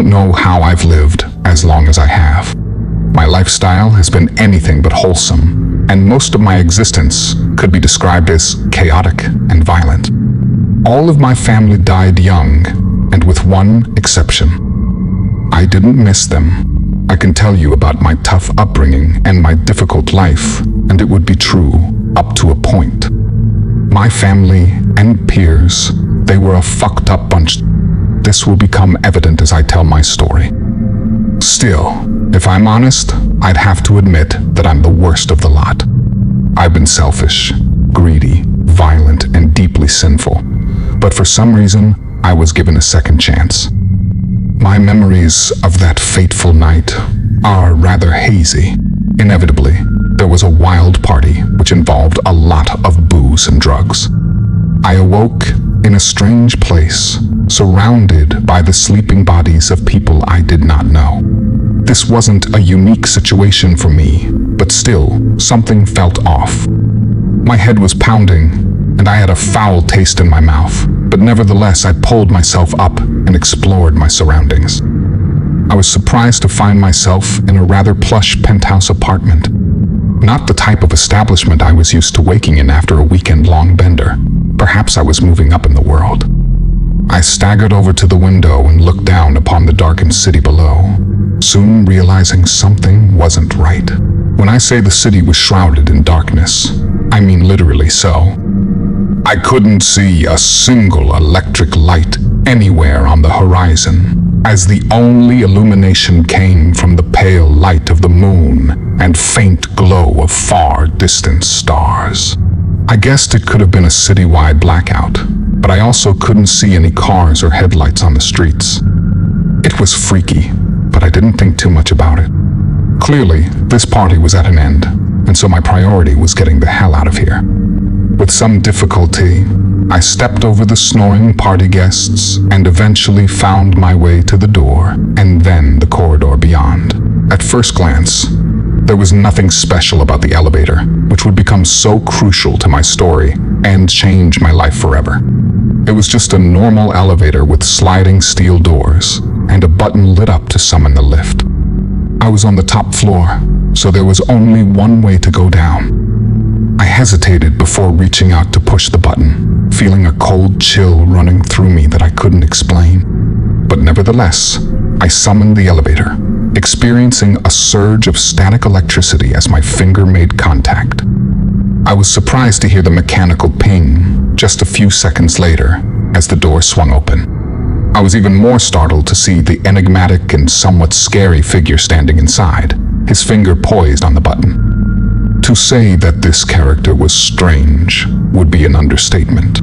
don't know how I've lived as long as I have. My lifestyle has been anything but wholesome, and most of my existence could be described as chaotic and violent. All of my family died young, and with one exception. I didn't miss them. I can tell you about my tough upbringing and my difficult life, and it would be true up to a point. My family and peers, they were a fucked up bunch. This will become evident as I tell my story. Still, if I'm honest, I'd have to admit that I'm the worst of the lot. I've been selfish, greedy, violent, and deeply sinful. But for some reason, I was given a second chance. My memories of that fateful night are rather hazy. Inevitably, there was a wild party which involved a lot of booze and drugs. I awoke in a strange place, surrounded by the sleeping bodies of people I did not know. This wasn't a unique situation for me, but still, something felt off. My head was pounding, and I had a foul taste in my mouth, but nevertheless I pulled myself up and explored my surroundings. I was surprised to find myself in a rather plush penthouse apartment. Not the type of establishment I was used to waking in after a weekend-long bender. Perhaps I was moving up in the world. I staggered over to the window and looked down upon the darkened city below, soon realizing something wasn't right. When I say the city was shrouded in darkness, I mean literally so. I couldn't see a single electric light anywhere on the horizon, as the only illumination came from the pale light of the moon and faint glow of far distant stars. I guessed it could have been a citywide blackout, but I also couldn't see any cars or headlights on the streets. It was freaky, but I didn't think too much about it. Clearly, this party was at an end, and so my priority was getting the hell out of here. With some difficulty, I stepped over the snoring party guests and eventually found my way to the door and then the corridor beyond. At first glance, there was nothing special about the elevator, which would become so crucial to my story and change my life forever. It was just a normal elevator with sliding steel doors and a button lit up to summon the lift. I was on the top floor, so there was only one way to go down. I hesitated before reaching out to push the button, feeling a cold chill running through me that I couldn't explain. But nevertheless, I summoned the elevator, experiencing a surge of static electricity as my finger made contact. I was surprised to hear the mechanical ping just a few seconds later as the door swung open. I was even more startled to see the enigmatic and somewhat scary figure standing inside, his finger poised on the button. To say that this character was strange would be an understatement.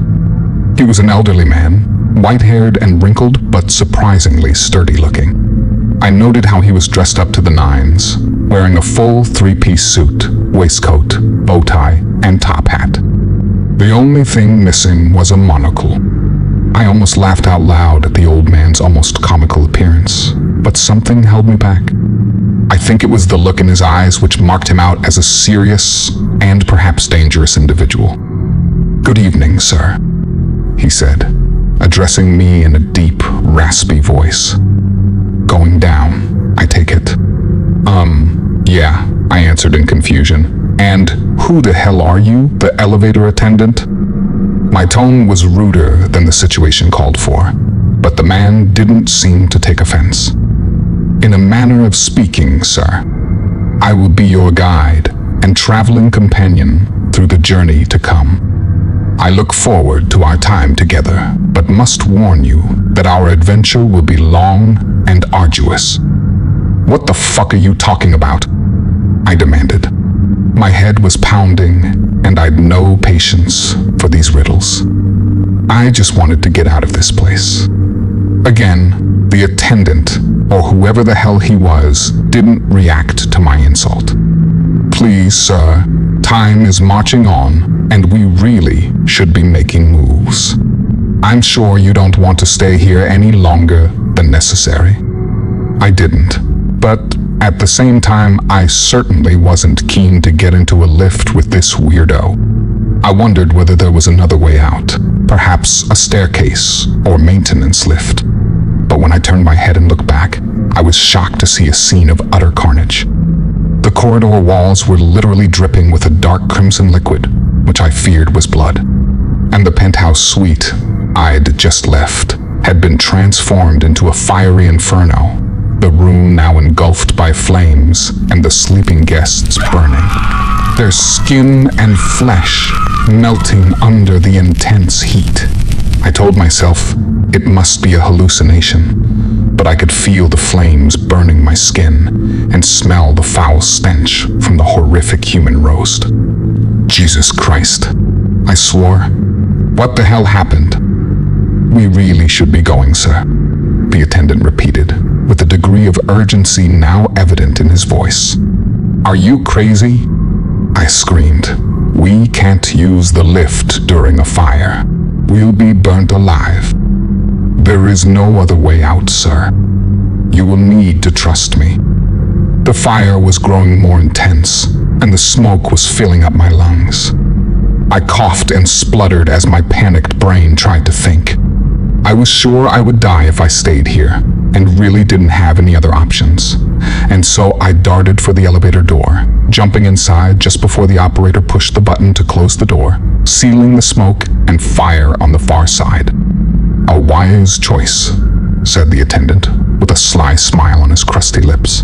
He was an elderly man, white-haired and wrinkled, but surprisingly sturdy-looking. I noted how he was dressed up to the nines, wearing a full three-piece suit, waistcoat, bow tie, and top hat. The only thing missing was a monocle. I almost laughed out loud at the old man's almost comical appearance, but something held me back. I think it was the look in his eyes which marked him out as a serious and perhaps dangerous individual. "Good evening, sir," he said, addressing me in a deep, raspy voice. "Going down, I take it?" Yeah, I answered in confusion. "And who the hell are you, the elevator attendant?" My tone was ruder than the situation called for, but the man didn't seem to take offense. "In a manner of speaking, sir, I will be your guide and traveling companion through the journey to come. I look forward to our time together, but must warn you that our adventure will be long and arduous." "What the fuck are you talking about?" I demanded. My head was pounding, and I'd no patience for these riddles. I just wanted to get out of this place. Again, the attendant, or whoever the hell he was, didn't react to my insult. "Please, sir, time is marching on, and we really should be making moves. I'm sure you don't want to stay here any longer than necessary." I didn't, but at the same time, I certainly wasn't keen to get into a lift with this weirdo. I wondered whether there was another way out, perhaps a staircase or maintenance lift. But when I turned my head and looked back, I was shocked to see a scene of utter carnage. The corridor walls were literally dripping with a dark crimson liquid, which I feared was blood. And the penthouse suite I'd just left had been transformed into a fiery inferno, the room now engulfed by flames and the sleeping guests burning, their skin and flesh melting under the intense heat. I told myself it must be a hallucination, but I could feel the flames burning my skin and smell the foul stench from the horrific human roast. Jesus Christ, I swore. What the hell happened? We really should be going, sir, the attendant repeated, with a degree of urgency now evident in his voice. Are you crazy? I screamed. We can't use the lift during a fire. We'll be burnt alive. There is no other way out, sir. You will need to trust me. The fire was growing more intense, and the smoke was filling up my lungs. I coughed and spluttered as my panicked brain tried to think. I was sure I would die if I stayed here, and really didn't have any other options. And so I darted for the elevator door, jumping inside just before the operator pushed the button to close the door, sealing the smoke and fire on the far side. A wise choice, said the attendant, with a sly smile on his crusty lips.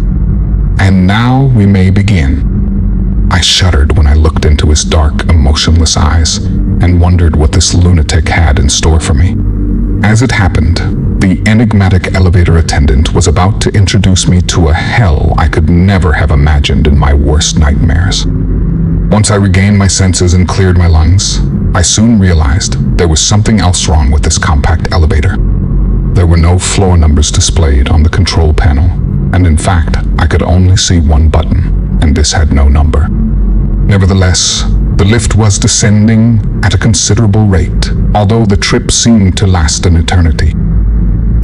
And now we may begin. I shuddered when I looked into his dark, emotionless eyes and wondered what this lunatic had in store for me. As it happened, the enigmatic elevator attendant was about to introduce me to a hell I could never have imagined in my worst nightmares. Once I regained my senses and cleared my lungs, I soon realized there was something else wrong with this compact elevator. There were no floor numbers displayed on the control panel, and in fact, I could only see one button, and this had no number. Nevertheless, the lift was descending at a considerable rate, although the trip seemed to last an eternity.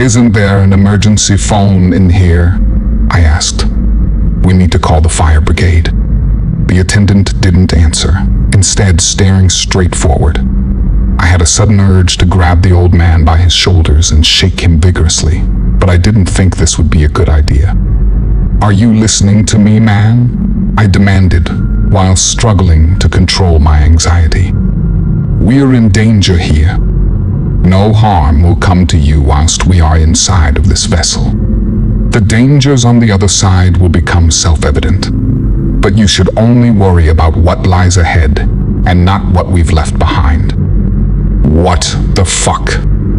Isn't there an emergency phone in here? I asked. We need to call the fire brigade. The attendant didn't answer, instead staring straight forward. I had a sudden urge to grab the old man by his shoulders and shake him vigorously, but I didn't think this would be a good idea. Are you listening to me, man? I demanded, while struggling to control my anxiety. We're in danger here. No harm will come to you whilst we are inside of this vessel. The dangers on the other side will become self-evident, but you should only worry about what lies ahead and not what we've left behind. What the fuck?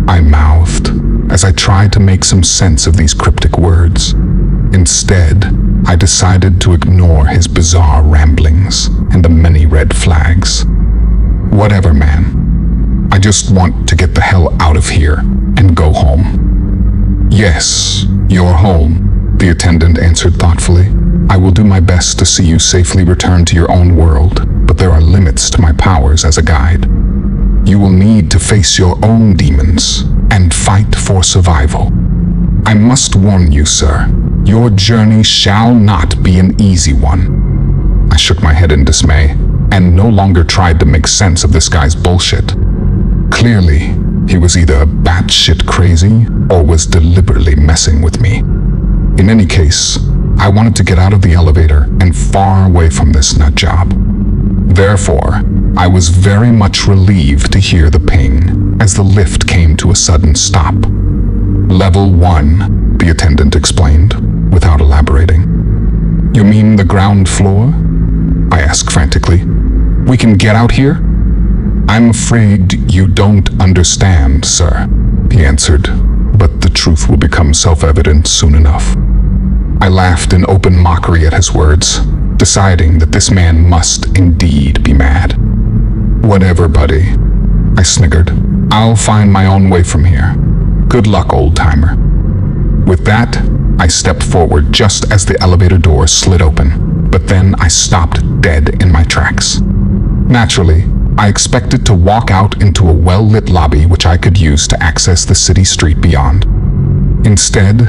I mouthed as I tried to make some sense of these cryptic words. Instead, I decided to ignore his bizarre ramblings and the many red flags. Whatever, man. I just want to get the hell out of here and go home. Yes, you're home, the attendant answered thoughtfully. I will do my best to see you safely return to your own world, but there are limits to my powers as a guide. You will need to face your own demons and fight for survival. I must warn you, sir, your journey shall not be an easy one. I shook my head in dismay and no longer tried to make sense of this guy's bullshit. Clearly, he was either batshit crazy or was deliberately messing with me. In any case, I wanted to get out of the elevator and far away from this nut job. Therefore, I was very much relieved to hear the ping as the lift came to a sudden stop. Level 1, the attendant explained, without elaborating. You mean the ground floor? I asked frantically. We can get out here? I'm afraid you don't understand, sir, he answered, but the truth will become self-evident soon enough. I laughed in open mockery at his words, deciding that this man must indeed be mad. Whatever, buddy, I sniggered. I'll find my own way from here. Good luck, old-timer. With that, I stepped forward just as the elevator door slid open, but then I stopped dead in my tracks. Naturally, I expected to walk out into a well-lit lobby which I could use to access the city street beyond. Instead,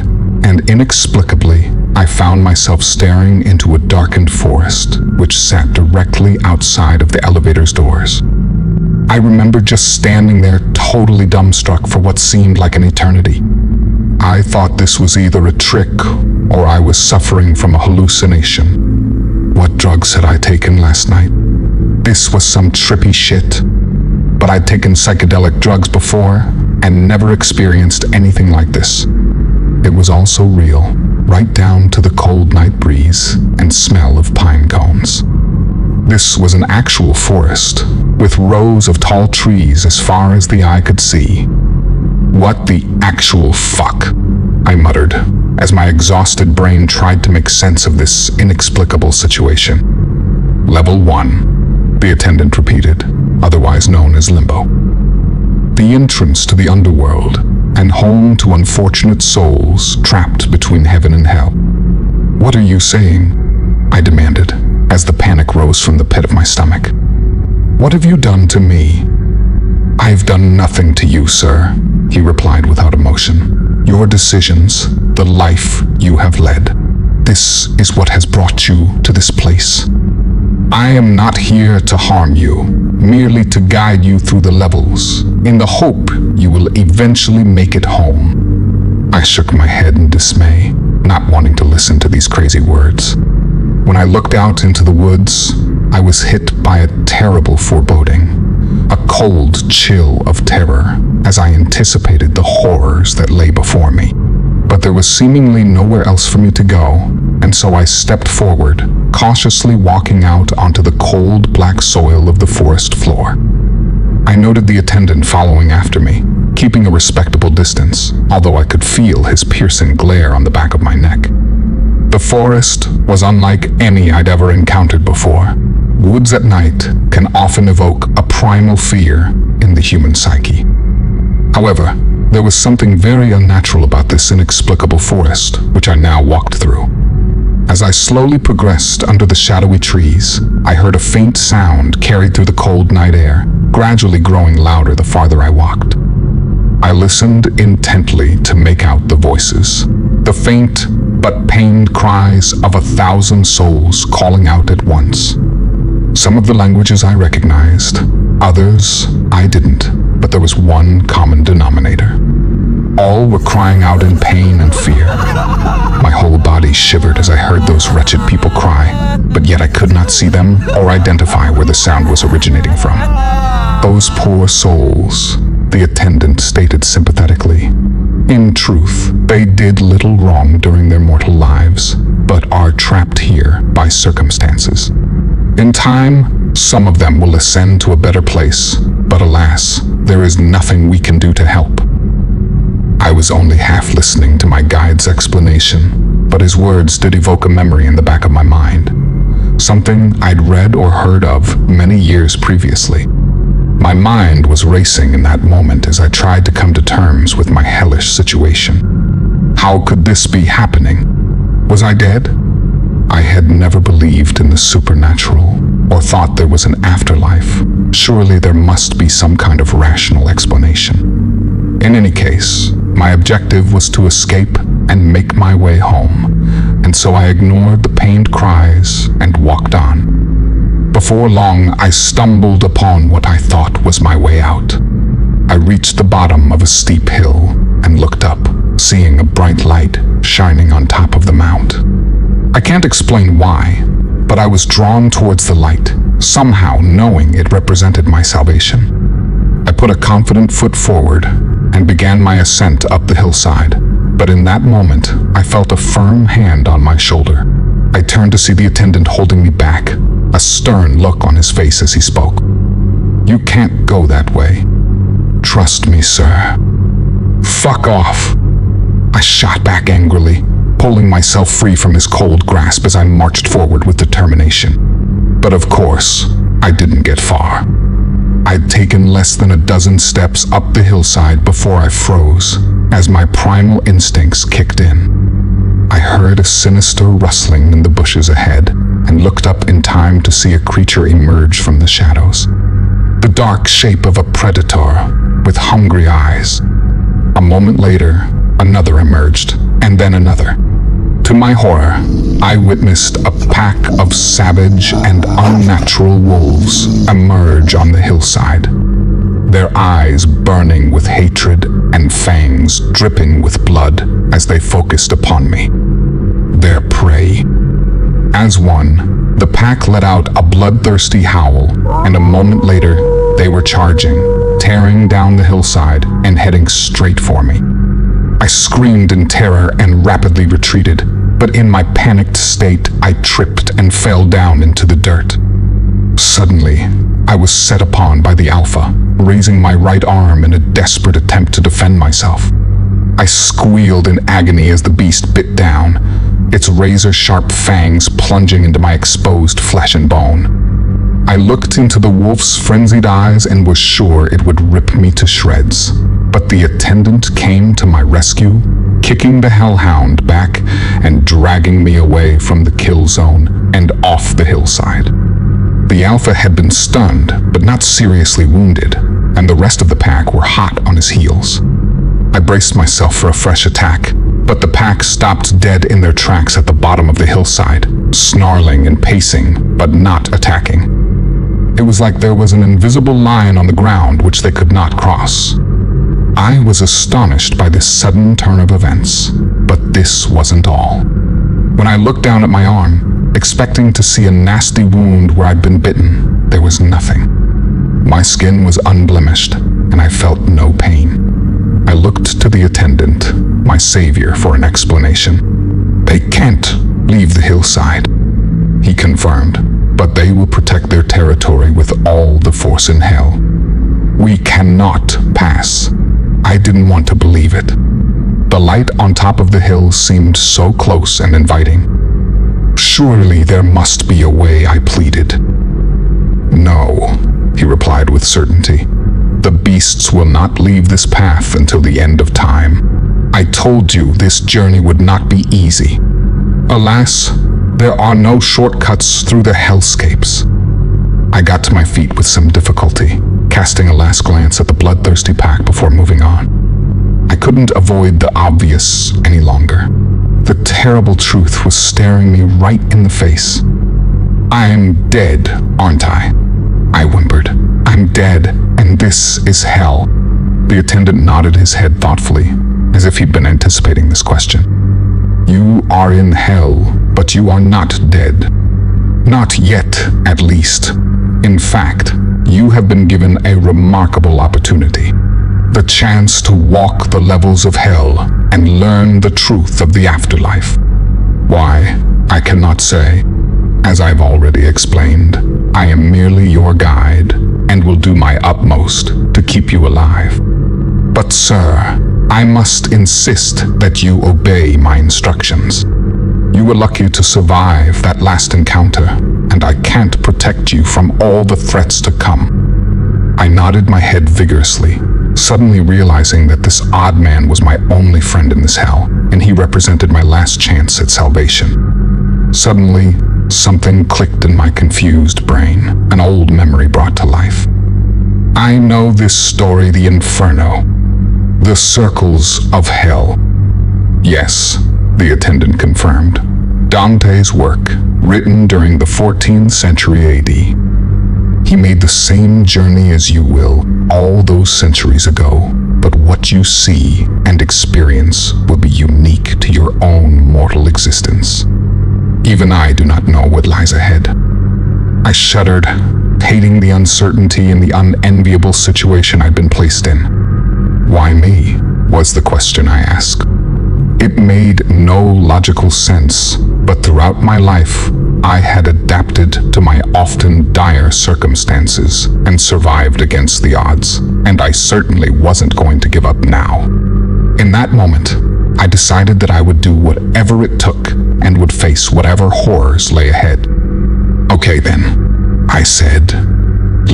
and inexplicably, I found myself staring into a darkened forest which sat directly outside of the elevator's doors. I remember just standing there totally dumbstruck for what seemed like an eternity. I thought this was either a trick or I was suffering from a hallucination. What drugs had I taken last night? This was some trippy shit. But I'd taken psychedelic drugs before and never experienced anything like this. It was all so real, right down to the cold night breeze and smell of pine cones. This was an actual forest, with rows of tall trees as far as the eye could see. What the actual fuck? I muttered, as my exhausted brain tried to make sense of this inexplicable situation. Level 1, the attendant repeated, otherwise known as Limbo. The entrance to the underworld, and home to unfortunate souls trapped between heaven and hell. What are you saying? I demanded, as the panic rose from the pit of my stomach. What have you done to me? I've done nothing to you, sir, he replied without emotion. Your decisions, the life you have led, this is what has brought you to this place. I am not here to harm you, merely to guide you through the levels, in the hope you will eventually make it home. I shook my head in dismay, not wanting to listen to these crazy words. When I looked out into the woods, I was hit by a terrible foreboding, a cold chill of terror as I anticipated the horrors that lay before me. But there was seemingly nowhere else for me to go, and so I stepped forward, cautiously walking out onto the cold black soil of the forest floor. I noted the attendant following after me, keeping a respectable distance, although I could feel his piercing glare on the back of my neck. The forest was unlike any I'd ever encountered before. Woods at night can often evoke a primal fear in the human psyche. However, there was something very unnatural about this inexplicable forest, which I now walked through. As I slowly progressed under the shadowy trees, I heard a faint sound carried through the cold night air, gradually growing louder the farther I walked. I listened intently to make out the voices, the faint but pained cries of 1,000 souls calling out at once. Some of the languages I recognized, others I didn't, but there was one common denominator. All were crying out in pain and fear. My whole body shivered as I heard those wretched people cry, but yet I could not see them or identify where the sound was originating from. Those poor souls, the attendant stated sympathetically. In truth, they did little wrong during their mortal lives, but are trapped here by circumstances. In time, some of them will ascend to a better place, but alas, there is nothing we can do to help. I was only half listening to my guide's explanation, but his words did evoke a memory in the back of my mind, something I'd read or heard of many years previously. My mind was racing in that moment as I tried to come to terms with my hellish situation. How could this be happening? Was I dead? I had never believed in the supernatural or thought there was an afterlife. Surely there must be some kind of rational explanation. In any case, my objective was to escape and make my way home, and so I ignored the pained cries and walked on. Before long, I stumbled upon what I thought was my way out. I reached the bottom of a steep hill and looked up, seeing a bright light shining on top of the mount. I can't explain why, but I was drawn towards the light, somehow knowing it represented my salvation. I put a confident foot forward and began my ascent up the hillside, but in that moment, I felt a firm hand on my shoulder. I turned to see the attendant holding me back, a stern look on his face as he spoke. You can't go that way. Trust me, sir. Fuck off. I shot back angrily, pulling myself free from his cold grasp as I marched forward with determination. But of course, I didn't get far. I'd taken less than a dozen steps up the hillside before I froze, as my primal instincts kicked in. I heard a sinister rustling in the bushes ahead and looked up in time to see a creature emerge from the shadows. The dark shape of a predator with hungry eyes. A moment later, another emerged, and then another. To my horror, I witnessed a pack of savage and unnatural wolves emerge on the hillside. their eyes burning with hatred and fangs dripping with blood as they focused upon me, their prey. As one, the pack let out a bloodthirsty howl, and a moment later, they were charging, tearing down the hillside and heading straight for me. I screamed in terror and rapidly retreated, but in my panicked state, I tripped and fell down into the dirt. Suddenly, I was set upon by the Alpha, raising my right arm in a desperate attempt to defend myself. I squealed in agony as the beast bit down, its razor-sharp fangs plunging into my exposed flesh and bone. I looked into the wolf's frenzied eyes and was sure it would rip me to shreds. But the attendant came to my rescue, kicking the hellhound back and dragging me away from the kill zone and off the hillside. The Alpha had been stunned, but not seriously wounded, and the rest of the pack were hot on his heels. I braced myself for a fresh attack, but the pack stopped dead in their tracks at the bottom of the hillside, snarling and pacing, but not attacking. It was like there was an invisible line on the ground which they could not cross. I was astonished by this sudden turn of events, but this wasn't all. When I looked down at my arm, expecting to see a nasty wound where I'd been bitten, there was nothing. My skin was unblemished, and I felt no pain. I looked to the attendant, my savior, for an explanation. "They can't leave the hillside," he confirmed, "but they will protect their territory with all the force in hell. We cannot pass." I didn't want to believe it. The light on top of the hill seemed so close and inviting. "Surely there must be a way," I pleaded. "No," he replied with certainty. "The beasts will not leave this path until the end of time. I told you this journey would not be easy. Alas, there are no shortcuts through the hellscapes." I got to my feet with some difficulty, casting a last glance at the bloodthirsty pack before moving on. I couldn't avoid the obvious any longer. The terrible truth was staring me right in the face. "I'm dead, aren't I?" I whimpered. "I'm dead, and this is hell." The attendant nodded his head thoughtfully, as if he'd been anticipating this question. "You are in hell, but you are not dead. Not yet, at least. In fact, you have been given a remarkable opportunity. The chance to walk the levels of hell and learn the truth of the afterlife. Why, I cannot say. As I've already explained, I am merely your guide and will do my utmost to keep you alive. But sir, I must insist that you obey my instructions. You were lucky to survive that last encounter, and I can't protect you from all the threats to come." I nodded my head vigorously, suddenly realizing that this odd man was my only friend in this hell, and he represented my last chance at salvation. Suddenly, something clicked in my confused brain, an old memory brought to life. I know this story, the Inferno, the circles of hell. Yes, the attendant confirmed. Dante's work, written during the 14th century AD. He made the same journey as you will, all those centuries ago, but what you see and experience will be unique to your own mortal existence. Even I do not know what lies ahead. I shuddered, hating the uncertainty and the unenviable situation I'd been placed in. Why me, was the question I asked. It made no logical sense, but throughout my life, I had adapted to my often dire circumstances and survived against the odds, and I certainly wasn't going to give up now. In that moment, I decided that I would do whatever it took and would face whatever horrors lay ahead. "Okay then," I said.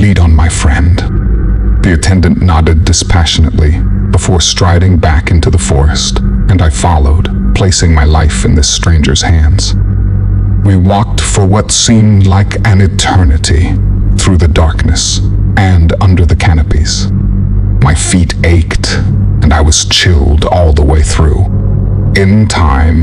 "Lead on, my friend." The attendant nodded dispassionately before striding back into the forest, and I followed, placing my life in this stranger's hands. We walked for what seemed like an eternity through the darkness and under the canopies. My feet ached, and I was chilled all the way through. In time,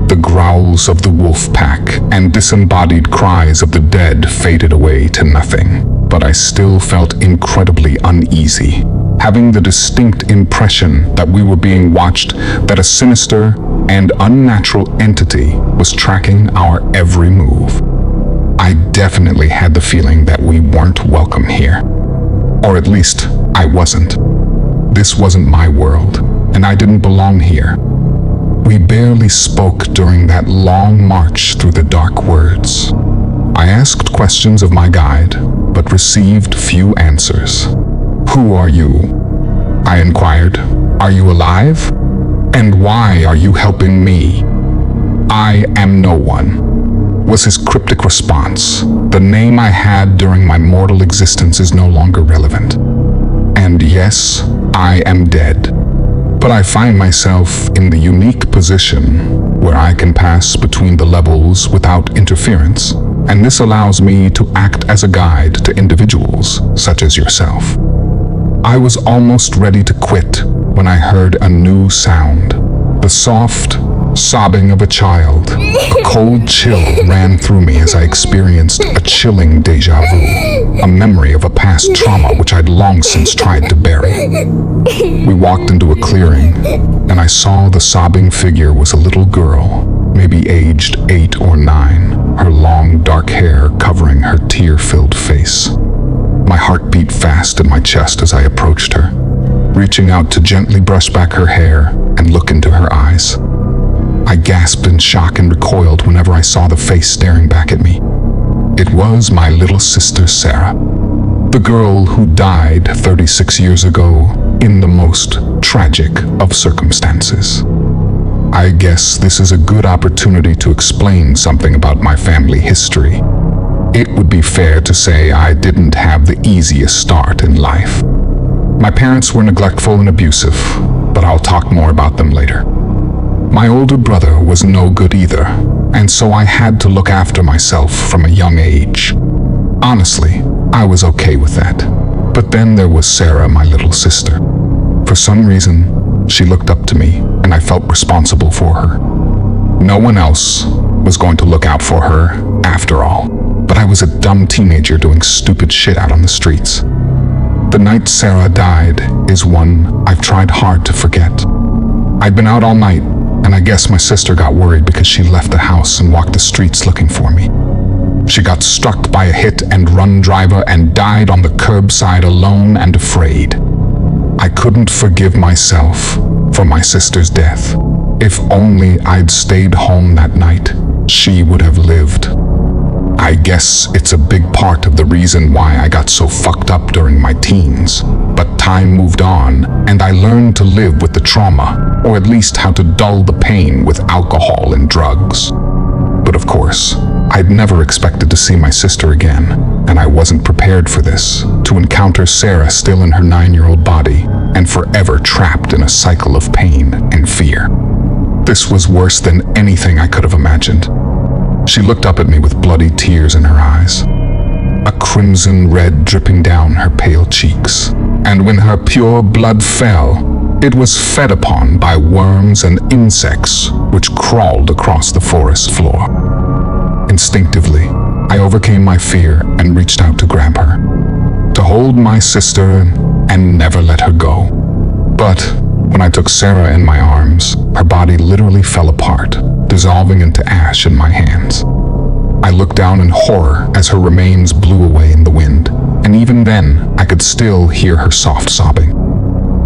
the growls of the wolf pack and disembodied cries of the dead faded away to nothing, but I still felt incredibly uneasy, having the distinct impression that we were being watched, that a sinister and unnatural entity was tracking our every move. I definitely had the feeling that we weren't welcome here. Or at least, I wasn't. This wasn't my world, and I didn't belong here. We barely spoke during that long march through the dark woods. I asked questions of my guide, but received few answers. "Who are you?" I inquired. "Are you alive? And why are you helping me?" "I am no one," was his cryptic response. "The name I had during my mortal existence is no longer relevant. And yes, I am dead. But I find myself in the unique position where I can pass between the levels without interference, and this allows me to act as a guide to individuals such as yourself." I was almost ready to quit when I heard a new sound, the soft sobbing of a child. A cold chill ran through me as I experienced a chilling deja vu, a memory of a past trauma which I'd long since tried to bury. We walked into a clearing, and I saw the sobbing figure was a little girl, maybe aged 8 or 9, her long dark hair covering her tear-filled face. My heart beat fast in my chest as I approached her, reaching out to gently brush back her hair and look into her eyes. I gasped in shock and recoiled whenever I saw the face staring back at me. It was my little sister Sarah, the girl who died 36 years ago in the most tragic of circumstances. I guess this is a good opportunity to explain something about my family history. It would be fair to say I didn't have the easiest start in life. My parents were neglectful and abusive, but I'll talk more about them later. My older brother was no good either, and so I had to look after myself from a young age. Honestly, I was okay with that. But then there was Sarah, my little sister. For some reason, she looked up to me, and I felt responsible for her. No one else was going to look out for her, after all, but I was a dumb teenager doing stupid shit out on the streets. The night Sarah died is one I've tried hard to forget. I'd been out all night, and I guess my sister got worried because she left the house and walked the streets looking for me. She got struck by a hit-and-run driver and died on the curbside alone and afraid. I couldn't forgive myself for my sister's death. If only I'd stayed home that night, she would have lived. I guess it's a big part of the reason why I got so fucked up during my teens. But time moved on, and I learned to live with the trauma, or at least how to dull the pain with alcohol and drugs. But of course, I'd never expected to see my sister again, and I wasn't prepared for this, to encounter Sarah still in her 9-year-old body, and forever trapped in a cycle of pain and fear. This was worse than anything I could have imagined. She looked up at me with bloody tears in her eyes, a crimson red dripping down her pale cheeks. And when her pure blood fell, it was fed upon by worms and insects which crawled across the forest floor. Instinctively, I overcame my fear and reached out to grab her, to hold my sister and never let her go. But when I took Sarah in my arms, her body literally fell apart, dissolving into ash in my hands. I looked down in horror as her remains blew away in the wind, and even then, I could still hear her soft sobbing,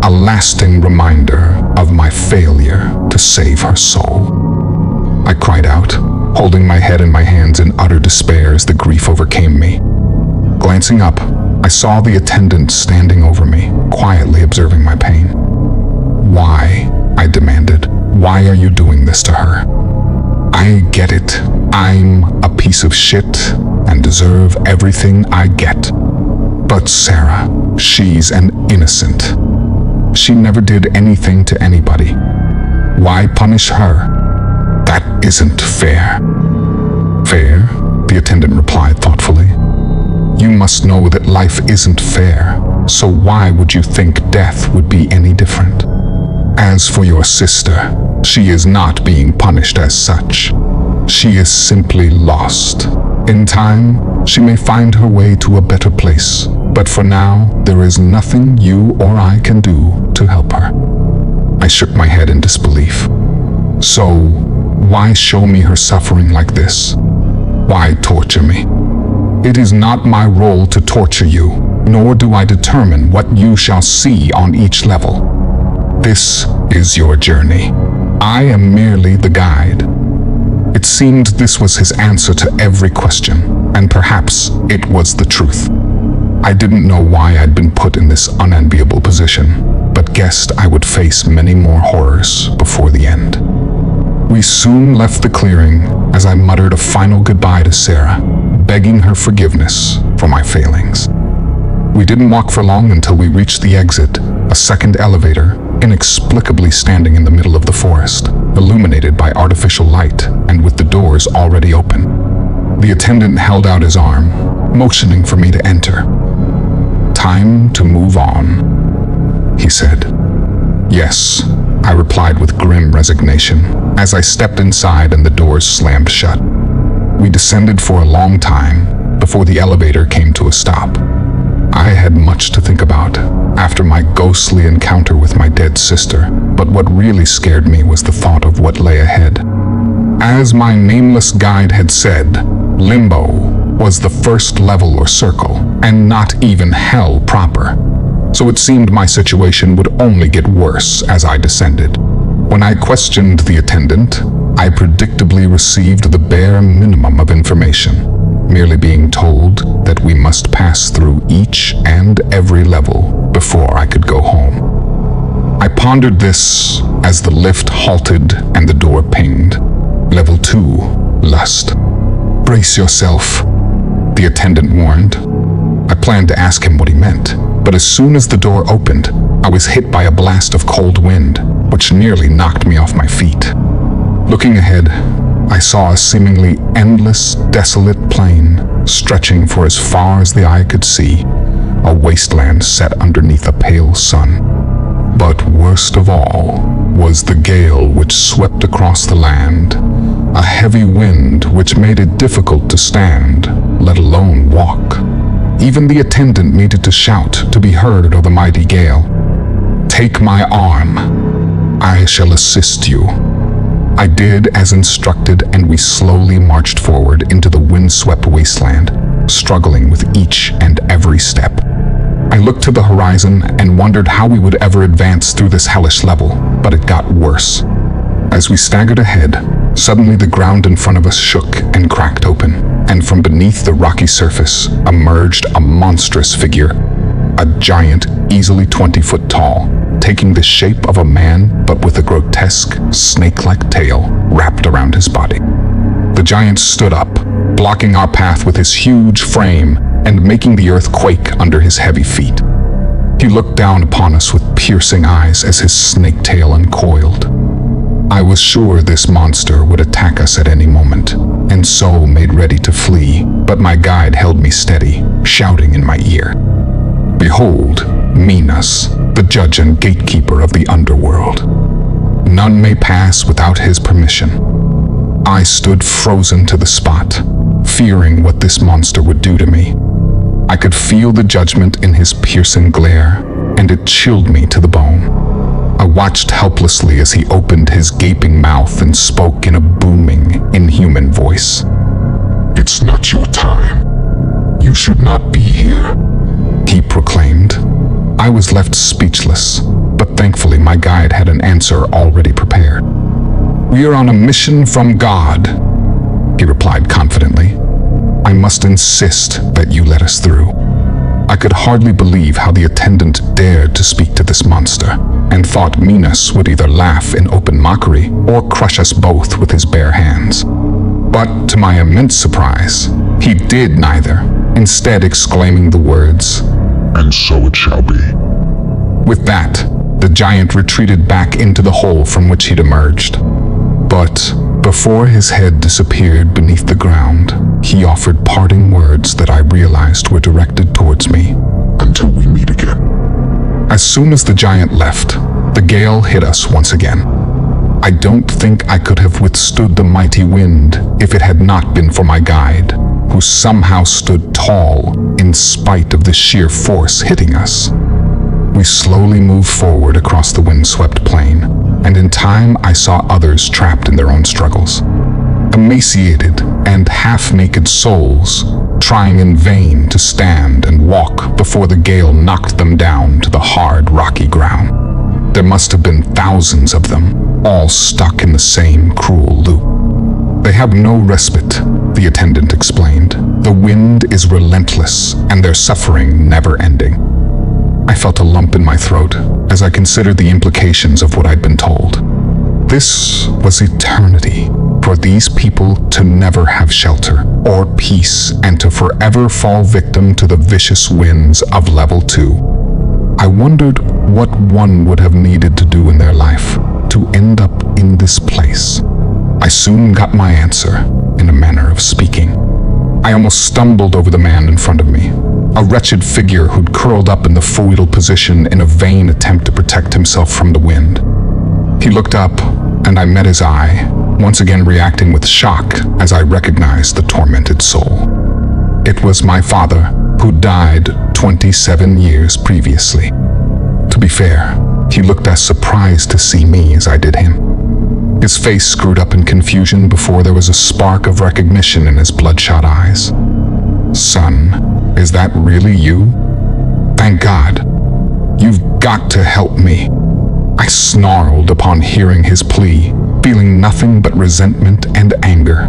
a lasting reminder of my failure to save her soul. I cried out, holding my head in my hands in utter despair as the grief overcame me. Glancing up, I saw the attendant standing over me, quietly observing my pain. "Why?" I demanded. "Why are you doing this to her?" "I get it. I'm a piece of shit and deserve everything I get. But Sarah, she's an innocent. She never did anything to anybody. Why punish her? That isn't fair." "Fair?" the attendant replied thoughtfully. "You must know that life isn't fair, so why would you think death would be any different? As for your sister, she is not being punished as such. She is simply lost, In time, she may find her way to a better place, but for now, there is nothing you or I can do to help her. I shook my head in disbelief. So, why show me her suffering like this? Why torture me? It is not my role to torture you, nor do I determine what you shall see on each level. This is your journey. I am merely the guide. It seemed this was his answer to every question, and perhaps it was the truth. I didn't know why I'd been put in this unenviable position, but guessed I would face many more horrors before the end. We soon left the clearing as I muttered a final goodbye to Sarah, begging her forgiveness for my failings. We didn't walk for long until we reached the exit, a second elevator, inexplicably standing in the middle of the forest, illuminated by artificial light and with the doors already open. The attendant held out his arm, motioning for me to enter. "Time to move on," he said. "Yes," I replied with grim resignation as I stepped inside and the doors slammed shut. We descended for a long time before the elevator came to a stop. I had much to think about after my ghostly encounter with my dead sister, but what really scared me was the thought of what lay ahead. As my nameless guide had said, Limbo was the first level or circle, and not even hell proper. So it seemed my situation would only get worse as I descended. When I questioned the attendant, I predictably received the bare minimum of information, merely being told that we must pass through each and every level before I could go home. I pondered this as the lift halted and the door pinged. Level 2, lust. "Brace yourself," the attendant warned. I planned to ask him what he meant, but as soon as the door opened, I was hit by a blast of cold wind, which nearly knocked me off my feet. Looking ahead, I saw a seemingly endless, desolate plain stretching for as far as the eye could see, a wasteland set underneath a pale sun. But worst of all was the gale which swept across the land, a heavy wind which made it difficult to stand, let alone walk. Even the attendant needed to shout to be heard of the mighty gale. "Take my arm. I shall assist you." I did as instructed, and we slowly marched forward into the windswept wasteland, struggling with each and every step. I looked to the horizon and wondered how we would ever advance through this hellish level, but it got worse. As we staggered ahead, suddenly the ground in front of us shook and cracked open, and from beneath the rocky surface emerged a monstrous figure, a giant, easily 20 foot tall, taking the shape of a man but with a grotesque, snake-like tail wrapped around his body. The giant stood up, blocking our path with his huge frame and making the earth quake under his heavy feet. He looked down upon us with piercing eyes as his snake tail uncoiled. I was sure this monster would attack us at any moment, and so made ready to flee, but my guide held me steady, shouting in my ear, "Behold, Minas, the judge and gatekeeper of the underworld. None may pass without his permission." I stood frozen to the spot, fearing what this monster would do to me. I could feel the judgment in his piercing glare, and it chilled me to the bone. I watched helplessly as he opened his gaping mouth and spoke in a booming, inhuman voice. "It's not your time. You should not be here," he proclaimed. I was left speechless, but thankfully my guide had an answer already prepared. "We are on a mission from God," he replied confidently. "I must insist that you let us through." I could hardly believe how the attendant dared to speak to this monster, and thought Minas would either laugh in open mockery or crush us both with his bare hands. But to my immense surprise, he did neither, instead exclaiming the words, "And so it shall be." With that, the giant retreated back into the hole from which he'd emerged. But before his head disappeared beneath the ground, he offered parting words that I realized were directed towards me. "Until we meet again." As soon as the giant left, the gale hit us once again. I don't think I could have withstood the mighty wind if it had not been for my guide, who somehow stood tall in spite of the sheer force hitting us. We slowly moved forward across the windswept plain, and in time I saw others trapped in their own struggles. Emaciated and half-naked souls, trying in vain to stand and walk before the gale knocked them down to the hard, rocky ground. There must have been thousands of them, all stuck in the same cruel loop. They have no respite, the attendant explained. The wind is relentless, and their suffering never-ending. I felt a lump in my throat as I considered the implications of what I'd been told. This was eternity, for these people to never have shelter or peace and to forever fall victim to the vicious winds of level 2. I wondered what one would have needed to do in their life to end up in this place. I soon got my answer, in a manner of speaking. I almost stumbled over the man in front of me, a wretched figure who'd curled up in the foetal position in a vain attempt to protect himself from the wind. He looked up, and I met his eye, once again reacting with shock as I recognized the tormented soul. It was my father, who died 27 years previously. To be fair, he looked as surprised to see me as I did him. His face screwed up in confusion before there was a spark of recognition in his bloodshot eyes. "Son, is that really you? Thank God. You've got to help me." I snarled upon hearing his plea, feeling nothing but resentment and anger.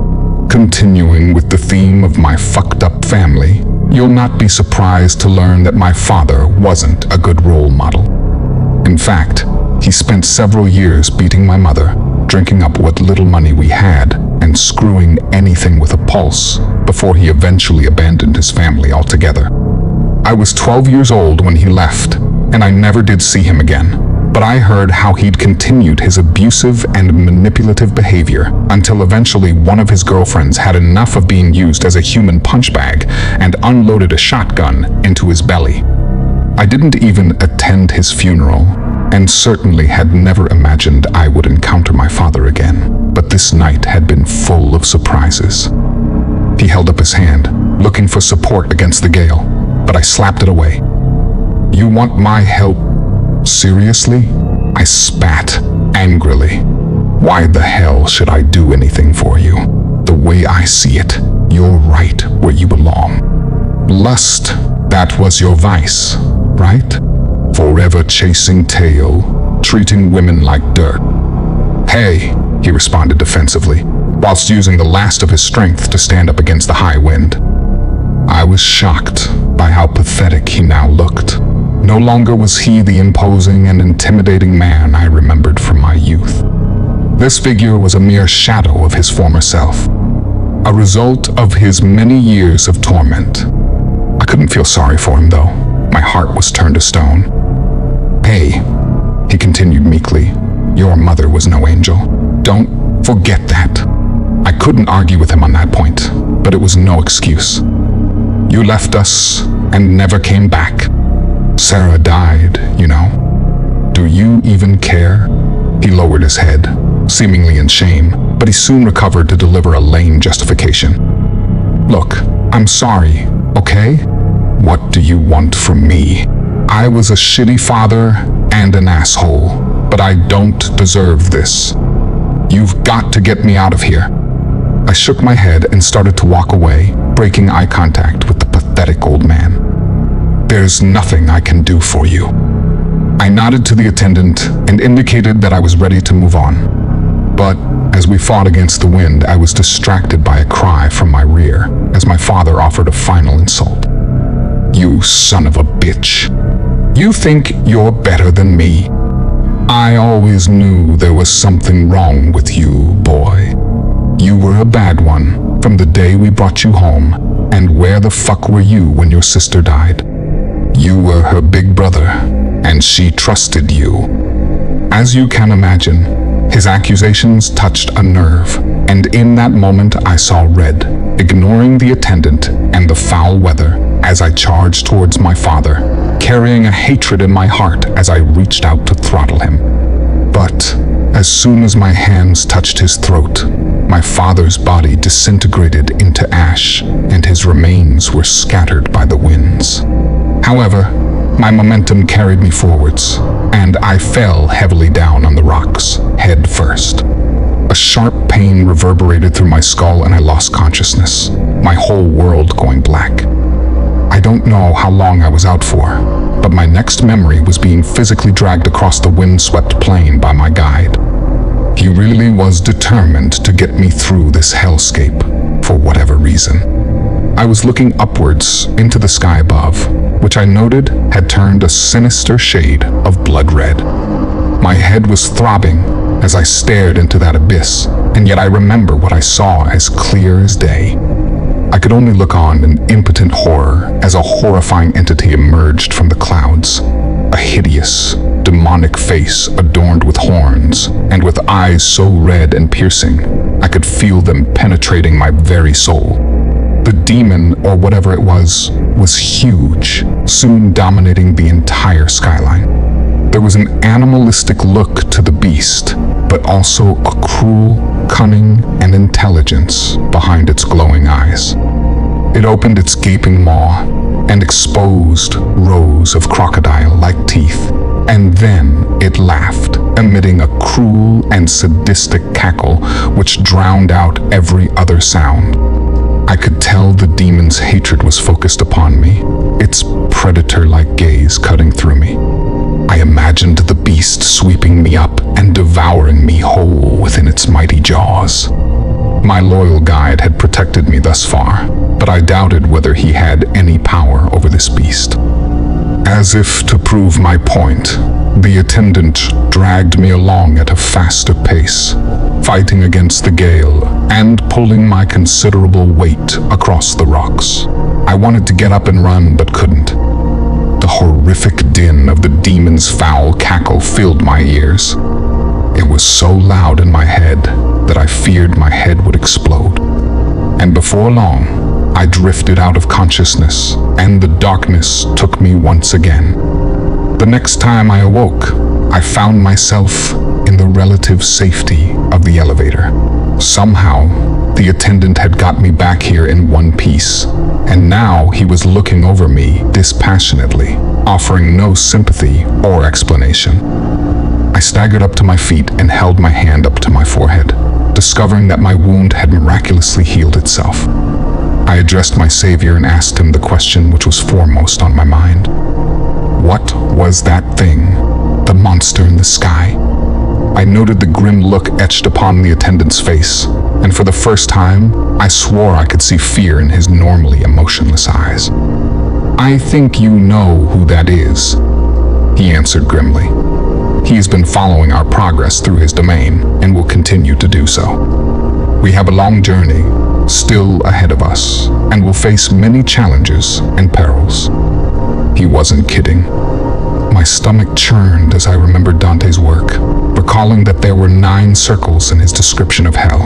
Continuing with the theme of my fucked up family, you'll not be surprised to learn that my father wasn't a good role model. In fact, he spent several years beating my mother, drinking up what little money we had, and screwing anything with a pulse before he eventually abandoned his family altogether. I was 12 years old when he left, and I never did see him again. But I heard how he'd continued his abusive and manipulative behavior until eventually one of his girlfriends had enough of being used as a human punch bag and unloaded a shotgun into his belly. I didn't even attend his funeral, and certainly had never imagined I would encounter my father again. But this night had been full of surprises. He held up his hand, looking for support against the gale, but I slapped it away. "You want my help? Seriously?" I spat angrily. "Why the hell should I do anything for you? The way I see it, you're right where you belong. Lust, that was your vice, right? Forever chasing tail, treating women like dirt." "Hey," he responded defensively, whilst using the last of his strength to stand up against the high wind. I was shocked by how pathetic he now looked. No longer was he the imposing and intimidating man I remembered from my youth. This figure was a mere shadow of his former self, a result of his many years of torment. I couldn't feel sorry for him, though. My heart was turned to stone. "Hey," he continued meekly, "your mother was no angel. Don't forget that." I couldn't argue with him on that point, but it was no excuse. "You left us and never came back. Sarah died, you know. Do you even care?" He lowered his head, seemingly in shame, but he soon recovered to deliver a lame justification. "Look, I'm sorry, okay? What do you want from me? I was a shitty father and an asshole, but I don't deserve this. You've got to get me out of here." I shook my head and started to walk away, breaking eye contact with the pathetic old man. "There's nothing I can do for you." I nodded to the attendant and indicated that I was ready to move on. But as we fought against the wind, I was distracted by a cry from my rear as my father offered a final insult. "You son of a bitch. You think you're better than me? I always knew there was something wrong with you, boy. You were a bad one from the day we brought you home, and where the fuck were you when your sister died? You were her big brother, and she trusted you." As you can imagine, his accusations touched a nerve, and in that moment I saw red, ignoring the attendant and the foul weather as I charged towards my father, carrying a hatred in my heart as I reached out to throttle him. But as soon as my hands touched his throat, My father's body disintegrated into ash, and his remains were scattered by the winds. However, my momentum carried me forwards, and I fell heavily down on the rocks, head first. A sharp pain reverberated through my skull and I lost consciousness, my whole world going black. I don't know how long I was out for, but my next memory was being physically dragged across the windswept plain by my guide. He really was determined to get me through this hellscape, for whatever reason. I was looking upwards into the sky above, which I noted had turned a sinister shade of blood red. My head was throbbing as I stared into that abyss, and yet I remember what I saw as clear as day. I could only look on in impotent horror as a horrifying entity emerged from the clouds. A hideous, demonic face adorned with horns, and with eyes so red and piercing, I could feel them penetrating my very soul. The demon, or whatever it was huge, soon dominating the entire skyline. There was an animalistic look to the beast, but also a cruel, cunning, and intelligence behind its glowing eyes. It opened its gaping maw and exposed rows of crocodile-like teeth, and then it laughed, emitting a cruel and sadistic cackle which drowned out every other sound. I could tell the demon's hatred was focused upon me, its predator-like gaze cutting through me. I imagined the beast sweeping me up and devouring me whole within its mighty jaws. My loyal guide had protected me thus far, but I doubted whether he had any power over this beast. As if to prove my point, the attendant dragged me along at a faster pace, fighting against the gale and pulling my considerable weight across the rocks. I wanted to get up and run, but couldn't. The horrific din of the demon's foul cackle filled my ears. It was so loud in my head that I feared my head would explode. And before long, I drifted out of consciousness, and the darkness took me once again. The next time I awoke, I found myself in the relative safety of the elevator. Somehow, the attendant had got me back here in one piece, and now he was looking over me dispassionately, offering no sympathy or explanation. I staggered up to my feet and held my hand up to my forehead, discovering that my wound had miraculously healed itself. I addressed my savior and asked him the question which was foremost on my mind. What was that thing? The monster in the sky? I noted the grim look etched upon the attendant's face, and for the first time, I swore I could see fear in his normally emotionless eyes. "I think you know who that is," he answered grimly. "He has been following our progress through his domain and will continue to do so. We have a long journey still ahead of us and will face many challenges and perils." He wasn't kidding. My stomach churned as I remembered Dante's work, recalling that there were 9 circles in his description of hell.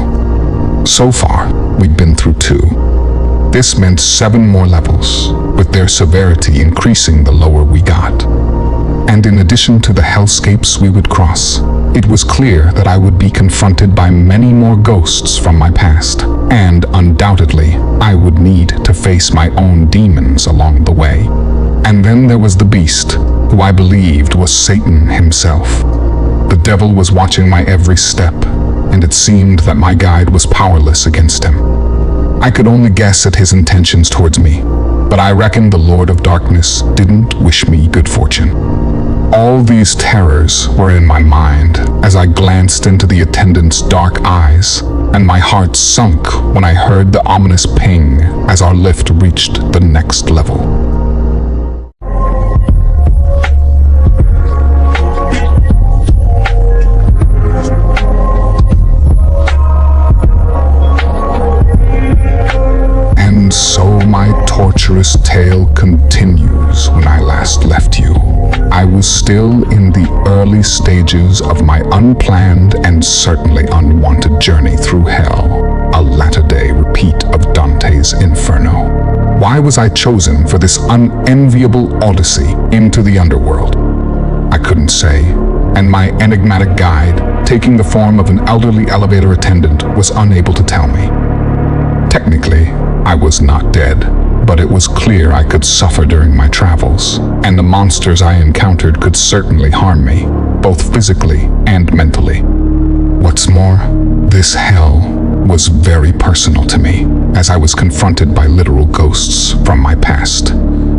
So far, we'd been through 2. This meant 7 more levels, with their severity increasing the lower we got. And in addition to the hellscapes we would cross, it was clear that I would be confronted by many more ghosts from my past, and undoubtedly, I would need to face my own demons along the way. And then there was the beast, who I believed was Satan himself. The devil was watching my every step, and it seemed that my guide was powerless against him. I could only guess at his intentions towards me, but I reckoned the Lord of Darkness didn't wish me good fortune. All these terrors were in my mind as I glanced into the attendant's dark eyes, and my heart sunk when I heard the ominous ping as our lift reached the next level. And so my torturous tale continues when I last left you. I was still in the early stages of my unplanned and certainly unwanted journey through hell, a latter-day repeat of Dante's Inferno. Why was I chosen for this unenviable odyssey into the underworld? I couldn't say, and my enigmatic guide taking the form of an elderly elevator attendant, was unable to tell me. Technically, I was not dead, but it was clear I could suffer during my travels, and the monsters I encountered could certainly harm me, both physically and mentally. What's more, this hell was very personal to me, as I was confronted by literal ghosts from my past,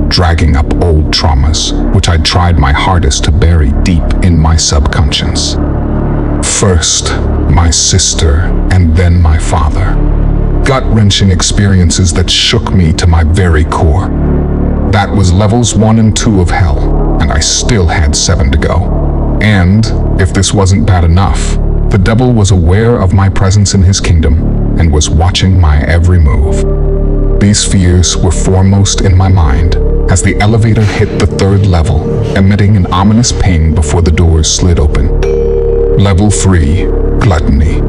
dragging up old traumas, which I'd tried my hardest to bury deep in my subconscious. First, my sister, and then my father. Gut-wrenching experiences that shook me to my very core. That was levels 1 and 2 of hell, and I still had 7 to go. And, if this wasn't bad enough, the devil was aware of my presence in his kingdom and was watching my every move. These fears were foremost in my mind as the elevator hit the 3rd level, emitting an ominous ping before the doors slid open. Level 3, Gluttony.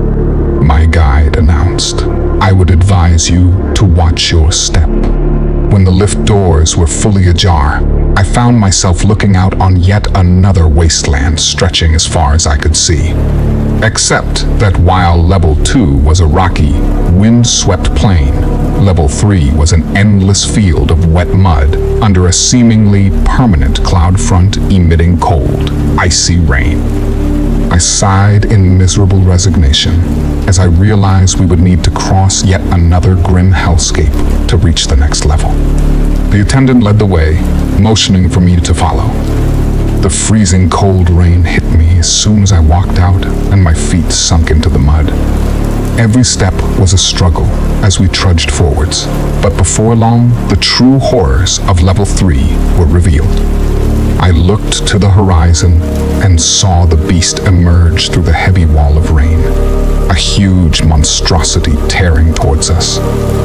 My guide announced. I would advise you to watch your step. When the lift doors were fully ajar, I found myself looking out on yet another wasteland stretching as far as I could see. Except that while level 2 was a rocky, wind-swept plain, level 3 was an endless field of wet mud under a seemingly permanent cloud front emitting cold, icy rain. I sighed in miserable resignation as I realized we would need to cross yet another grim hellscape to reach the next level. The attendant led the way, motioning for me to follow. The freezing cold rain hit me as soon as I walked out and my feet sunk into the mud. Every step was a struggle as we trudged forwards, but before long, the true horrors of level 3 were revealed. I looked to the horizon and saw the beast emerge through the heavy wall of rain, a huge monstrosity tearing towards us.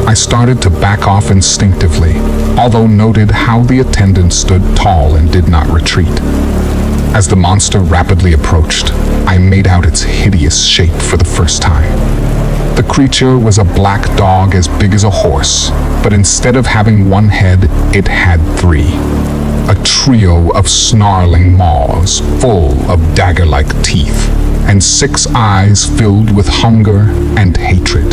I started to back off instinctively, although noted how the attendant stood tall and did not retreat. As the monster rapidly approached, I made out its hideous shape for the first time. The creature was a black dog as big as a horse, but instead of having 1 head, it had 3. A trio of snarling maws full of dagger-like teeth, and 6 eyes filled with hunger and hatred.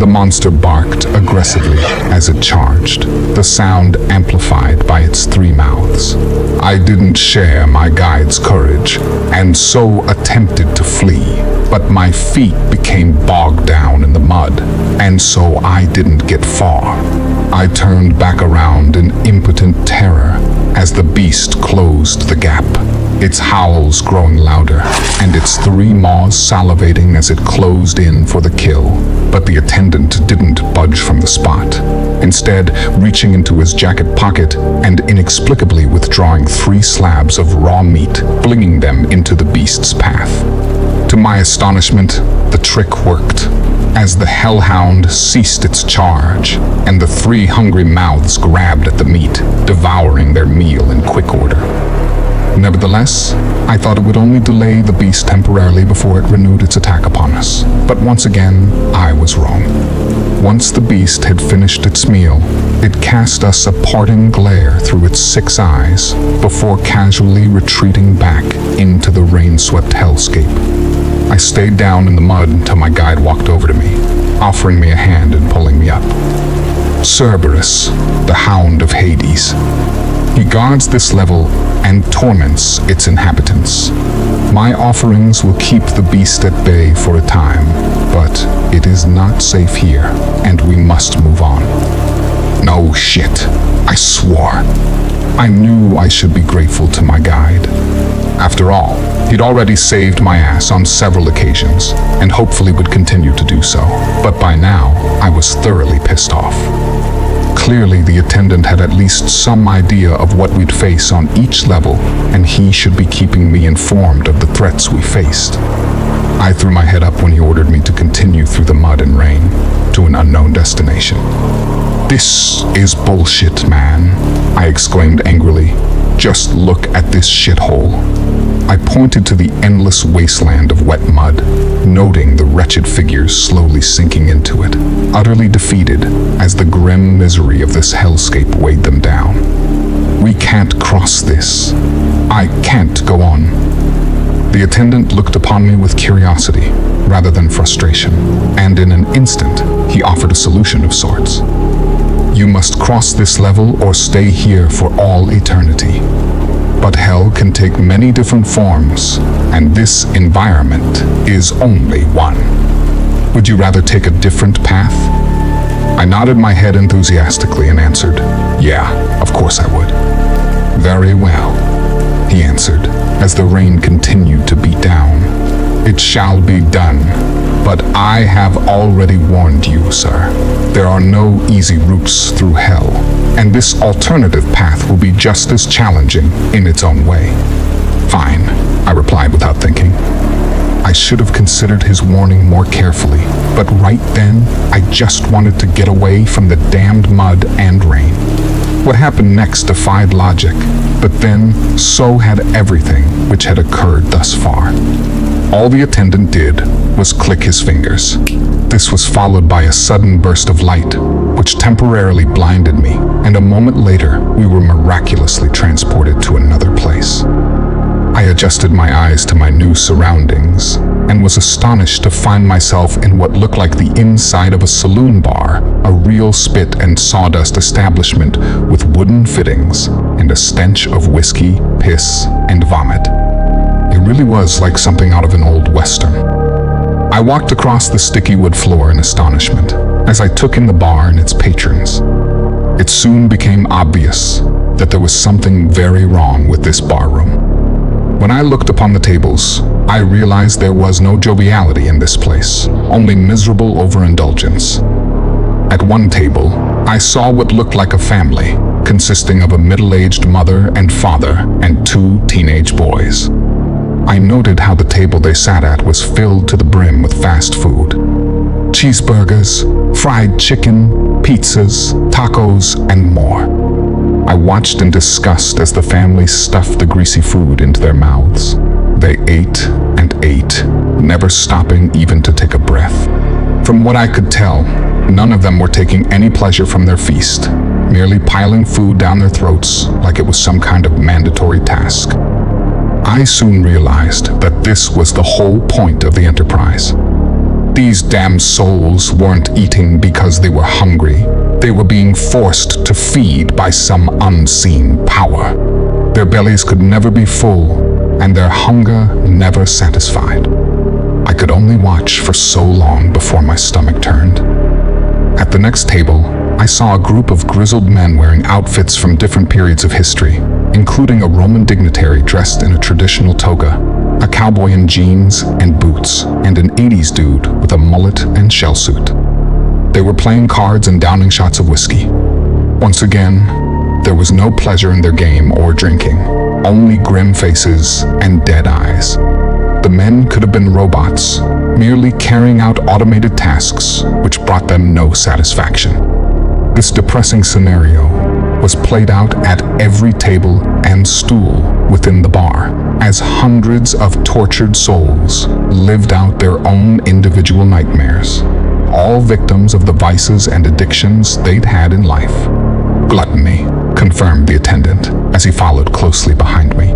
The monster barked aggressively as it charged, the sound amplified by its 3 mouths. I didn't share my guide's courage, and so attempted to flee, but my feet became bogged down in the mud, and so I didn't get far. I turned back around in impotent terror as the beast closed the gap, its howls growing louder, and its 3 maws salivating as it closed in for the kill. But the attendant didn't budge from the spot, instead reaching into his jacket pocket and inexplicably withdrawing 3 slabs of raw meat, flinging them into the beast's path. To my astonishment, the trick worked, as the hellhound ceased its charge, and the 3 hungry mouths grabbed at the meat, devouring their meal in quick order. Nevertheless, I thought it would only delay the beast temporarily before it renewed its attack upon us. But once again, I was wrong. Once the beast had finished its meal, it cast us a parting glare through its 6 eyes before casually retreating back into the rain-swept hellscape. I stayed down in the mud until my guide walked over to me, offering me a hand and pulling me up. Cerberus, the Hound of Hades. He guards this level and torments its inhabitants. My offerings will keep the beast at bay for a time, but it is not safe here, and we must move on. No shit, I swore. I knew I should be grateful to my guide. After all, he'd already saved my ass on several occasions, and hopefully would continue to do so. But by now, I was thoroughly pissed off. Clearly, the attendant had at least some idea of what we'd face on each level, and he should be keeping me informed of the threats we faced. I threw my head up when he ordered me to continue through the mud and rain to an unknown destination. "This is bullshit, man," I exclaimed angrily. "Just look at this shithole." I pointed to the endless wasteland of wet mud, noting the wretched figures slowly sinking into it, utterly defeated as the grim misery of this hellscape weighed them down. "We can't cross this. I can't go on." The attendant looked upon me with curiosity rather than frustration, and in an instant, he offered a solution of sorts. You must cross this level or stay here for all eternity. But hell can take many different forms, and this environment is only one. Would you rather take a different path? I nodded my head enthusiastically and answered, yeah, of course I would. Very well, he answered, as the rain continued to beat down. It shall be done, but I have already warned you, sir. There are no easy routes through hell, and this alternative path will be just as challenging in its own way. Fine, I replied without thinking. I should have considered his warning more carefully, but right then, I just wanted to get away from the damned mud and rain. What happened next defied logic, but then so had everything which had occurred thus far. All the attendant did was click his fingers. This was followed by a sudden burst of light, which temporarily blinded me, and a moment later, we were miraculously transported to another place. I adjusted my eyes to my new surroundings and was astonished to find myself in what looked like the inside of a saloon bar, a real spit and sawdust establishment with wooden fittings and a stench of whiskey, piss, and vomit. It really was like something out of an old western. I walked across the sticky wood floor in astonishment as I took in the bar and its patrons. It soon became obvious that there was something very wrong with this barroom. When I looked upon the tables, I realized there was no joviality in this place, only miserable overindulgence. At one table, I saw what looked like a family, consisting of a middle-aged mother and father and 2 teenage boys. I noted how the table they sat at was filled to the brim with fast food. Cheeseburgers, fried chicken, pizzas, tacos, and more. I watched in disgust as the family stuffed the greasy food into their mouths. They ate and ate, never stopping even to take a breath. From what I could tell, none of them were taking any pleasure from their feast, merely piling food down their throats like it was some kind of mandatory task. I soon realized that this was the whole point of the enterprise. These damned souls weren't eating because they were hungry. They were being forced to feed by some unseen power. Their bellies could never be full, and their hunger never satisfied. I could only watch for so long before my stomach turned. At the next table, I saw a group of grizzled men wearing outfits from different periods of history, including a Roman dignitary dressed in a traditional toga, a cowboy in jeans and boots, and an 80s dude with a mullet and shell suit. They were playing cards and downing shots of whiskey. Once again, there was no pleasure in their game or drinking, only grim faces and dead eyes. The men could have been robots, merely carrying out automated tasks which brought them no satisfaction. This depressing scenario was played out at every table and stool within the bar, as hundreds of tortured souls lived out their own individual nightmares, all victims of the vices and addictions they'd had in life. Gluttony, confirmed the attendant as he followed closely behind me.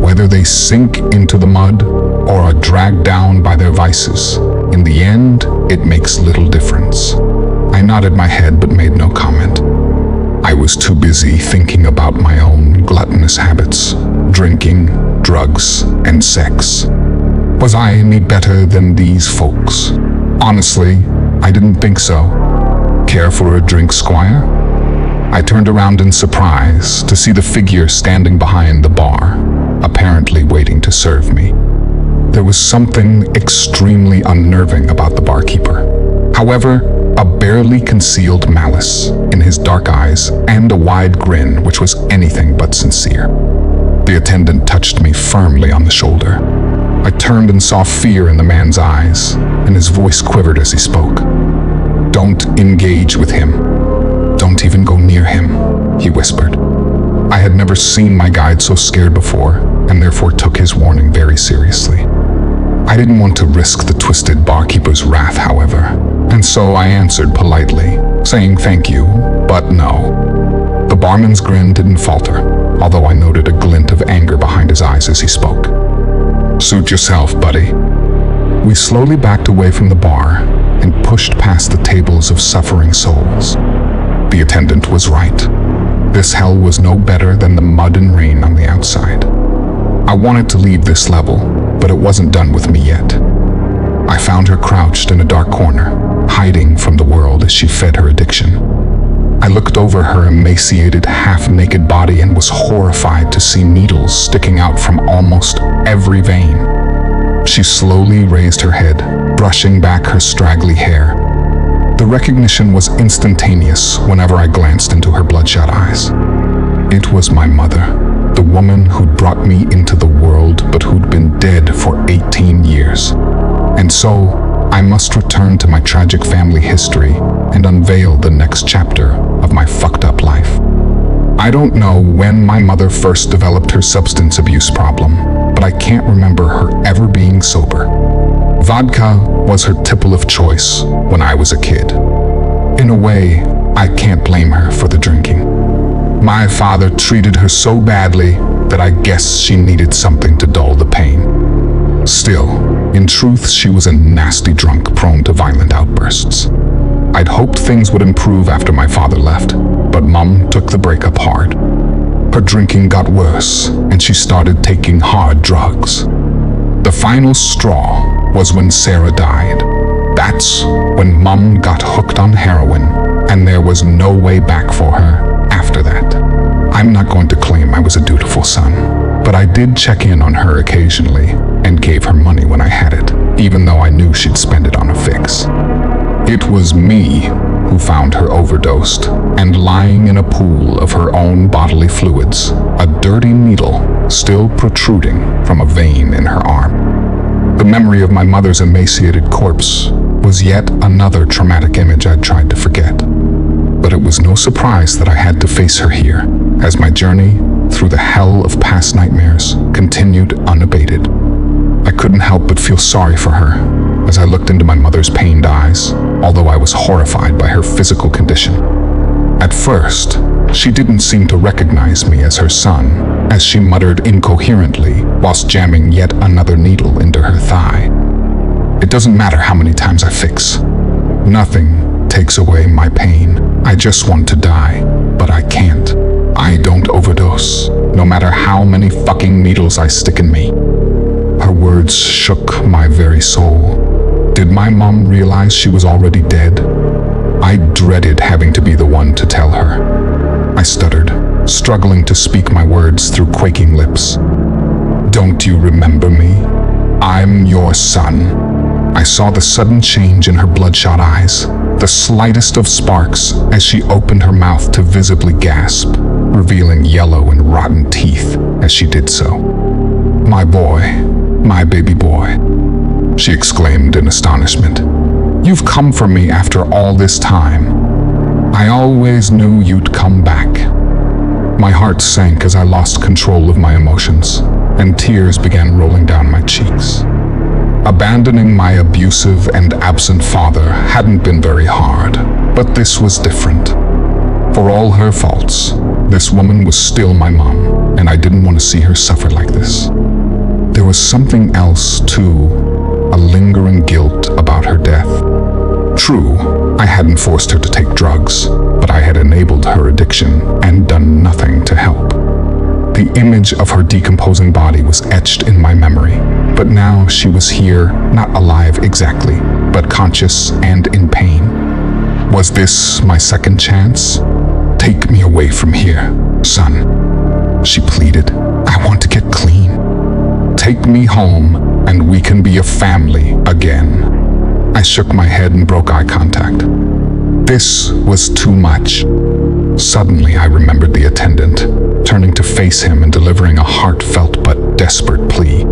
Whether they sink into the mud or are dragged down by their vices, in the end, it makes little difference. I nodded my head but made no comment. I was too busy thinking about my own gluttonous habits, drinking, drugs, and sex. Was I any better than these folks? Honestly, I didn't think so. Care for a drink, Squire? I turned around in surprise to see the figure standing behind the bar, apparently waiting to serve me. There was something extremely unnerving about the barkeeper. However, a barely concealed malice in his dark eyes and a wide grin which was anything but sincere. The attendant touched me firmly on the shoulder. I turned and saw fear in the man's eyes, and his voice quivered as he spoke. "Don't engage with him. Don't even go near him," he whispered. I had never seen my guide so scared before, and therefore took his warning very seriously. I didn't want to risk the twisted barkeeper's wrath, however, and so I answered politely, saying thank you, but no. The barman's grin didn't falter, although I noted a glint of anger behind his eyes as he spoke. Suit yourself, buddy. We slowly backed away from the bar and pushed past the tables of suffering souls. The attendant was right. This hell was no better than the mud and rain on the outside. I wanted to leave this level, but it wasn't done with me yet. I found her crouched in a dark corner, hiding from the world as she fed her addiction. I looked over her emaciated, half-naked body and was horrified to see needles sticking out from almost every vein. She slowly raised her head, brushing back her straggly hair. The recognition was instantaneous whenever I glanced into her bloodshot eyes. It was my mother, the woman who'd brought me into the world but who'd been dead for 18 years. And so, I must return to my tragic family history and unveil the next chapter of my fucked up life. I don't know when my mother first developed her substance abuse problem, but I can't remember her ever being sober. Vodka was her tipple of choice when I was a kid. In a way, I can't blame her for the drinking. My father treated her so badly that I guess she needed something to dull the pain. Still, in truth, she was a nasty drunk prone to violent outbursts. I'd hoped things would improve after my father left, but Mum took the breakup hard. Her drinking got worse, and she started taking hard drugs. The final straw was when Sarah died. That's when Mum got hooked on heroin, and there was no way back for her after that. I'm not going to claim I was a dutiful son, but I did check in on her occasionally and gave her money when I had it, even though I knew she'd spend it on a fix. It was me who found her overdosed and lying in a pool of her own bodily fluids, a dirty needle still protruding from a vein in her arm. The memory of my mother's emaciated corpse was yet another traumatic image I'd tried to forget. But it was no surprise that I had to face her here, as my journey through the hell of past nightmares continued unabated. I couldn't help but feel sorry for her as I looked into my mother's pained eyes, although I was horrified by her physical condition. At first, she didn't seem to recognize me as her son, as she muttered incoherently whilst jamming yet another needle into her thigh. It doesn't matter how many times I fix. Nothing takes away my pain. I just want to die, but I can't. I don't overdose, no matter how many fucking needles I stick in me. Her words shook my very soul. Did my mom realize she was already dead? I dreaded having to be the one to tell her. I stuttered, struggling to speak my words through quaking lips. Don't you remember me? I'm your son. I saw the sudden change in her bloodshot eyes, the slightest of sparks as she opened her mouth to visibly gasp, revealing yellow and rotten teeth as she did so. My boy, my baby boy, she exclaimed in astonishment. You've come for me after all this time. I always knew you'd come back. My heart sank as I lost control of my emotions, and tears began rolling down my cheeks. Abandoning my abusive and absent father hadn't been very hard, but this was different. For all her faults, this woman was still my mom, and I didn't want to see her suffer like this. There was something else, too, a lingering guilt about her death. True, I hadn't forced her to take drugs, but I had enabled her addiction and done nothing to help. The image of her decomposing body was etched in my memory, but now she was here, not alive exactly, but conscious and in pain. Was this my second chance? Take me away from here, son, she pleaded. I want to get clean. Take me home, and we can be a family again. I shook my head and broke eye contact. This was too much. Suddenly, I remembered the attendant, turning to face him and delivering a heartfelt but desperate plea.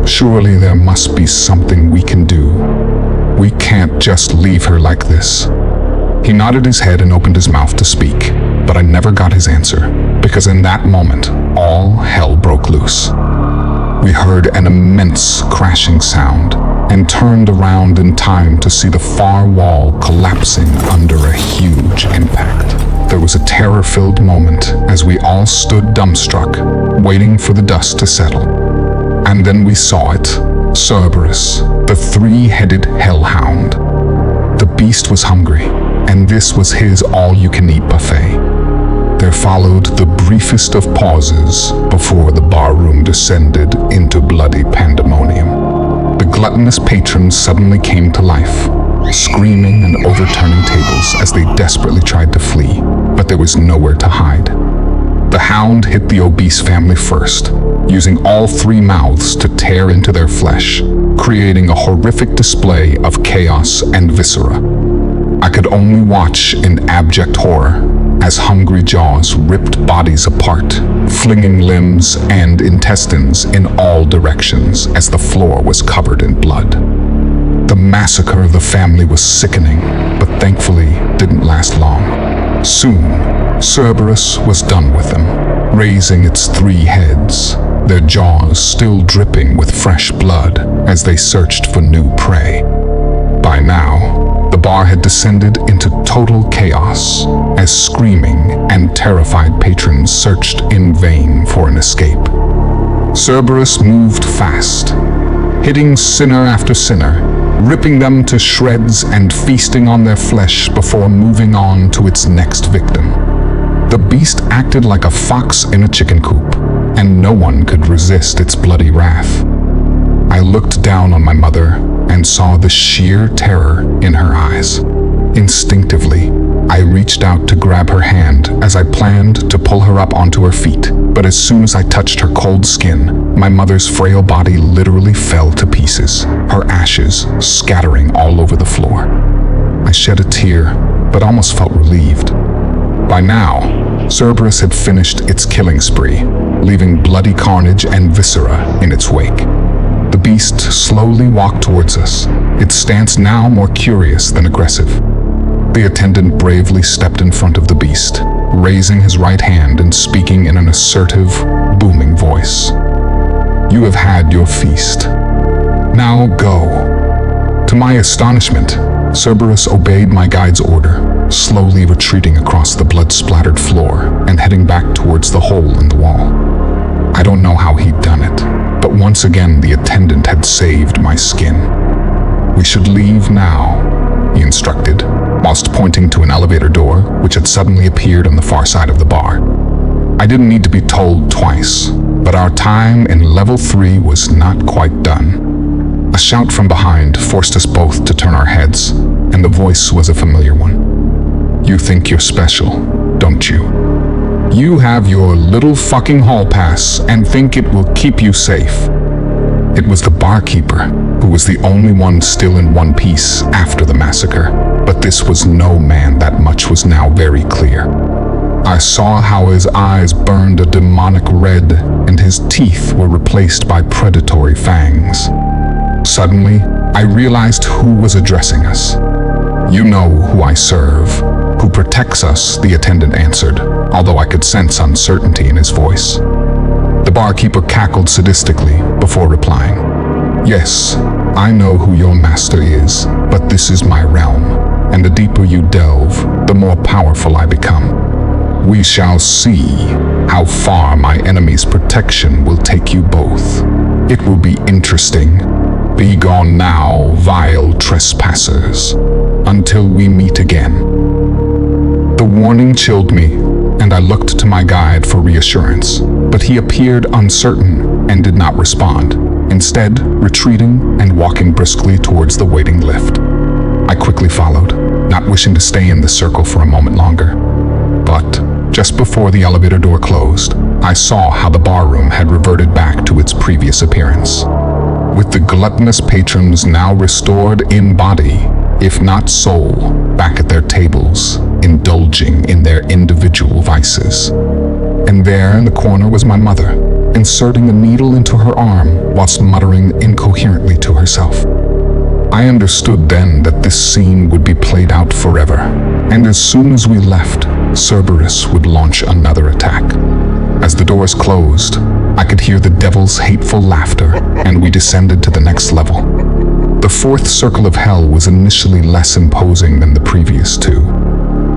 Surely there must be something we can do. We can't just leave her like this. He nodded his head and opened his mouth to speak, but I never got his answer, because in that moment, all hell broke loose. We heard an immense crashing sound and turned around in time to see the far wall collapsing under a huge impact. There was a terror-filled moment as we all stood dumbstruck, waiting for the dust to settle. And then we saw it. Cerberus, the three-headed hellhound. The beast was hungry, and this was his all-you-can-eat buffet. There followed the briefest of pauses before the barroom descended into bloody pandemonium. The gluttonous patrons suddenly came to life, screaming and overturning tables as they desperately tried to flee, but there was nowhere to hide. The hound hit the obese family first, using all three mouths to tear into their flesh, creating a horrific display of chaos and viscera. I could only watch in abject horror as hungry jaws ripped bodies apart, flinging limbs and intestines in all directions as the floor was covered in blood. The massacre of the family was sickening, but thankfully didn't last long. Soon, Cerberus was done with them, raising its three heads, their jaws still dripping with fresh blood as they searched for new prey. By now, the bar had descended into total chaos as screaming and terrified patrons searched in vain for an escape. Cerberus moved fast, hitting sinner after sinner, ripping them to shreds and feasting on their flesh before moving on to its next victim. The beast acted like a fox in a chicken coop, and no one could resist its bloody wrath. I looked down on my mother and saw the sheer terror in her eyes. Instinctively, I reached out to grab her hand as I planned to pull her up onto her feet, but as soon as I touched her cold skin, my mother's frail body literally fell to pieces, her ashes scattering all over the floor. I shed a tear, but almost felt relieved. By now, Cerberus had finished its killing spree, leaving bloody carnage and viscera in its wake. The beast slowly walked towards us, its stance now more curious than aggressive. The attendant bravely stepped in front of the beast, raising his right hand and speaking in an assertive, booming voice. "You have had your feast. Now go." To my astonishment, Cerberus obeyed my guide's order, slowly retreating across the blood-splattered floor and heading back towards the hole in the wall. I don't know how he'd done it, but once again the attendant had saved my skin. "We should leave now," he instructed, whilst pointing to an elevator door which had suddenly appeared on the far side of the bar. I didn't need to be told twice, but our time in level 3 was not quite done. A shout from behind forced us both to turn our heads, and the voice was a familiar one. "You think you're special, don't you? You have your little fucking hall pass and think it will keep you safe." It was the barkeeper, who was the only one still in one piece after the massacre, but this was no man, that much was now very clear. I saw how his eyes burned a demonic red and his teeth were replaced by predatory fangs. Suddenly, I realized who was addressing us. "You know who I serve, who protects us," the attendant answered, although I could sense uncertainty in his voice. The barkeeper cackled sadistically before replying, "Yes, I know who your master is, but this is my realm, and the deeper you delve, the more powerful I become. We shall see how far my enemy's protection will take you both. It will be interesting. Be gone now, vile trespassers, until we meet again." The warning chilled me, and I looked to my guide for reassurance, but he appeared uncertain and did not respond, instead retreating and walking briskly towards the waiting lift. I quickly followed, not wishing to stay in the circle for a moment longer. But just before the elevator door closed, I saw how the barroom had reverted back to its previous appearance. With the gluttonous patrons now restored in body, if not soul, back at their tables, indulging in their individual vices. And there in the corner was my mother, inserting a needle into her arm whilst muttering incoherently to herself. I understood then that this scene would be played out forever, and as soon as we left, Cerberus would launch another attack. As the doors closed, I could hear the devil's hateful laughter, and we descended to the next level. The fourth circle of hell was initially less imposing than the previous two.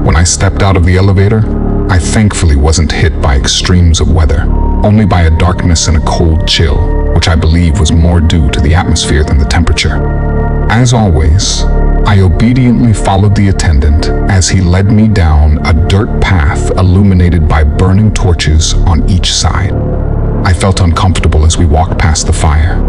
When I stepped out of the elevator, I thankfully wasn't hit by extremes of weather, only by a darkness and a cold chill, which I believe was more due to the atmosphere than the temperature. As always, I obediently followed the attendant as he led me down a dirt path illuminated by burning torches on each side. I felt uncomfortable as we walked past the fire.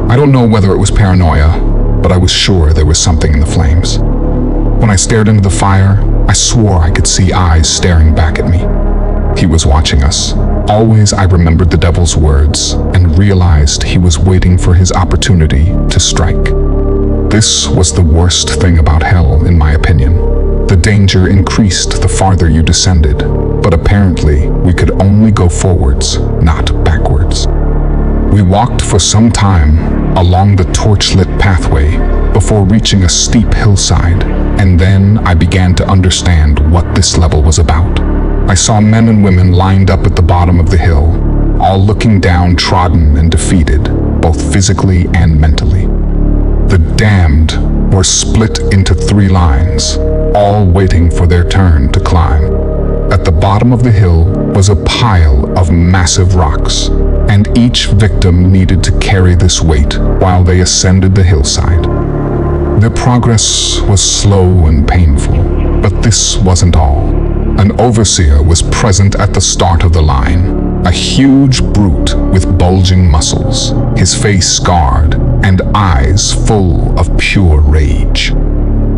I don't know whether it was paranoia, but I was sure there was something in the flames. When I stared into the fire, I swore I could see eyes staring back at me. He was watching us. Always I remembered the devil's words and realized he was waiting for his opportunity to strike. This was the worst thing about hell, in my opinion. The danger increased the farther you descended, but apparently we could only go forwards, not backwards. We walked for some time along the torch-lit pathway before reaching a steep hillside, and then I began to understand what this level was about. I saw men and women lined up at the bottom of the hill, all looking downtrodden and defeated, both physically and mentally. The damned were split into 3 lines, all waiting for their turn to climb. At the bottom of the hill was a pile of massive rocks, and each victim needed to carry this weight while they ascended the hillside. Their progress was slow and painful, but this wasn't all. An overseer was present at the start of the line, a huge brute with bulging muscles, his face scarred and eyes full of pure rage.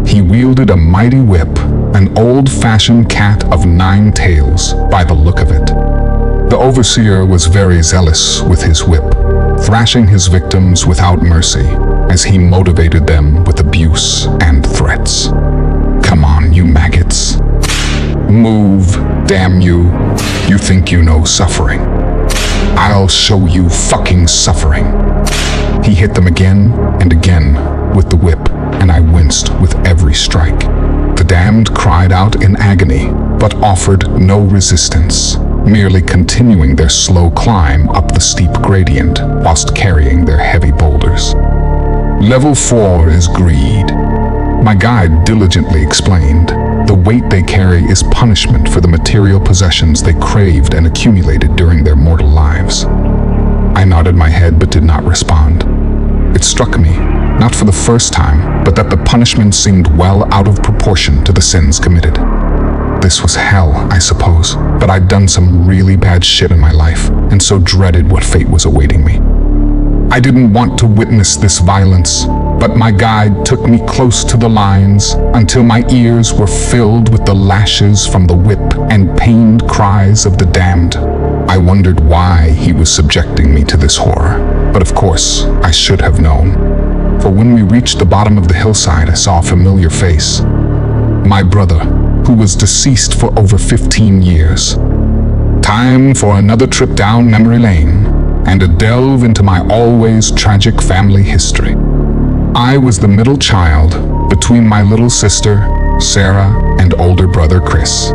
He wielded a mighty whip, an old-fashioned cat of 9 tails by the look of it. The overseer was very zealous with his whip, thrashing his victims without mercy as he motivated them with abuse and threats. Come on, you maggots. Move, damn you. You think you know suffering. I'll show you fucking suffering. He hit them again and again with the whip, and I winced with every strike. The damned cried out in agony, but offered no resistance, merely continuing their slow climb up the steep gradient whilst carrying their heavy boulders. Level 4 is greed. My guide diligently explained. The weight they carry is punishment for the material possessions they craved and accumulated during their mortal lives. I nodded my head but did not respond. It struck me, not for the first time, but that the punishment seemed well out of proportion to the sins committed. This was hell, I suppose, but I'd done some really bad shit in my life, and so dreaded what fate was awaiting me. I didn't want to witness this violence, but my guide took me close to the lines until my ears were filled with the lashes from the whip and pained cries of the damned. I wondered why he was subjecting me to this horror, but of course, I should have known. For when we reached the bottom of the hillside, I saw a familiar face. My brother, who was deceased for over 15 years. Time for another trip down memory lane and a delve into my always tragic family history. I was the middle child between my little sister, Sarah, and older brother, Chris.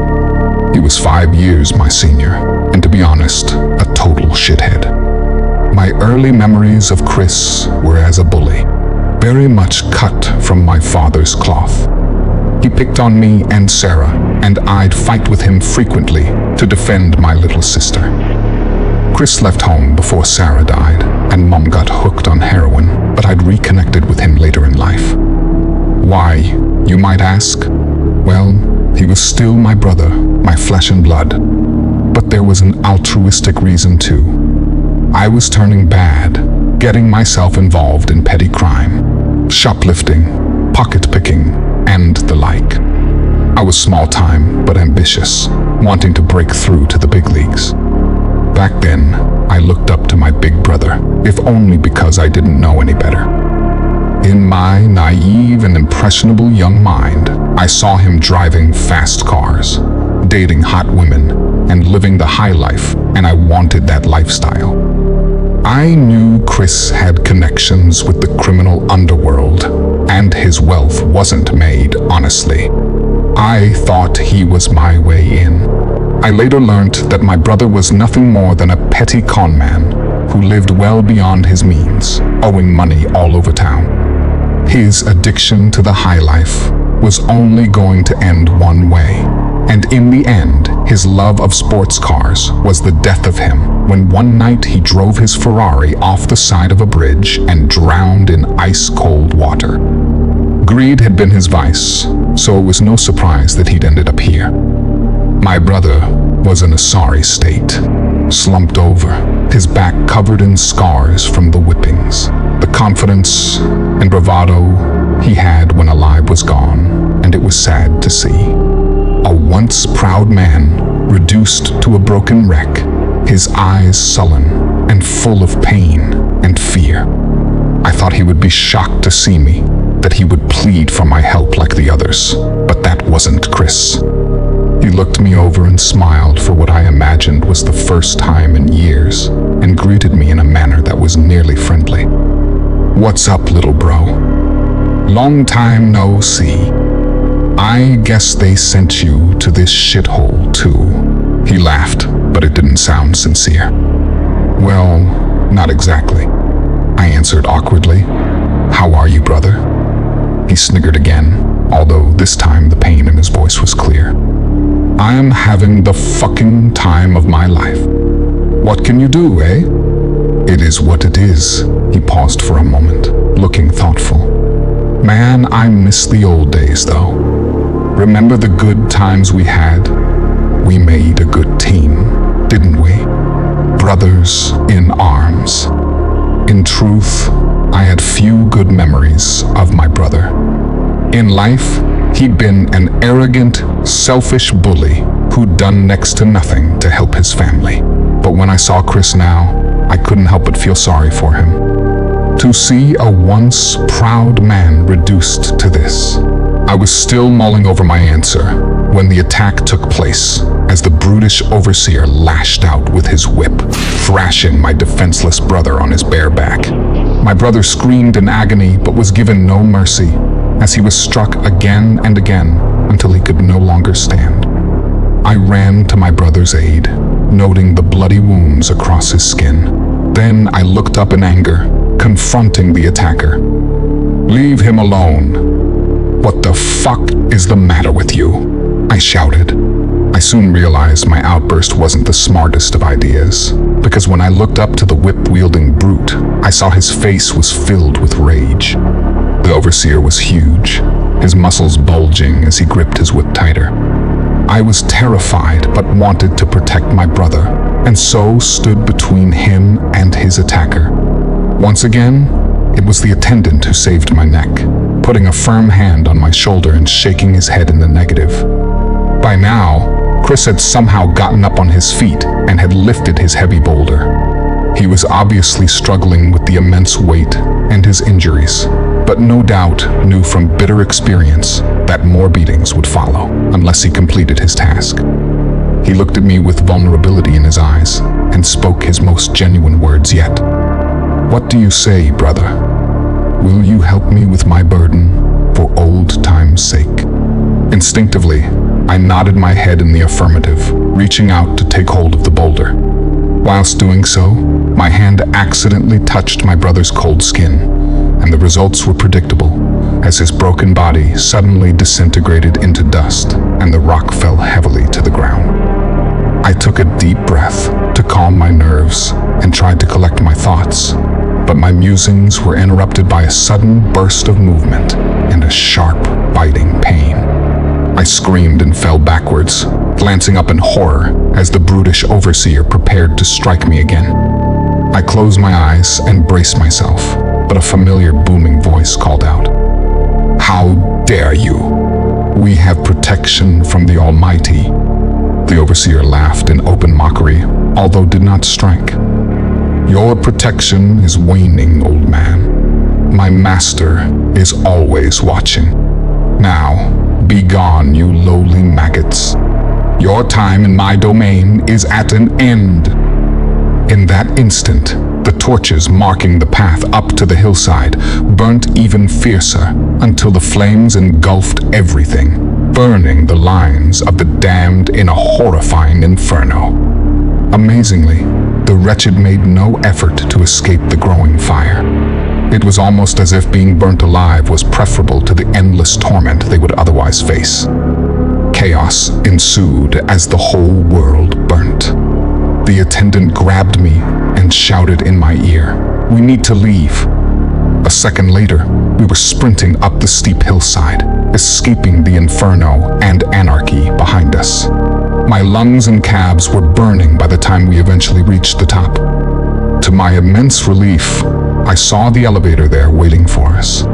He was 5 years my senior, and to be honest, a total shithead. My early memories of Chris were as a bully, very much cut from my father's cloth. He picked on me and Sarah, and I'd fight with him frequently to defend my little sister. Chris left home before Sarah died, and Mom got hooked on heroin, but I'd reconnected with him later in life. Why, you might ask? Well, he was still my brother, my flesh and blood. But there was an altruistic reason too. I was turning bad, getting myself involved in petty crime, shoplifting, pocket picking, and the like. I was small time, but ambitious, wanting to break through to the big leagues. Back then, I looked up to my big brother, if only because I didn't know any better. In my naive and impressionable young mind, I saw him driving fast cars, dating hot women, and living the high life, and I wanted that lifestyle. I knew Chris had connections with the criminal underworld, and his wealth wasn't made honestly. I thought he was my way in. I later learned that my brother was nothing more than a petty con man who lived well beyond his means, owing money all over town. His addiction to the high life was only going to end one way, and in the end, His love of sports cars was the death of him when one night he drove his Ferrari off the side of a bridge and drowned in ice-cold water. Greed had been his vice, so it was no surprise that he'd ended up here. My brother was in a sorry state, slumped over, his back covered in scars from the whippings. The confidence and bravado he had when alive was gone, and it was sad to see. A once proud man reduced to a broken wreck, his eyes sullen and full of pain and fear. I thought he would be shocked to see me, that he would plead for my help like the others, but that wasn't Chris. He looked me over and smiled for what I imagined was the first time in years, and greeted me in a manner that was nearly friendly. "What's up, little bro? Long time no see. I guess they sent you to this shithole too." He laughed, but it didn't sound sincere. "Well, not exactly," I answered awkwardly. "How are you, brother?" He sniggered again, although this time the pain in his voice was clear. "I am having the fucking time of my life. What can you do, eh?" "It is what it is." He paused for a moment, looking thoughtful. "Man, I miss the old days, though. Remember the good times we had? We made a good team, didn't we? Brothers in arms." In truth, I had few good memories of my brother. In life, he'd been an arrogant, selfish bully who'd done next to nothing to help his family. But when I saw Chris now, I couldn't help but feel sorry for him. To see a once proud man reduced to this. I was still mulling over my answer when the attack took place, as the brutish overseer lashed out with his whip, thrashing my defenseless brother on his bare back. My brother screamed in agony but was given no mercy, as he was struck again and again until he could no longer stand. I ran to my brother's aid, noting the bloody wounds across his skin. Then I looked up in anger, confronting the attacker. "Leave him alone. What the fuck is the matter with you?" I shouted. I soon realized my outburst wasn't the smartest of ideas, because when I looked up to the whip-wielding brute, I saw his face was filled with rage. The overseer was huge, his muscles bulging as he gripped his whip tighter. I was terrified but wanted to protect my brother, and so stood between him and his attacker. Once again, it was the attendant who saved my neck, putting a firm hand on my shoulder and shaking his head in the negative. By now, Chris had somehow gotten up on his feet and had lifted his heavy boulder. He was obviously struggling with the immense weight and his injuries, but no doubt knew from bitter experience that more beatings would follow unless he completed his task. He looked at me with vulnerability in his eyes and spoke his most genuine words yet. "What do you say, brother? Will you help me with my burden for old time's sake?" Instinctively, I nodded my head in the affirmative, reaching out to take hold of the boulder. Whilst doing so, my hand accidentally touched my brother's cold skin, and the results were predictable, as his broken body suddenly disintegrated into dust and the rock fell heavily to the ground. I took a deep breath to calm my nerves and tried to collect my thoughts, but my musings were interrupted by a sudden burst of movement and a sharp, biting pain. I screamed and fell backwards, glancing up in horror as the brutish overseer prepared to strike me again. I closed my eyes and braced myself, but a familiar booming voice called out, "How dare you? We have protection from the Almighty." The overseer laughed in open mockery, although did not strike. "Your protection is waning, old man. My master is always watching. Now, be gone, you lowly maggots. Your time in my domain is at an end." In that instant, the torches marking the path up to the hillside burnt even fiercer until the flames engulfed everything, burning the lines of the damned in a horrifying inferno. Amazingly, the wretched made no effort to escape the growing fire. It was almost as if being burnt alive was preferable to the endless torment they would otherwise face. Chaos ensued as the whole world burnt. The attendant grabbed me and shouted in my ear, "We need to leave." A second later, we were sprinting up the steep hillside, escaping the inferno and anarchy behind us. My lungs and calves were burning by the time we eventually reached the top. To my immense relief, I saw the elevator there waiting for us.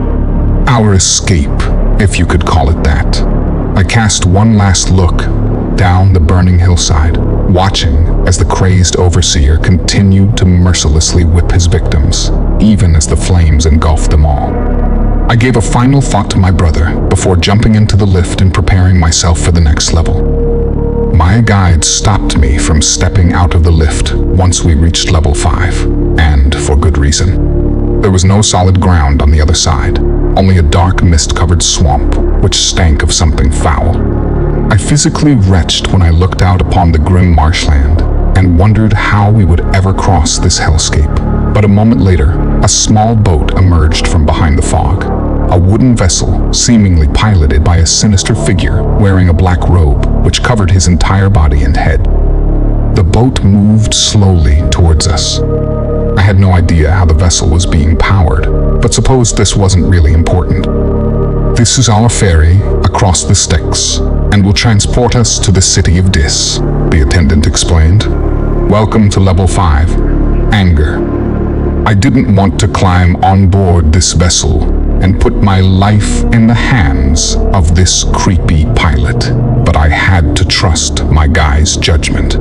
Our escape, if you could call it that. I cast one last look down the burning hillside, watching as the crazed overseer continued to mercilessly whip his victims, even as the flames engulfed them all. I gave a final thought to my brother before jumping into the lift and preparing myself for the next level. My guide stopped me from stepping out of the lift once we reached level 5, and for good reason. There was no solid ground on the other side, only a dark mist-covered swamp which stank of something foul. I physically retched when I looked out upon the grim marshland and wondered how we would ever cross this hellscape. But a moment later, a small boat emerged from behind the fog. A wooden vessel, seemingly piloted by a sinister figure wearing a black robe which covered his entire body and head. The boat moved slowly towards us. I had no idea how the vessel was being powered, but supposed this wasn't really important. "This is our ferry across the Styx, and will transport us to the city of Dis," the attendant explained. "Welcome to level 5, Anger. I didn't want to climb on board this vessel and put my life in the hands of this creepy pilot, but I had to trust my guy's judgment."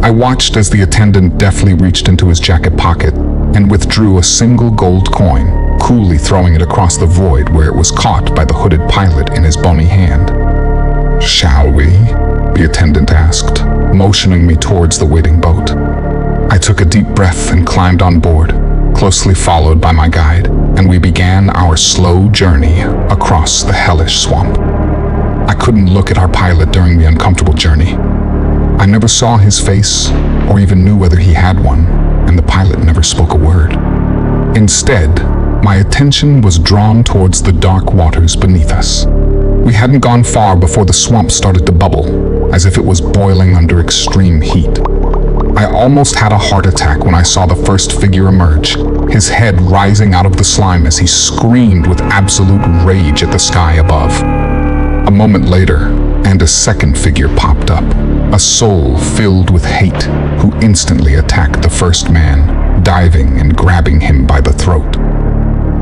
I watched as the attendant deftly reached into his jacket pocket and withdrew a single gold coin, coolly throwing it across the void where it was caught by the hooded pilot in his bony hand. "Shall we?" the attendant asked, motioning me towards the waiting boat. I took a deep breath and climbed on board, closely followed by my guide, and we began our slow journey across the hellish swamp. I couldn't look at our pilot during the uncomfortable journey. I never saw his face or even knew whether he had one, and the pilot never spoke a word. Instead, my attention was drawn towards the dark waters beneath us. We hadn't gone far before the swamp started to bubble, as if it was boiling under extreme heat. I almost had a heart attack when I saw the first figure emerge, his head rising out of the slime as he screamed with absolute rage at the sky above. A moment later, and a second figure popped up, a soul filled with hate, who instantly attacked the first man, diving and grabbing him by the throat.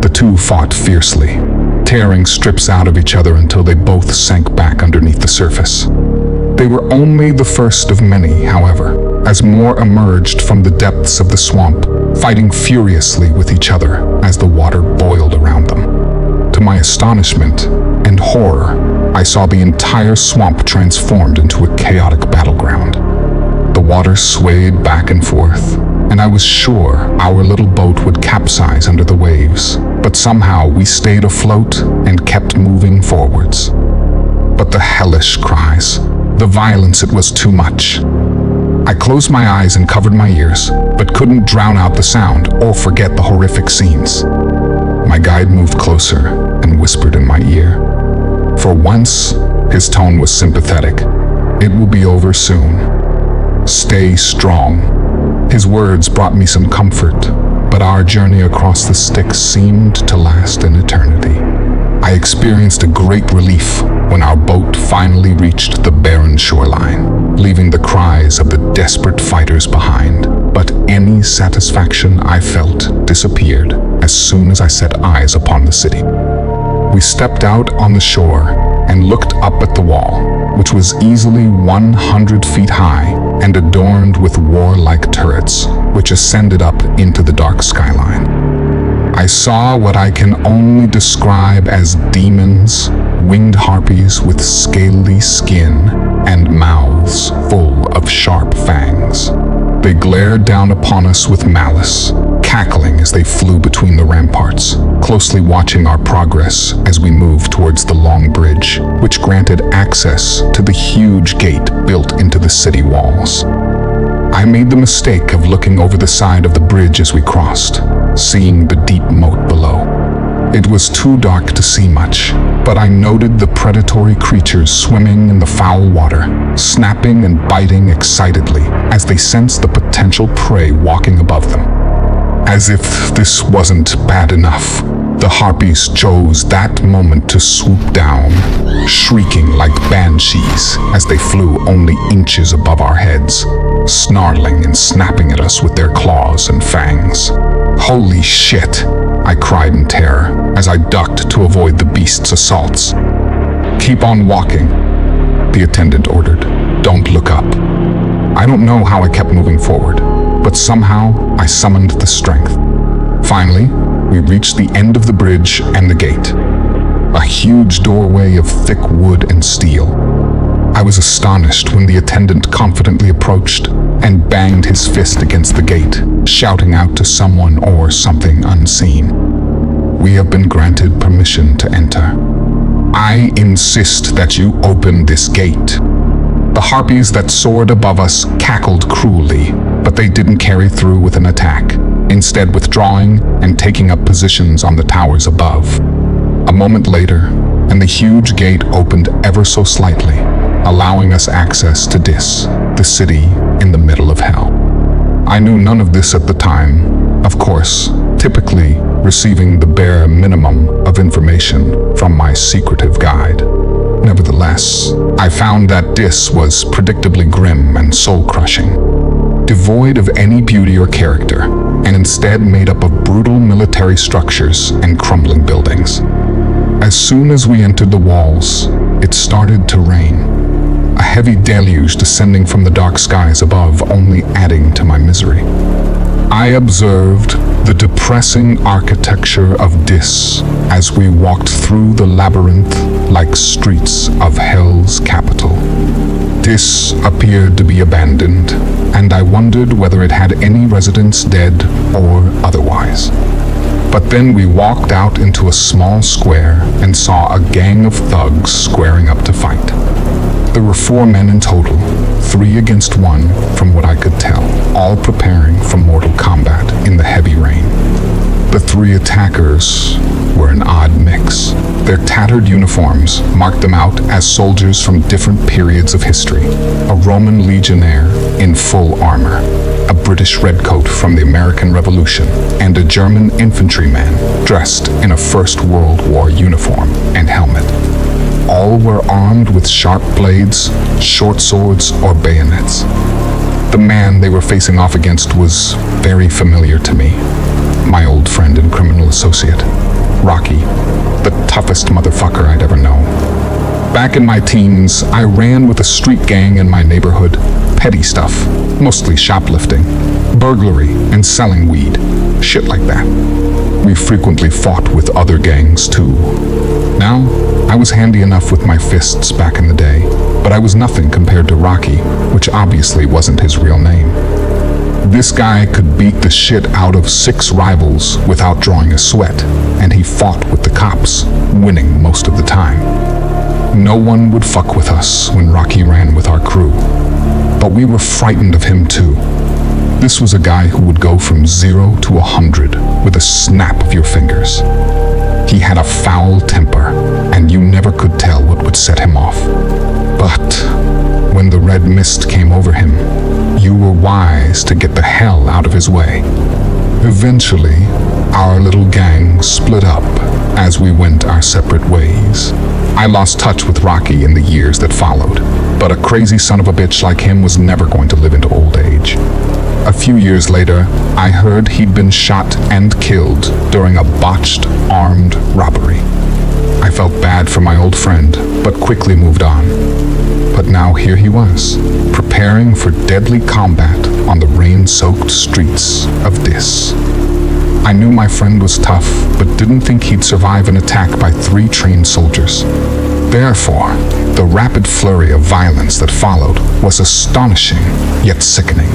The two fought fiercely, tearing strips out of each other until they both sank back underneath the surface. They were only the first of many, however, as more emerged from the depths of the swamp, fighting furiously with each other as the water boiled around them. To my astonishment and horror, I saw the entire swamp transformed into a chaotic battleground. The water swayed back and forth, and I was sure our little boat would capsize under the waves, but somehow we stayed afloat and kept moving forwards. But the hellish cries, the violence, it was too much. I closed my eyes and covered my ears, but couldn't drown out the sound or forget the horrific scenes. My guide moved closer and whispered in my ear. For once, his tone was sympathetic. "It will be over soon. Stay strong." His words brought me some comfort, but our journey across the Styx seemed to last an eternity. I experienced a great relief when our boat finally reached the barren shoreline, leaving the cries of the desperate fighters behind. But any satisfaction I felt disappeared as soon as I set eyes upon the city. We stepped out on the shore and looked up at the wall, which was easily 100 feet high and adorned with warlike turrets, which ascended up into the dark skyline. I saw what I can only describe as demons, winged harpies with scaly skin and mouths full of sharp fangs. They glared down upon us with malice, cackling as they flew between the ramparts, closely watching our progress as we moved towards the long bridge, which granted access to the huge gate built into the city walls. I made the mistake of looking over the side of the bridge as we crossed, seeing the deep moat below. It was too dark to see much, but I noted the predatory creatures swimming in the foul water, snapping and biting excitedly as they sensed the potential prey walking above them. As if this wasn't bad enough, the harpies chose that moment to swoop down, shrieking like banshees as they flew only inches above our heads, snarling and snapping at us with their claws and fangs. Holy shit, I cried in terror as I ducked to avoid the beast's assaults. Keep on walking, the attendant ordered. Don't look up. I don't know how I kept moving forward, but somehow I summoned the strength. Finally, we reached the end of the bridge and the gate, a huge doorway of thick wood and steel. I was astonished when the attendant confidently approached and banged his fist against the gate, shouting out to someone or something unseen. We have been granted permission to enter. I insist that you open this gate. The harpies that soared above us cackled cruelly, but they didn't carry through with an attack, instead withdrawing and taking up positions on the towers above. A moment later, and the huge gate opened ever so slightly, allowing us access to Dis, the city in the middle of hell. I knew none of this at the time, of course, typically receiving the bare minimum of information from my secretive guide. Nevertheless, I found that Dis was predictably grim and soul-crushing, devoid of any beauty or character, and instead made up of brutal military structures and crumbling buildings. As soon as we entered the walls, it started to rain, a heavy deluge descending from the dark skies above, only adding to my misery. I observed the depressing architecture of Dis as we walked through the labyrinth-like streets of Hell's capital. Dis appeared to be abandoned, and I wondered whether it had any residents dead or otherwise. But then we walked out into a small square and saw a gang of thugs squaring up to fight. There were 4 men in total, 3 against 1 from what I could tell, all preparing for mortal combat in the heavy rain. The 3 attackers were an odd mix. Their tattered uniforms marked them out as soldiers from different periods of history. A Roman legionnaire in full armor, a British redcoat from the American Revolution, and a German infantryman dressed in a First World War uniform and helmet. All were armed with sharp blades, short swords, or bayonets. The man they were facing off against was very familiar to me. My old friend and criminal associate, Rocky, the toughest motherfucker I'd ever known. Back in my teens, I ran with a street gang in my neighborhood. Petty stuff, mostly shoplifting, burglary, and selling weed. Shit like that. We frequently fought with other gangs too. Now, I was handy enough with my fists back in the day, but I was nothing compared to Rocky, which obviously wasn't his real name. This guy could beat the shit out of 6 rivals without drawing a sweat, and he fought with the cops, winning most of the time. No one would fuck with us when Rocky ran with our crew, but we were frightened of him too. This was a guy who would go from 0 to 100 with a snap of your fingers. He had a foul temper, and you never could tell what would set him off. But when the red mist came over him, you were wise to get the hell out of his way. Eventually, our little gang split up as we went our separate ways. I lost touch with Rocky in the years that followed, but a crazy son of a bitch like him was never going to live into old age. A few years later, I heard he'd been shot and killed during a botched, armed robbery. I felt bad for my old friend, but quickly moved on. But now here he was, preparing for deadly combat on the rain-soaked streets of Dis. I knew my friend was tough, but didn't think he'd survive an attack by 3 trained soldiers. Therefore, the rapid flurry of violence that followed was astonishing, yet sickening.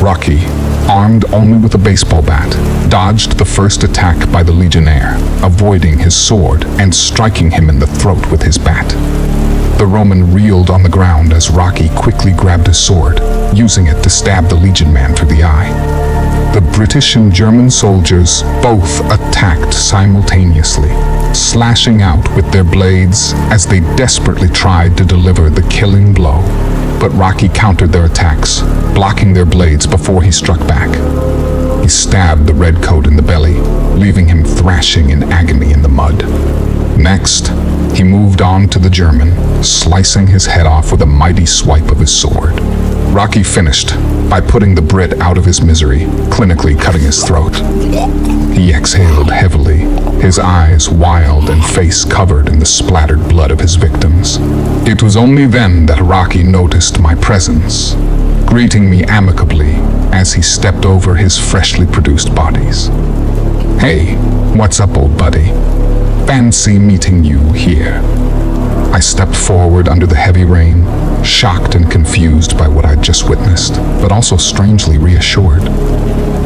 Rocky, armed only with a baseball bat, dodged the first attack by the legionnaire, avoiding his sword and striking him in the throat with his bat. The Roman reeled on the ground as Rocky quickly grabbed his sword, using it to stab the legion man through the eye. The British and German soldiers both attacked simultaneously, slashing out with their blades as they desperately tried to deliver the killing blow. But Rocky countered their attacks, blocking their blades before he struck back. He stabbed the redcoat in the belly, leaving him thrashing in agony in the mud. Next, he moved on to the German, slicing his head off with a mighty swipe of his sword. Rocky finished by putting the Brit out of his misery, clinically cutting his throat. He exhaled heavily, his eyes wild and face covered in the splattered blood of his victims. It was only then that Rocky noticed my presence, greeting me amicably as he stepped over his freshly produced bodies. "Hey, what's up, old buddy? Fancy meeting you here." I stepped forward under the heavy rain, shocked and confused by what I'd just witnessed, but also strangely reassured.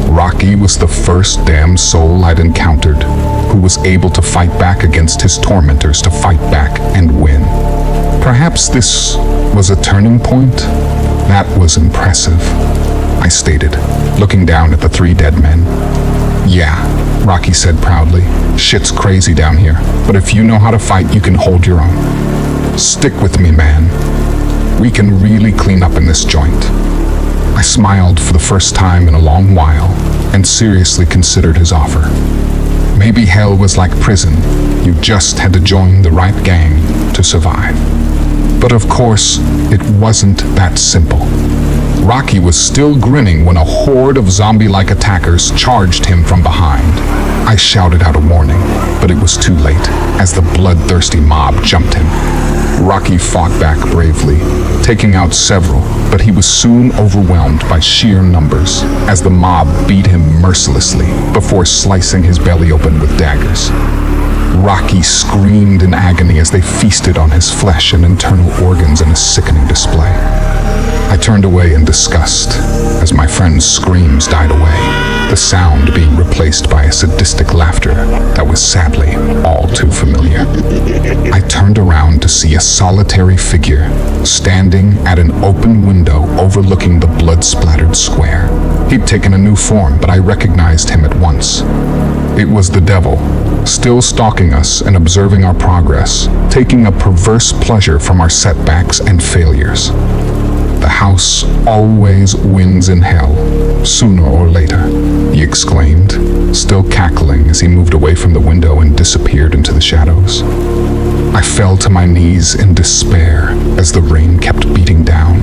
Rocky was the first damned soul I'd encountered who was able to fight back against his tormentors, to fight back and win. Perhaps this was a turning point? That was impressive, I stated, looking down at the 3 dead men. "Yeah," Rocky said proudly, "shit's crazy down here, but if you know how to fight, you can hold your own. Stick with me, man. We can really clean up in this joint." I smiled for the first time in a long while and seriously considered his offer. Maybe hell was like prison. You just had to join the right gang to survive. But of course, it wasn't that simple. Rocky was still grinning when a horde of zombie-like attackers charged him from behind. I shouted out a warning, but it was too late as the bloodthirsty mob jumped him. Rocky fought back bravely, taking out several, but he was soon overwhelmed by sheer numbers as the mob beat him mercilessly before slicing his belly open with daggers. Rocky screamed in agony as they feasted on his flesh and internal organs in a sickening display. I turned away in disgust as my friend's screams died away, the sound being replaced by a sadistic laughter that was sadly all too familiar. I turned around to see a solitary figure standing at an open window overlooking the blood-splattered square. He'd taken a new form, but I recognized him at once. It was the devil, still stalking us and observing our progress, taking a perverse pleasure from our setbacks and failures. "The house always wins in hell, sooner or later," he exclaimed, still cackling as he moved away from the window and disappeared into the shadows. I fell to my knees in despair as the rain kept beating down.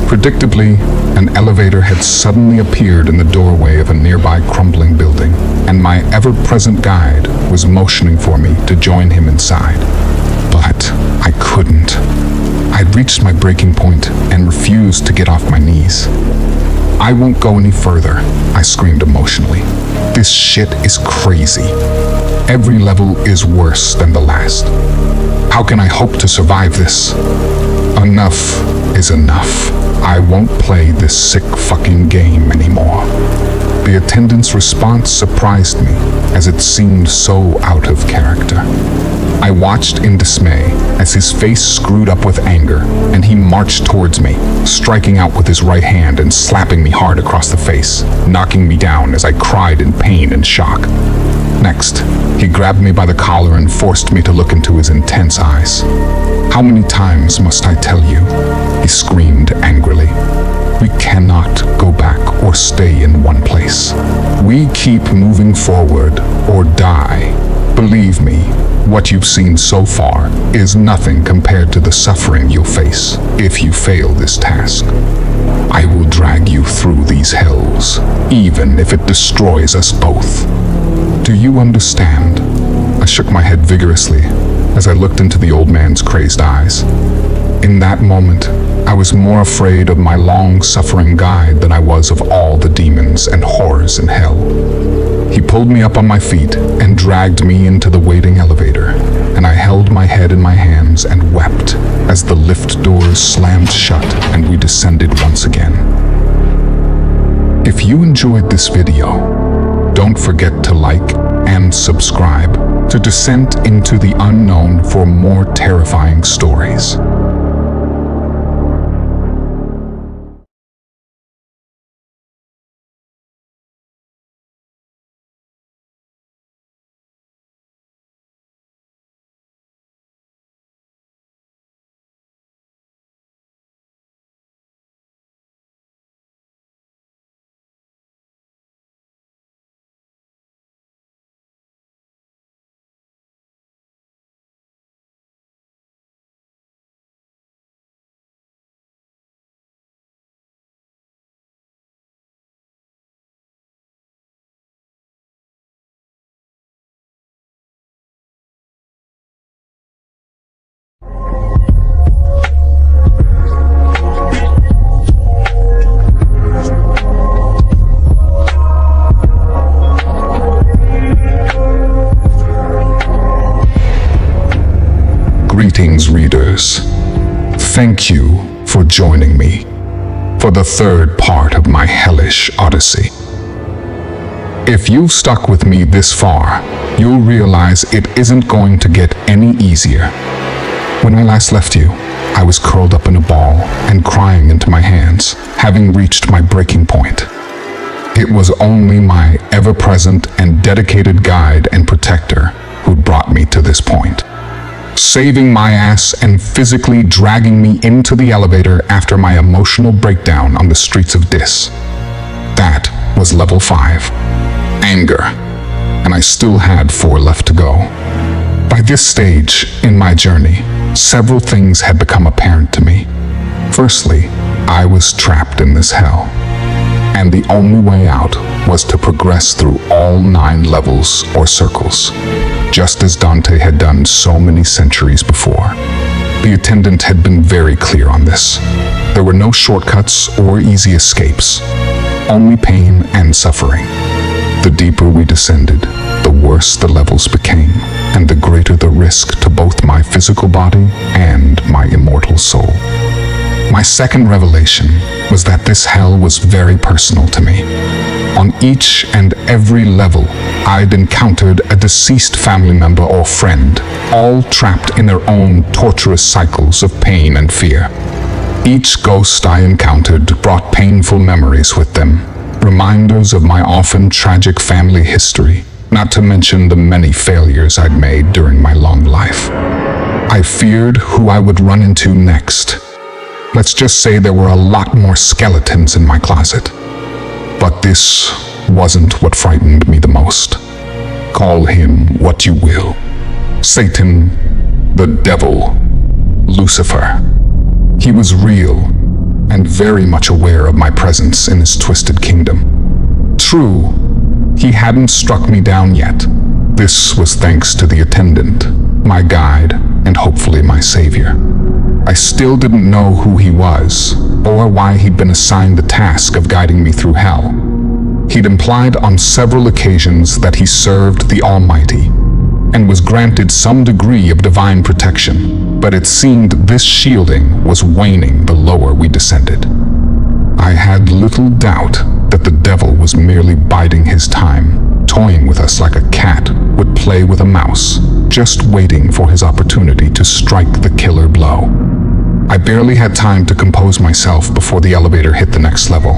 Predictably, an elevator had suddenly appeared in the doorway of a nearby crumbling building, and my ever-present guide was motioning for me to join him inside. But I couldn't. I'd reached my breaking point and refused to get off my knees. "I won't go any further," I screamed emotionally. "This shit is crazy. Every level is worse than the last. How can I hope to survive this? Enough is enough. I won't play this sick fucking game anymore." The attendant's response surprised me, as it seemed so out of character. I watched in dismay as his face screwed up with anger, and he marched towards me, striking out with his right hand and slapping me hard across the face, knocking me down as I cried in pain and shock. Next, he grabbed me by the collar and forced me to look into his intense eyes. "How many times must I tell you?" he screamed angrily. "We cannot go back or stay in one place. We keep moving forward or die. Believe me, what you've seen so far is nothing compared to the suffering you'll face if you fail this task. I will drag you through these hells, even if it destroys us both. Do you understand?" I shook my head vigorously as I looked into the old man's crazed eyes. In that moment, I was more afraid of my long-suffering guide than I was of all the demons and horrors in hell. He pulled me up on my feet and dragged me into the waiting elevator, and I held my head in my hands and wept as the lift doors slammed shut and we descended once again. If you enjoyed this video, don't forget to like and subscribe to Descent into the Unknown for more terrifying stories. Greetings, readers. Thank you for joining me for the third part of my hellish odyssey. If you've stuck with me this far, you'll realize it isn't going to get any easier. When I last left you, I was curled up in a ball and crying into my hands, having reached my breaking point. It was only my ever-present and dedicated guide and protector who brought me to this point, saving my ass and physically dragging me into the elevator after my emotional breakdown on the streets of Dis. That was level 5, anger, and I still had 4 left to go. By this stage in my journey, several things had become apparent to me. Firstly, I was trapped in this hell, and the only way out was to progress through all 9 levels or circles, just as Dante had done so many centuries before. The attendant had been very clear on this. There were no shortcuts or easy escapes, only pain and suffering. The deeper we descended, the worse the levels became, and the greater the risk to both my physical body and my immortal soul. My second revelation was that this hell was very personal to me. On each and every level, I'd encountered a deceased family member or friend, all trapped in their own torturous cycles of pain and fear. Each ghost I encountered brought painful memories with them, reminders of my often tragic family history, not to mention the many failures I'd made during my long life. I feared who I would run into next. Let's just say there were a lot more skeletons in my closet. But this wasn't what frightened me the most. Call him what you will. Satan, the devil, Lucifer. He was real and very much aware of my presence in his twisted kingdom. True, he hadn't struck me down yet. This was thanks to the attendant, my guide, and hopefully my savior. I still didn't know who he was, or why he'd been assigned the task of guiding me through hell. He'd implied on several occasions that he served the Almighty, and was granted some degree of divine protection, but it seemed this shielding was waning the lower we descended. I had little doubt that the devil was merely biding his time, toying with us like a cat would play with a mouse, just waiting for his opportunity to strike the killer blow. I barely had time to compose myself before the elevator hit the next level,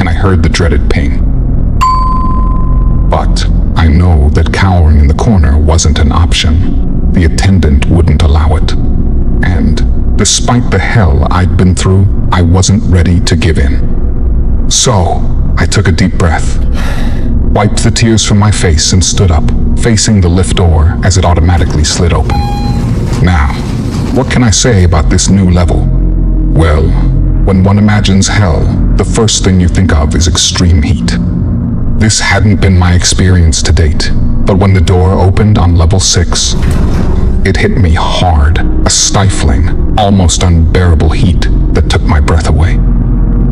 and I heard the dreaded ping. But I know that cowering in the corner wasn't an option. The attendant wouldn't allow it. And despite the hell I'd been through, I wasn't ready to give in. So I took a deep breath, wiped the tears from my face, and stood up, facing the lift door as it automatically slid open. Now, what can I say about this new level? Well, when one imagines hell, the first thing you think of is extreme heat. This hadn't been my experience to date, but when the door opened on level 6, it hit me hard, a stifling, almost unbearable heat that took my breath away.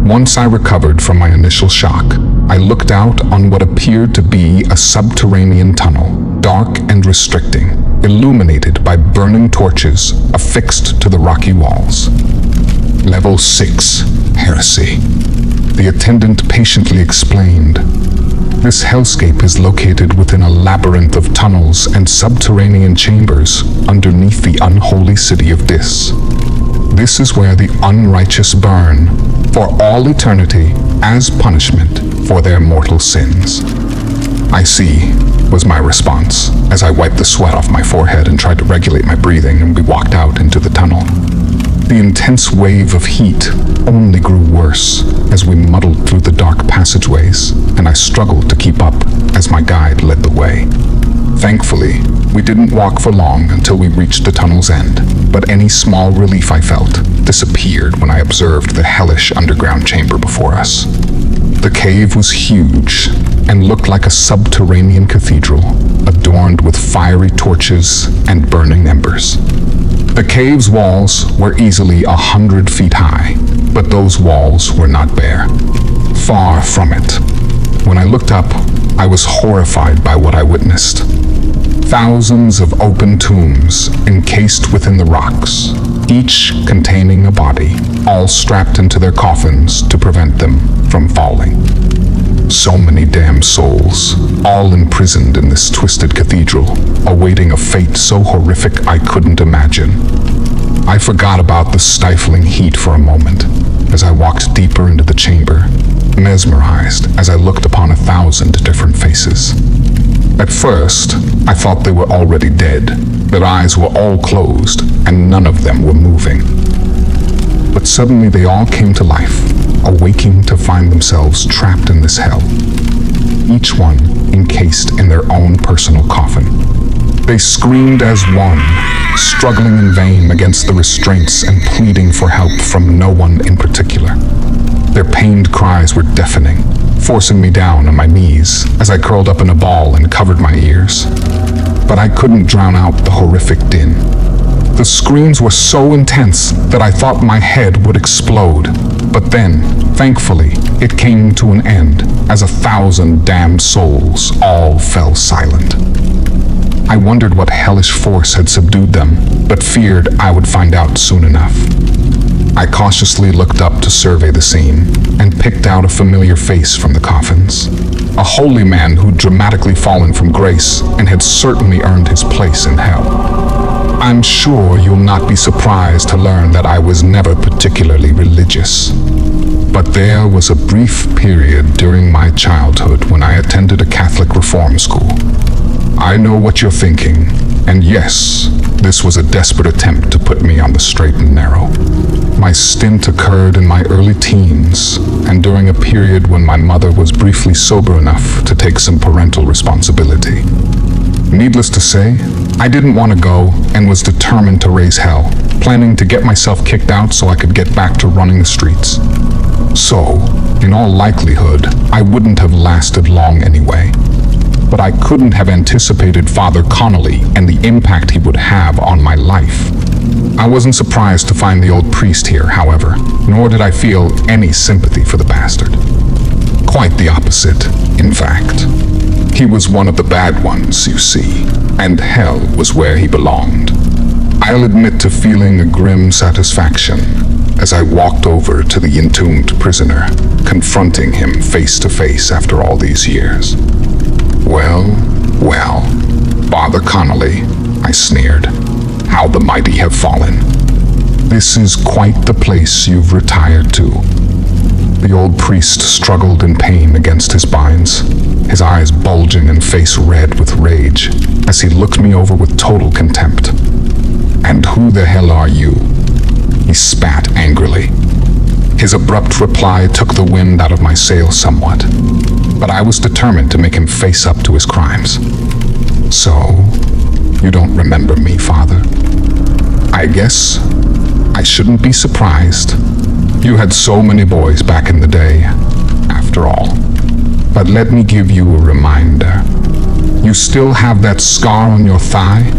Once I recovered from my initial shock, I looked out on what appeared to be a subterranean tunnel, dark and restricting, illuminated by burning torches affixed to the rocky walls. Level 6, heresy. The attendant patiently explained. This hellscape is located within a labyrinth of tunnels and subterranean chambers underneath the unholy city of Dis. This is where the unrighteous burn for all eternity as punishment for their mortal sins. I see, was my response as I wiped the sweat off my forehead and tried to regulate my breathing, and we walked out into the tunnel. The intense wave of heat only grew worse as we muddled through the dark passageways, and I struggled to keep up as my guide led the way. Thankfully, we didn't walk for long until we reached the tunnel's end, but any small relief I felt disappeared when I observed the hellish underground chamber before us. The cave was huge and looked like a subterranean cathedral, adorned with fiery torches and burning embers. The cave's walls were easily 100 feet high, but those walls were not bare. Far from it. When I looked up, I was horrified by what I witnessed. Thousands of open tombs encased within the rocks, each containing a body, all strapped into their coffins to prevent them from falling. So many damned souls, all imprisoned in this twisted cathedral, awaiting a fate so horrific I couldn't imagine. I forgot about the stifling heat for a moment as I walked deeper into the chamber, mesmerized as I looked upon 1,000 different faces. At first, I thought they were already dead. Their eyes were all closed, and none of them were moving. But suddenly they all came to life, awaking to find themselves trapped in this hell, each one encased in their own personal coffin. They screamed as one, struggling in vain against the restraints and pleading for help from no one in particular. Their pained cries were deafening, forcing me down on my knees as I curled up in a ball and covered my ears. But I couldn't drown out the horrific din. The screams were so intense that I thought my head would explode. But then, thankfully, it came to an end as 1,000 damned souls all fell silent. I wondered what hellish force had subdued them, but feared I would find out soon enough. I cautiously looked up to survey the scene and picked out a familiar face from the coffins. A holy man who'd dramatically fallen from grace and had certainly earned his place in hell. I'm sure you'll not be surprised to learn that I was never particularly religious. But there was a brief period during my childhood when I attended a Catholic reform school. I know what you're thinking, and yes, this was a desperate attempt to put me on the straight and narrow. My stint occurred in my early teens, and during a period when my mother was briefly sober enough to take some parental responsibility. Needless to say, I didn't want to go and was determined to raise hell, planning to get myself kicked out so I could get back to running the streets. So, in all likelihood, I wouldn't have lasted long anyway. But I couldn't have anticipated Father Connelly and the impact he would have on my life. I wasn't surprised to find the old priest here, however, nor did I feel any sympathy for the bastard. Quite the opposite, in fact. He was one of the bad ones, you see, and hell was where he belonged. I'll admit to feeling a grim satisfaction as I walked over to the entombed prisoner, confronting him face to face after all these years. Well, well, Father Connelly, I sneered. How the mighty have fallen. This is quite the place you've retired to. The old priest struggled in pain against his binds, his eyes bulging and face red with rage as he looked me over with total contempt. And who the hell are you? He spat angrily. His abrupt reply took the wind out of my sails somewhat, but I was determined to make him face up to his crimes. So, you don't remember me, Father? I guess I shouldn't be surprised. You had so many boys back in the day, after all. But let me give you a reminder. You still have that scar on your thigh?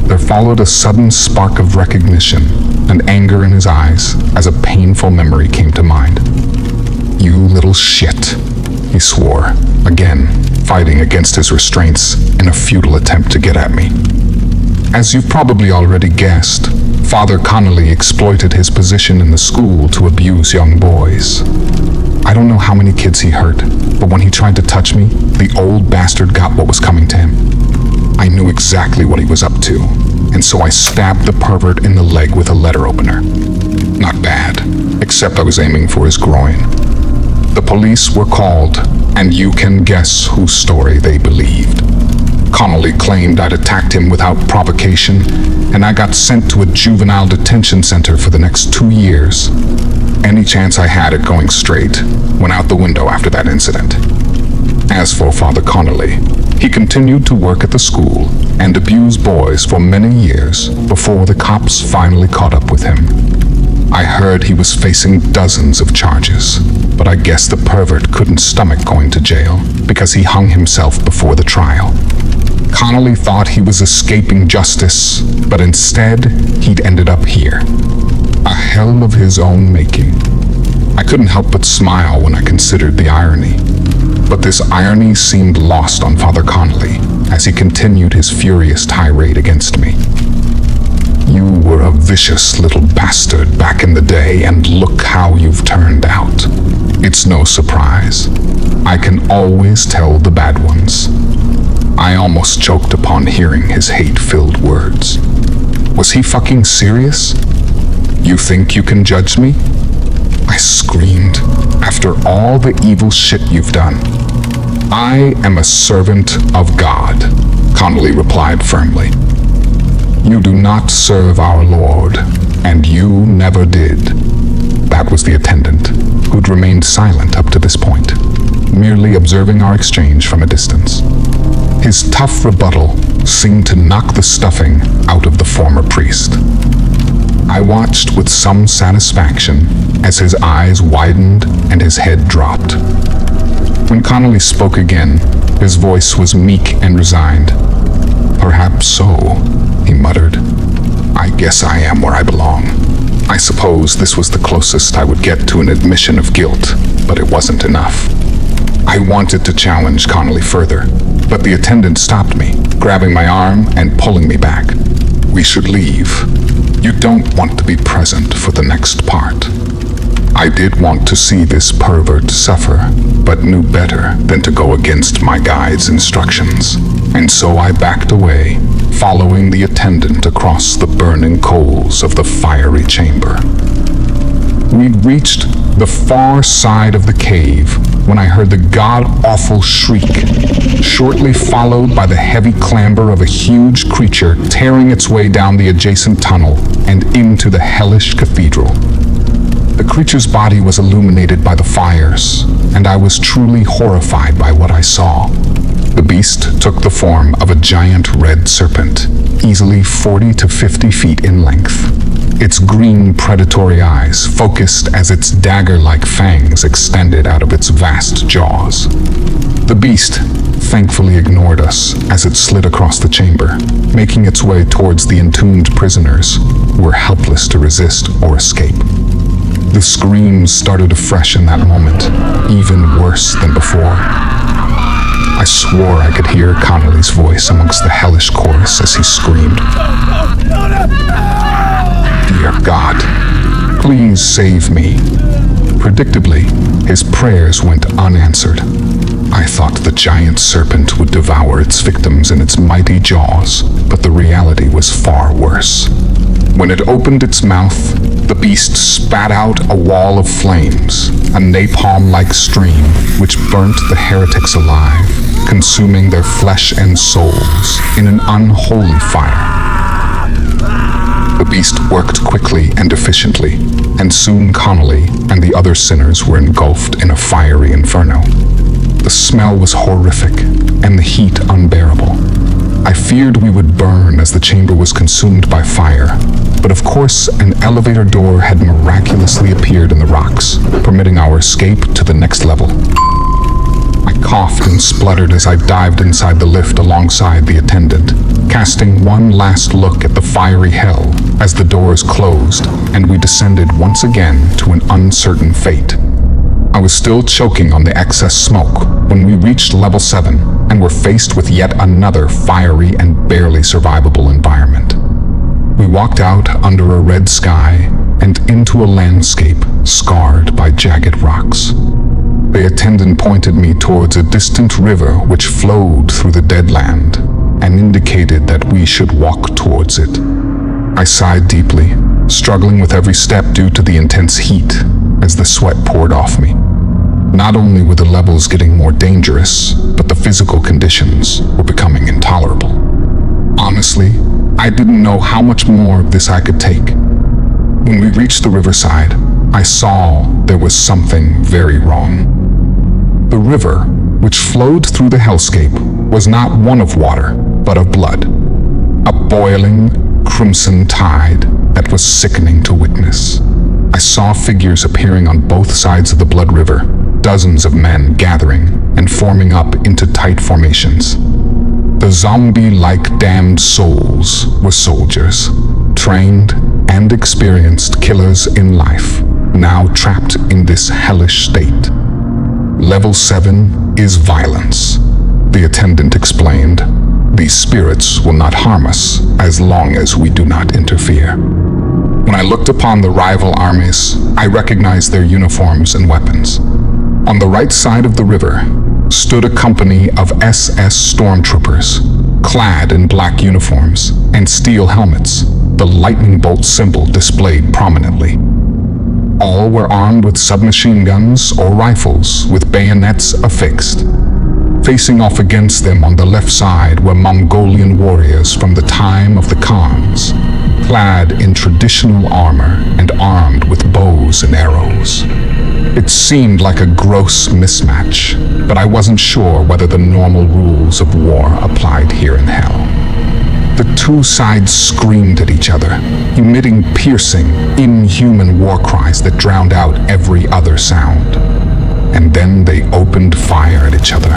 There followed a sudden spark of recognition and anger in his eyes as a painful memory came to mind. You little shit, he swore, again, fighting against his restraints in a futile attempt to get at me. As you've probably already guessed, Father Connelly exploited his position in the school to abuse young boys. I don't know how many kids he hurt, but when he tried to touch me, the old bastard got what was coming to him. I knew exactly what he was up to, and so I stabbed the pervert in the leg with a letter opener. Not bad, except I was aiming for his groin. The police were called, and you can guess whose story they believed. Connelly claimed I'd attacked him without provocation, and I got sent to a juvenile detention center for the next 2 years. Any chance I had at going straight went out the window after that incident. As for Father Connelly, he continued to work at the school and abuse boys for many years before the cops finally caught up with him. I heard he was facing dozens of charges, but I guess the pervert couldn't stomach going to jail because he hung himself before the trial. Connelly thought he was escaping justice, but instead he'd ended up here. A hell of his own making. I couldn't help but smile when I considered the irony. But this irony seemed lost on Father Connelly, as he continued his furious tirade against me. You were a vicious little bastard back in the day, and look how you've turned out. It's no surprise. I can always tell the bad ones. I almost choked upon hearing his hate-filled words. Was he fucking serious? You think you can judge me? I screamed. After all the evil shit you've done. I am a servant of God, Connelly replied firmly. You do not serve our Lord, and you never did. That was the attendant, who'd remained silent up to this point, merely observing our exchange from a distance. His tough rebuttal seemed to knock the stuffing out of the former priest. I watched with some satisfaction as his eyes widened and his head dropped. When Connelly spoke again, his voice was meek and resigned. Perhaps so, he muttered. I guess I am where I belong. I suppose this was the closest I would get to an admission of guilt, but it wasn't enough. I wanted to challenge Connelly further, but the attendant stopped me, grabbing my arm and pulling me back. We should leave. You don't want to be present for the next part. I did want to see this pervert suffer, but knew better than to go against my guide's instructions, and so I backed away, following the attendant across the burning coals of the fiery chamber. We'd reached the far side of the cave when I heard the god-awful shriek, shortly followed by the heavy clamber of a huge creature tearing its way down the adjacent tunnel and into the hellish cathedral. The creature's body was illuminated by the fires, and I was truly horrified by what I saw. The beast took the form of a giant red serpent, easily 40 to 50 feet in length. Its green predatory eyes focused as its dagger-like fangs extended out of its vast jaws. The beast thankfully ignored us as it slid across the chamber, making its way towards the entombed prisoners who were helpless to resist or escape. The screams started afresh in that moment, even worse than before. I swore I could hear Connelly's voice amongst the hellish chorus as he screamed, "Dear God, please save me." Predictably, his prayers went unanswered. I thought the giant serpent would devour its victims in its mighty jaws, but the reality was far worse. When it opened its mouth, the beast spat out a wall of flames, a napalm-like stream which burnt the heretics alive, consuming their flesh and souls in an unholy fire. The beast worked quickly and efficiently, and soon Connelly and the other sinners were engulfed in a fiery inferno. The smell was horrific, and the heat unbearable. I feared we would burn as the chamber was consumed by fire, but of course an elevator door had miraculously appeared in the rocks, permitting our escape to the next level. I coughed and spluttered as I dived inside the lift alongside the attendant, casting one last look at the fiery hell as the doors closed and we descended once again to an uncertain fate. I was still choking on the excess smoke when we reached level 7 and were faced with yet another fiery and barely survivable environment. We walked out under a red sky and into a landscape scarred by jagged rocks. The attendant pointed me towards a distant river which flowed through the dead land and indicated that we should walk towards it. I sighed deeply, struggling with every step due to the intense heat as the sweat poured off me. Not only were the levels getting more dangerous, but the physical conditions were becoming intolerable. Honestly, I didn't know how much more of this I could take. When we reached the riverside, I saw there was something very wrong. The river, which flowed through the hellscape, was not one of water, but of blood. A boiling, crimson tide that was sickening to witness. I saw figures appearing on both sides of the blood river, dozens of men gathering and forming up into tight formations. The zombie-like damned souls were soldiers, trained and experienced killers in life, now trapped in this hellish state. Level 7 is violence, the attendant explained. These spirits will not harm us as long as we do not interfere. When I looked upon the rival armies, I recognized their uniforms and weapons. On the right side of the river stood a company of SS stormtroopers, clad in black uniforms and steel helmets, the lightning bolt symbol displayed prominently. All were armed with submachine guns or rifles with bayonets affixed. Facing off against them on the left side were Mongolian warriors from the time of the Khans, clad in traditional armor and armed with bows and arrows. It seemed like a gross mismatch, but I wasn't sure whether the normal rules of war applied here in hell. The two sides screamed at each other, emitting piercing, inhuman war cries that drowned out every other sound. And then they opened fire at each other,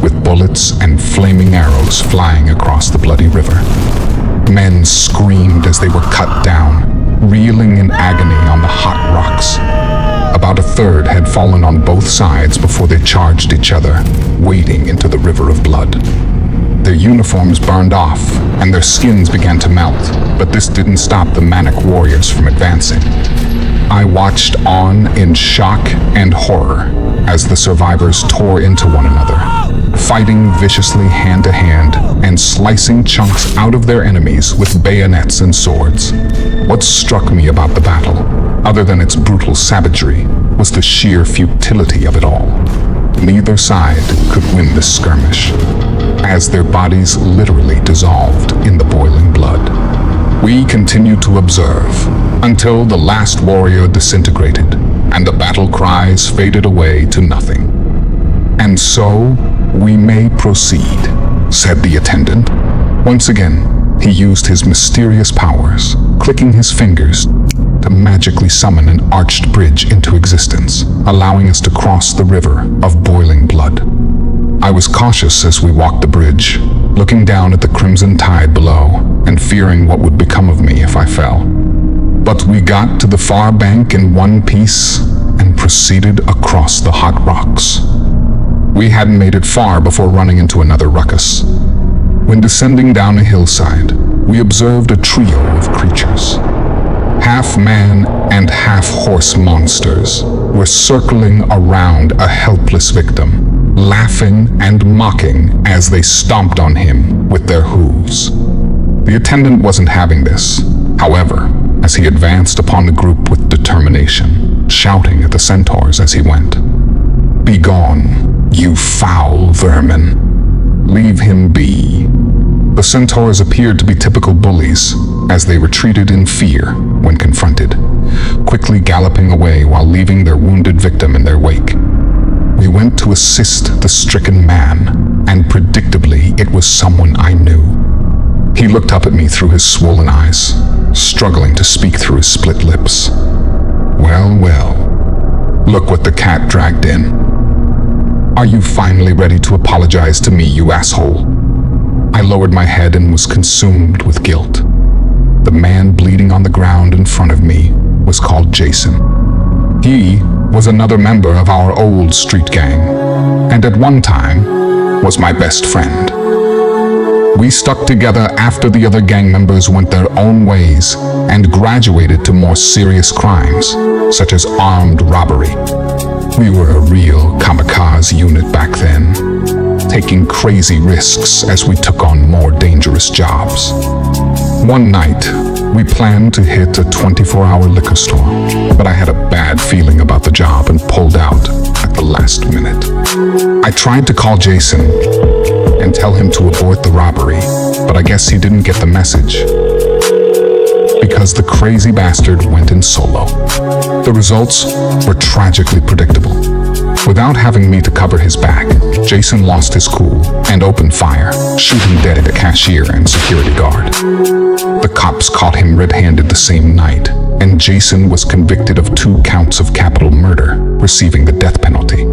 with bullets and flaming arrows flying across the bloody river. Men screamed as they were cut down, reeling in agony on the hot rocks. About a third had fallen on both sides before they charged each other, wading into the river of blood. Their uniforms burned off, and their skins began to melt, but this didn't stop the manic warriors from advancing. I watched on in shock and horror as the survivors tore into one another, fighting viciously hand to hand and slicing chunks out of their enemies with bayonets and swords. What struck me about the battle, other than its brutal savagery, was the sheer futility of it all. Neither side could win this skirmish, as their bodies literally dissolved in the boiling blood. We continued to observe until the last warrior disintegrated and the battle cries faded away to nothing. "And so we may proceed," said the attendant. Once again, he used his mysterious powers, clicking his fingers to magically summon an arched bridge into existence, allowing us to cross the river of boiling blood. I was cautious as we walked the bridge, looking down at the crimson tide below and fearing what would become of me if I fell. But we got to the far bank in one piece and proceeded across the hot rocks. We hadn't made it far before running into another ruckus. When descending down a hillside, we observed a trio of creatures. Half man and half horse monsters were circling around a helpless victim, laughing and mocking as they stomped on him with their hooves. The attendant wasn't having this, however, as he advanced upon the group with determination, shouting at the centaurs as he went. "Begone, you foul vermin! Leave him be." The centaurs appeared to be typical bullies, as they retreated in fear when confronted, quickly galloping away while leaving their wounded victim in their wake. We went to assist the stricken man, and predictably it was someone I knew. He looked up at me through his swollen eyes, struggling to speak through his split lips. "Well, well, look what the cat dragged in. Are you finally ready to apologize to me, you asshole?" I lowered my head and was consumed with guilt. The man bleeding on the ground in front of me was called Jason. He was another member of our old street gang, and at one time was my best friend. We stuck together after the other gang members went their own ways and graduated to more serious crimes, such as armed robbery. We were a real kamikaze unit back then, taking crazy risks as we took on more dangerous jobs. One night, we planned to hit a 24-hour liquor store, but I had a bad feeling about the job and pulled out at the last minute. I tried to call Jason and tell him to abort the robbery, but I guess he didn't get the message, because the crazy bastard went in solo. The results were tragically predictable. Without having me to cover his back, Jason lost his cool and opened fire, shooting dead at a cashier and security guard. The cops caught him red-handed the same night, and Jason was convicted of 2 counts of capital murder, receiving the death penalty.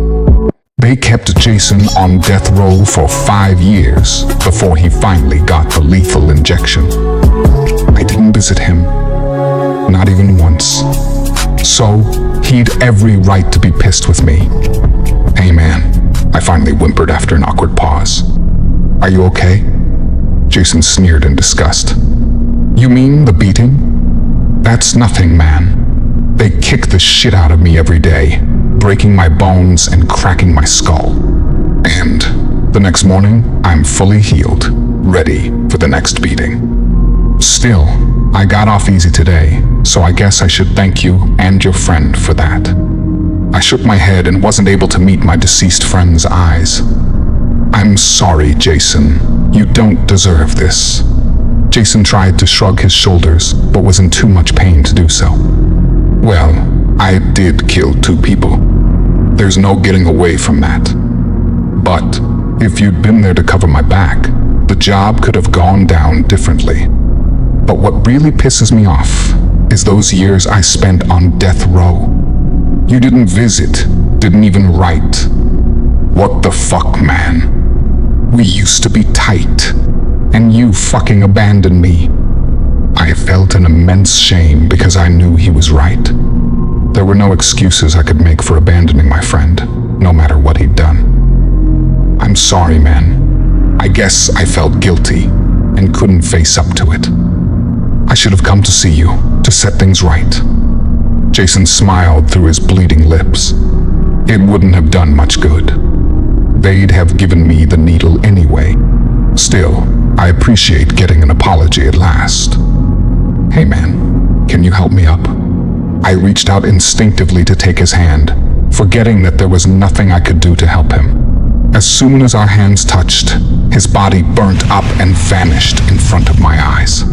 They kept Jason on death row for 5 years before he finally got the lethal injection. I didn't visit him, not even once. So, he'd every right to be pissed with me. "Hey man," I finally whimpered after an awkward pause. "Are you okay?" Jason sneered in disgust. You mean the beating? That's nothing, man. They kick the shit out of me every day, breaking my bones and cracking my skull. And the next morning, I'm fully healed, ready for the next beating. Still, I got off easy today, so I guess I should thank you and your friend for that. I shook my head and wasn't able to meet my deceased friend's eyes. I'm sorry, Jason. You don't deserve this. Jason tried to shrug his shoulders, but was in too much pain to do so. Well, I did kill 2 people. There's no getting away from that. But if you'd been there to cover my back, the job could have gone down differently. But what really pisses me off is those years I spent on death row. You didn't visit, didn't even write. What the fuck, man? We used to be tight, and you fucking abandoned me. I felt an immense shame because I knew he was right. There were no excuses I could make for abandoning my friend, no matter what he'd done. I'm sorry, man. I guess I felt guilty and couldn't face up to it. I should have come to see you, to set things right. Jason smiled through his bleeding lips. It wouldn't have done much good. They'd have given me the needle anyway. Still, I appreciate getting an apology at last. Hey man, can you help me up? I reached out instinctively to take his hand, forgetting that there was nothing I could do to help him. As soon as our hands touched, his body burnt up and vanished in front of my eyes.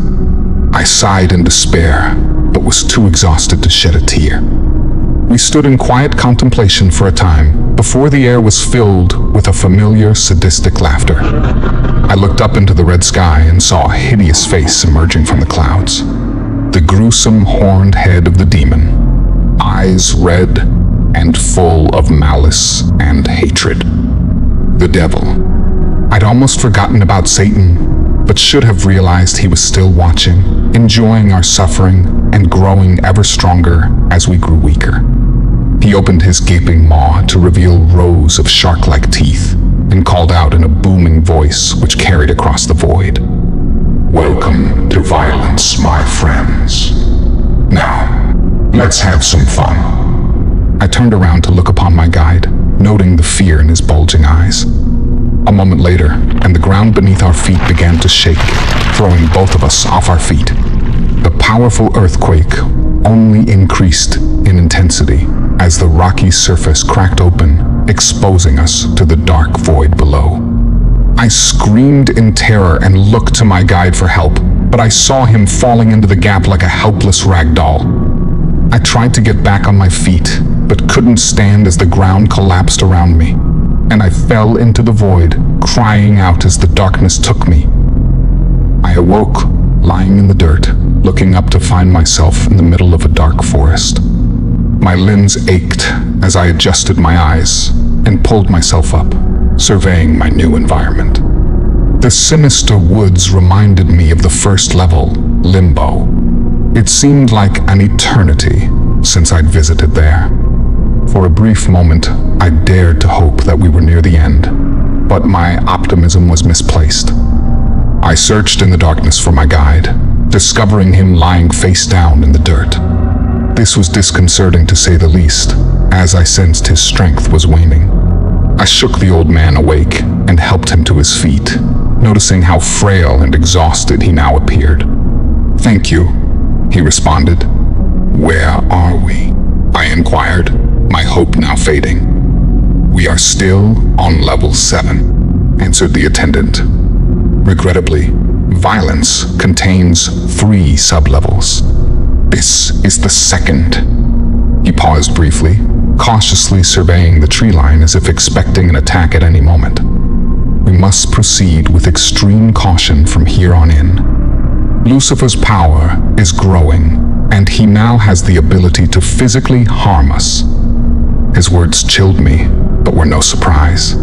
I sighed in despair, but was too exhausted to shed a tear. We stood in quiet contemplation for a time before the air was filled with a familiar sadistic laughter. I looked up into the red sky and saw a hideous face emerging from the clouds. The gruesome horned head of the demon, eyes red and full of malice and hatred. The devil. I'd almost forgotten about Satan, but should have realized he was still watching, enjoying our suffering and growing ever stronger as we grew weaker. He opened his gaping maw to reveal rows of shark-like teeth and called out in a booming voice which carried across the void. Welcome to violence, my friends. Now, let's have some fun. I turned around to look upon my guide, noting the fear in his bulging eyes. A moment later, and the ground beneath our feet began to shake, throwing both of us off our feet. The powerful earthquake only increased in intensity as the rocky surface cracked open, exposing us to the dark void below. I screamed in terror and looked to my guide for help, but I saw him falling into the gap like a helpless rag doll. I tried to get back on my feet, but couldn't stand as the ground collapsed around me, and I fell into the void, crying out as the darkness took me. I awoke, lying in the dirt, looking up to find myself in the middle of a dark forest. My limbs ached as I adjusted my eyes and pulled myself up, surveying my new environment. The sinister woods reminded me of the first level, Limbo. It seemed like an eternity since I'd visited there. For a brief moment, I dared to hope that we were near the end, but my optimism was misplaced. I searched in the darkness for my guide, discovering him lying face down in the dirt. This was disconcerting to say the least, as I sensed his strength was waning. I shook the old man awake and helped him to his feet, noticing how frail and exhausted he now appeared. "Thank you," he responded. "Where are we?" I inquired, my hope now fading. "We are still on level 7, answered the attendant. "Regrettably, violence contains 3 sublevels. This is the 2nd. He paused briefly, cautiously surveying the tree line as if expecting an attack at any moment. "We must proceed with extreme caution from here on in. Lucifer's power is growing, and he now has the ability to physically harm us." His words chilled me, but were no surprise.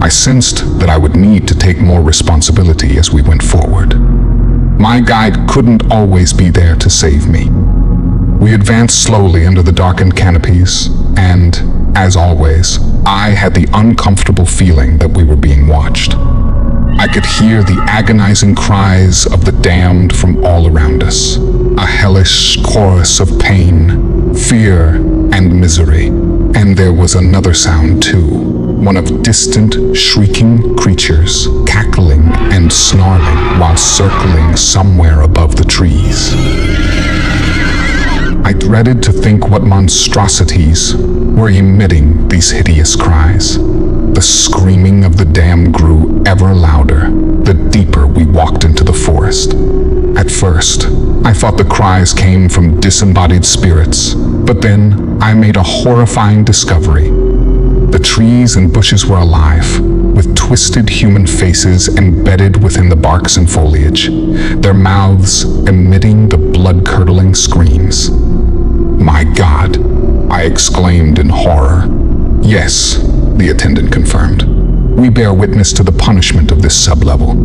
I sensed that I would need to take more responsibility as we went forward. My guide couldn't always be there to save me. We advanced slowly under the darkened canopies, and, as always, I had the uncomfortable feeling that we were being watched. I could hear the agonizing cries of the damned from all around us, a hellish chorus of pain, fear, and misery. And there was another sound too, one of distant, shrieking creatures, cackling and snarling while circling somewhere above the trees. I dreaded to think what monstrosities were emitting these hideous cries. The screaming of the damned grew ever louder, the deeper we walked into the forest. At first, I thought the cries came from disembodied spirits, but then I made a horrifying discovery. The trees and bushes were alive, with twisted human faces embedded within the barks and foliage, their mouths emitting the blood-curdling screams. "My God!" I exclaimed in horror. "Yes," the attendant confirmed. "We bear witness to the punishment of this sublevel.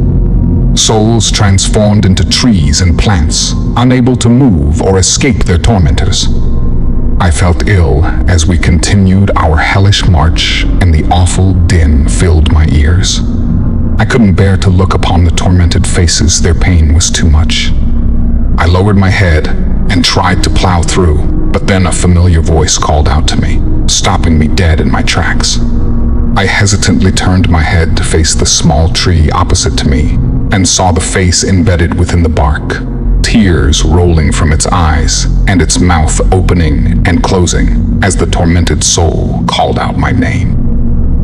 Souls transformed into trees and plants, unable to move or escape their tormentors." I felt ill as we continued our hellish march, and the awful din filled my ears. I couldn't bear to look upon the tormented faces, their pain was too much. I lowered my head and tried to plow through, but then a familiar voice called out to me, stopping me dead in my tracks. I hesitantly turned my head to face the small tree opposite to me and saw the face embedded within the bark, tears rolling from its eyes and its mouth opening and closing as the tormented soul called out my name.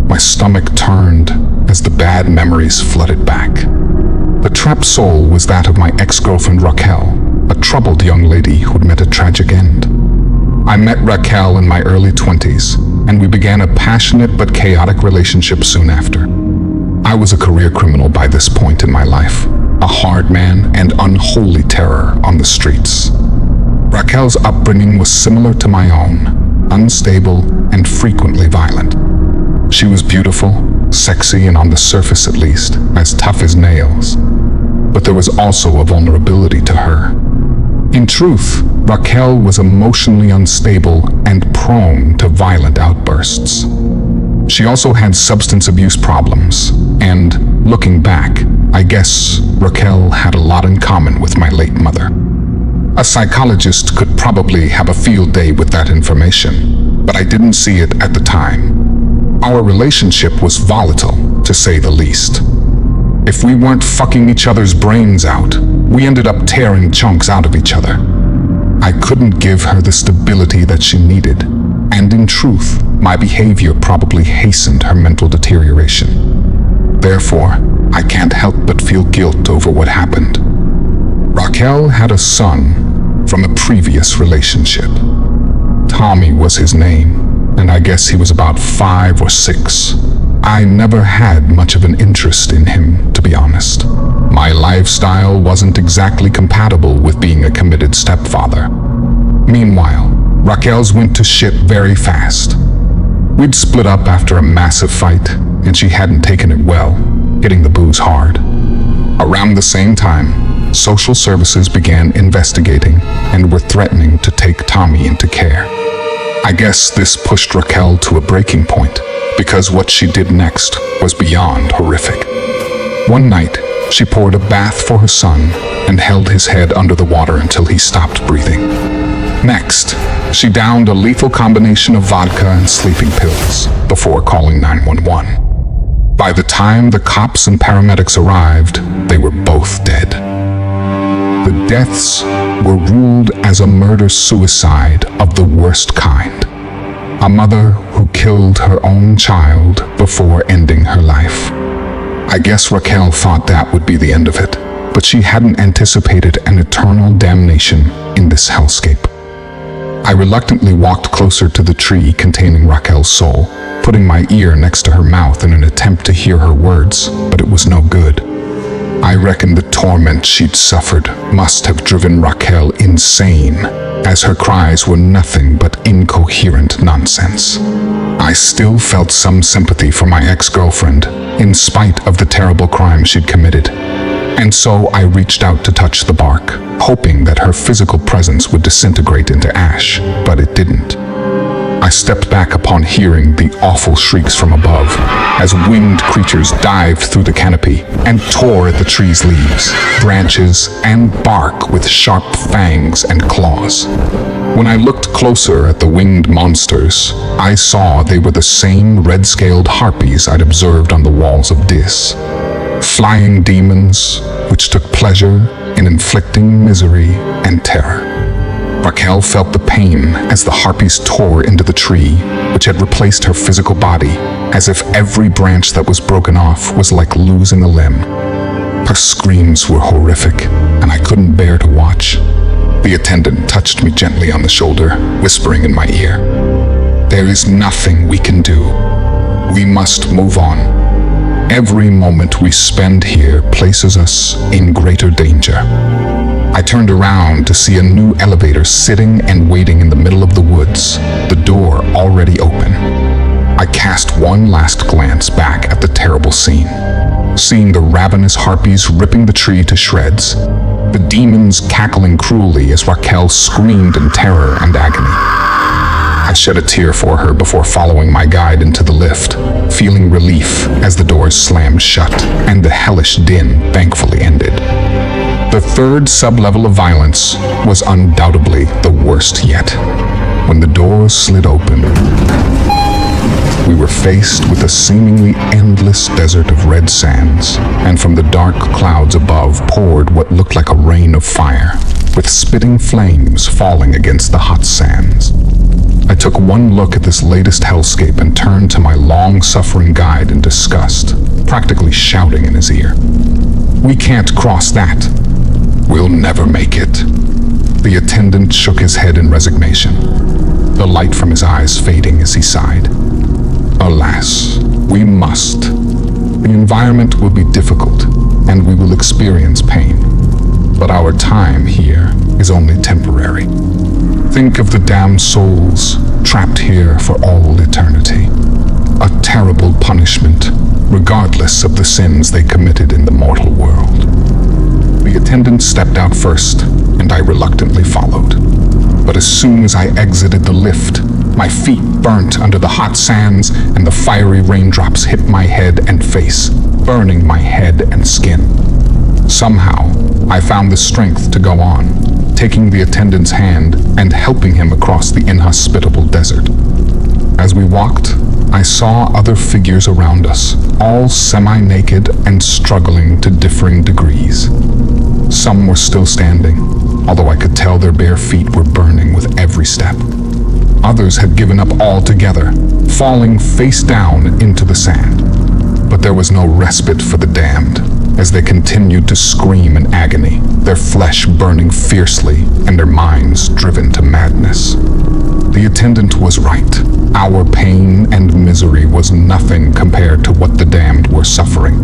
My stomach turned as the bad memories flooded back. The trapped soul was that of my ex-girlfriend Raquel, a troubled young lady who'd met a tragic end. I met Raquel in my early 20s, and we began a passionate but chaotic relationship soon after. I was a career criminal by this point in my life, a hard man and unholy terror on the streets. Raquel's upbringing was similar to my own, unstable and frequently violent. She was beautiful, sexy, and on the surface at least, as tough as nails. But there was also a vulnerability to her. In truth, Raquel was emotionally unstable and prone to violent outbursts. She also had substance abuse problems, and looking back, I guess Raquel had a lot in common with my late mother. A psychologist could probably have a field day with that information, but I didn't see it at the time. Our relationship was volatile, to say the least. If we weren't fucking each other's brains out, we ended up tearing chunks out of each other. I couldn't give her the stability that she needed, and in truth, my behavior probably hastened her mental deterioration. Therefore, I can't help but feel guilt over what happened. Raquel had a son from a previous relationship. Tommy was his name, and I guess he was about 5 or 6. I never had much of an interest in him, to be honest. My lifestyle wasn't exactly compatible with being a committed stepfather. Meanwhile, Raquel's went to shit very fast. We'd split up after a massive fight, and she hadn't taken it well, hitting the booze hard. Around the same time, social services began investigating and were threatening to take Tommy into care. I guess this pushed Raquel to a breaking point, because what she did next was beyond horrific. One night, she poured a bath for her son and held his head under the water until he stopped breathing. Next, she downed a lethal combination of vodka and sleeping pills before calling 911. By the time the cops and paramedics arrived, they were both dead. The deaths were ruled as a murder-suicide of the worst kind. A mother who killed her own child before ending her life. I guess Raquel thought that would be the end of it, but she hadn't anticipated an eternal damnation in this hellscape. I reluctantly walked closer to the tree containing Raquel's soul, putting my ear next to her mouth in an attempt to hear her words, but it was no good. I reckon the torment she'd suffered must have driven Raquel insane, as her cries were nothing but incoherent nonsense. I still felt some sympathy for my ex-girlfriend, in spite of the terrible crime she'd committed, and so I reached out to touch the bark, hoping that her physical presence would disintegrate into ash, but it didn't. I stepped back upon hearing the awful shrieks from above as winged creatures dived through the canopy and tore at the tree's leaves, branches, and bark with sharp fangs and claws. When I looked closer at the winged monsters, I saw they were the same red-scaled harpies I'd observed on the walls of Dis. Flying demons which took pleasure in inflicting misery and terror. Raquel felt the pain as the harpies tore into the tree, which had replaced her physical body, as if every branch that was broken off was like losing a limb. Her screams were horrific, and I couldn't bear to watch. The attendant touched me gently on the shoulder, whispering in my ear, "There is nothing we can do. We must move on. Every moment we spend here places us in greater danger." I turned around to see a new elevator sitting and waiting in the middle of the woods, the door already open. I cast one last glance back at the terrible scene, seeing the ravenous harpies ripping the tree to shreds, the demons cackling cruelly as Raquel screamed in terror and agony. I shed a tear for her before following my guide into the lift, feeling relief as the doors slammed shut and the hellish din thankfully ended. The third sub-level of violence was undoubtedly the worst yet. When the doors slid open, we were faced with a seemingly endless desert of red sands, and from the dark clouds above poured what looked like a rain of fire, with spitting flames falling against the hot sands. I took one look at this latest hellscape and turned to my long-suffering guide in disgust, practically shouting in his ear, "We can't cross that. We'll never make it." The attendant shook his head in resignation, the light from his eyes fading as he sighed. "Alas, we must. The environment will be difficult, and we will experience pain. But our time here is only temporary. Think of the damned souls trapped here for all eternity. A terrible punishment, regardless of the sins they committed in the mortal world." The attendant stepped out first, and I reluctantly followed. But as soon as I exited the lift, my feet burnt under the hot sands, and the fiery raindrops hit my head and face, burning my head and skin. Somehow, I found the strength to go on, taking the attendant's hand and helping him across the inhospitable desert. As we walked, I saw other figures around us, all semi-naked and struggling to differing degrees. Some were still standing, although I could tell their bare feet were burning with every step. Others had given up altogether, falling face down into the sand. But there was no respite for the damned, as they continued to scream in agony, their flesh burning fiercely and their minds driven to madness. The attendant was right. Our pain and misery was nothing compared to what the damned were suffering.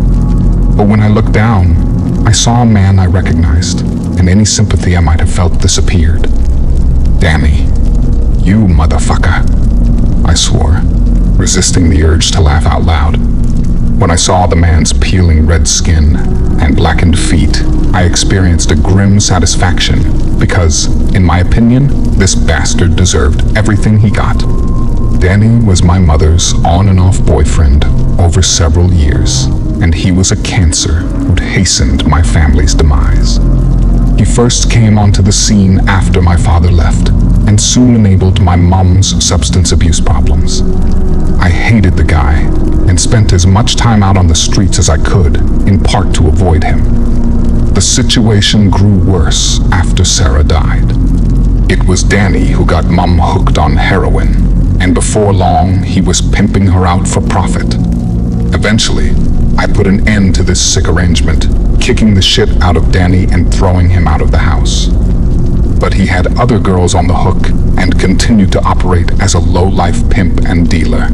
But when I looked down, I saw a man I recognized, and any sympathy I might have felt disappeared. "Danny, you motherfucker," I swore, resisting the urge to laugh out loud. When I saw the man's peeling red skin and blackened feet, I experienced a grim satisfaction because, in my opinion, this bastard deserved everything he got. Danny was my mother's on and off boyfriend over several years, and he was a cancer who'd hastened my family's demise. He first came onto the scene after my father left, and soon enabled my mom's substance abuse problems. I hated the guy, and spent as much time out on the streets as I could, in part to avoid him. The situation grew worse after Sarah died. It was Danny who got Mom hooked on heroin, and before long, he was pimping her out for profit. Eventually, I put an end to this sick arrangement, kicking the shit out of Danny and throwing him out of the house. But he had other girls on the hook and continued to operate as a low-life pimp and dealer,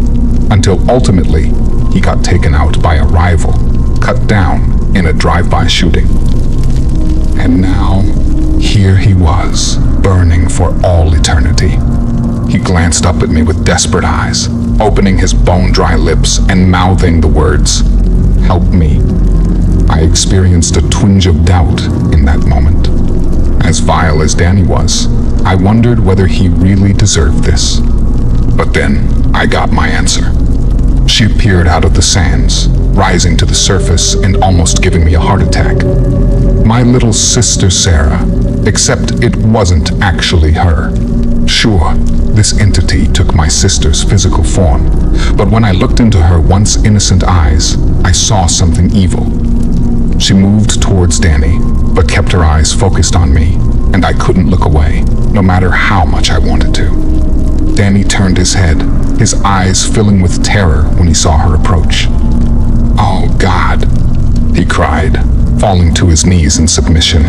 until ultimately he got taken out by a rival, cut down in a drive-by shooting. And now, here he was, burning for all eternity. He glanced up at me with desperate eyes, opening his bone-dry lips and mouthing the words, "Help me." I experienced a twinge of doubt in that moment. As vile as Danny was, I wondered whether he really deserved this. But then I got my answer. She appeared out of the sands, rising to the surface and almost giving me a heart attack. My little sister Sarah, except it wasn't actually her. Sure, this entity took my sister's physical form, but when I looked into her once innocent eyes, I saw something evil. She moved towards Danny, but kept her eyes focused on me, and I couldn't look away, no matter how much I wanted to. Danny turned his head, his eyes filling with terror when he saw her approach. "Oh God," he cried, falling to his knees in submission.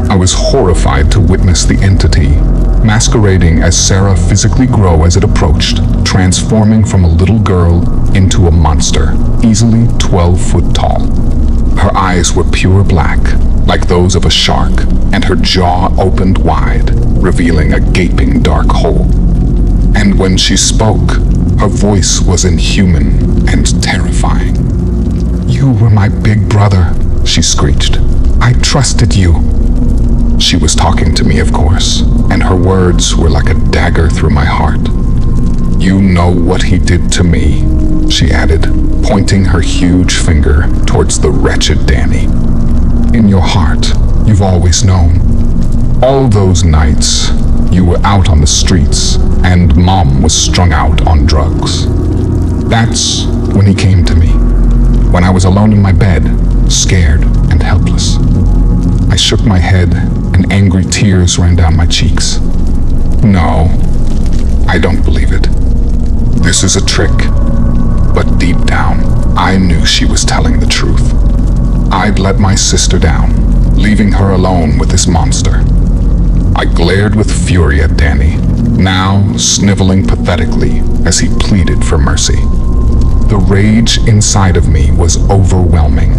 I was horrified to witness the entity, masquerading as Sarah physically grow as it approached, transforming from a little girl into a monster, easily 12 foot tall. Her eyes were pure black, like those of a shark, and her jaw opened wide, revealing a gaping dark hole. And when she spoke, her voice was inhuman and terrifying. "You were my big brother," she screeched. "I trusted you." She was talking to me, of course, and her words were like a dagger through my heart. "You know what he did to me," she added, pointing her huge finger towards the wretched Danny. "In your heart, you've always known. All those nights, you were out on the streets, and Mom was strung out on drugs. That's when he came to me, when I was alone in my bed, scared and helpless." I shook my head, and angry tears ran down my cheeks. "No, I don't believe it. This is a trick." But deep down, I knew she was telling the truth. I'd let my sister down, leaving her alone with this monster. I glared with fury at Danny, now sniveling pathetically as he pleaded for mercy. The rage inside of me was overwhelming.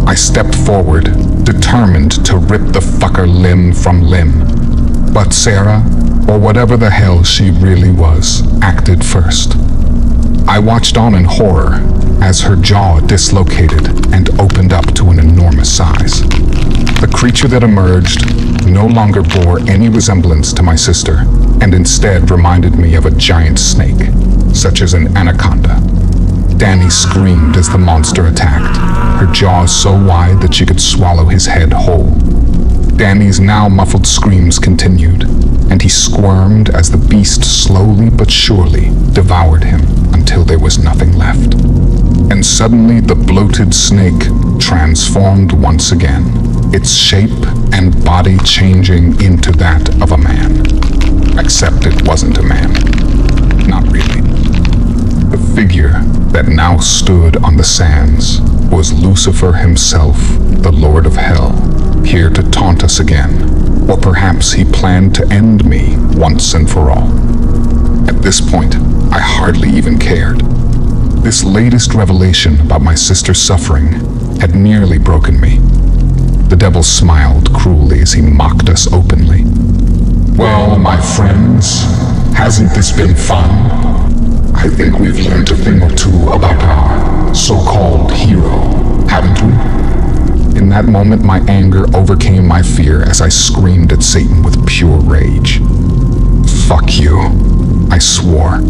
I stepped forward, determined to rip the fucker limb from limb. But Sarah, or whatever the hell she really was, acted first. I watched on in horror as her jaw dislocated and opened up to an enormous size. The creature that emerged no longer bore any resemblance to my sister, and instead reminded me of a giant snake, such as an anaconda. Danny screamed as the monster attacked, her jaws so wide that she could swallow his head whole. Danny's now muffled screams continued, and he squirmed as the beast slowly but surely devoured him until there was nothing left. And suddenly the bloated snake transformed once again, its shape and body changing into that of a man. Except it wasn't a man. Not really. The figure that now stood on the sands was Lucifer himself, the Lord of Hell, here to taunt us again. Or perhaps he planned to end me once and for all. At this point, I hardly even cared. This latest revelation about my sister's suffering had nearly broken me. The devil smiled cruelly as he mocked us openly. "Well, my friends, hasn't this been fun? I think we've learned a thing or two about our so-called hero, haven't we?" In that moment, my anger overcame my fear as I screamed at Satan with pure rage. "Fuck you," I swore.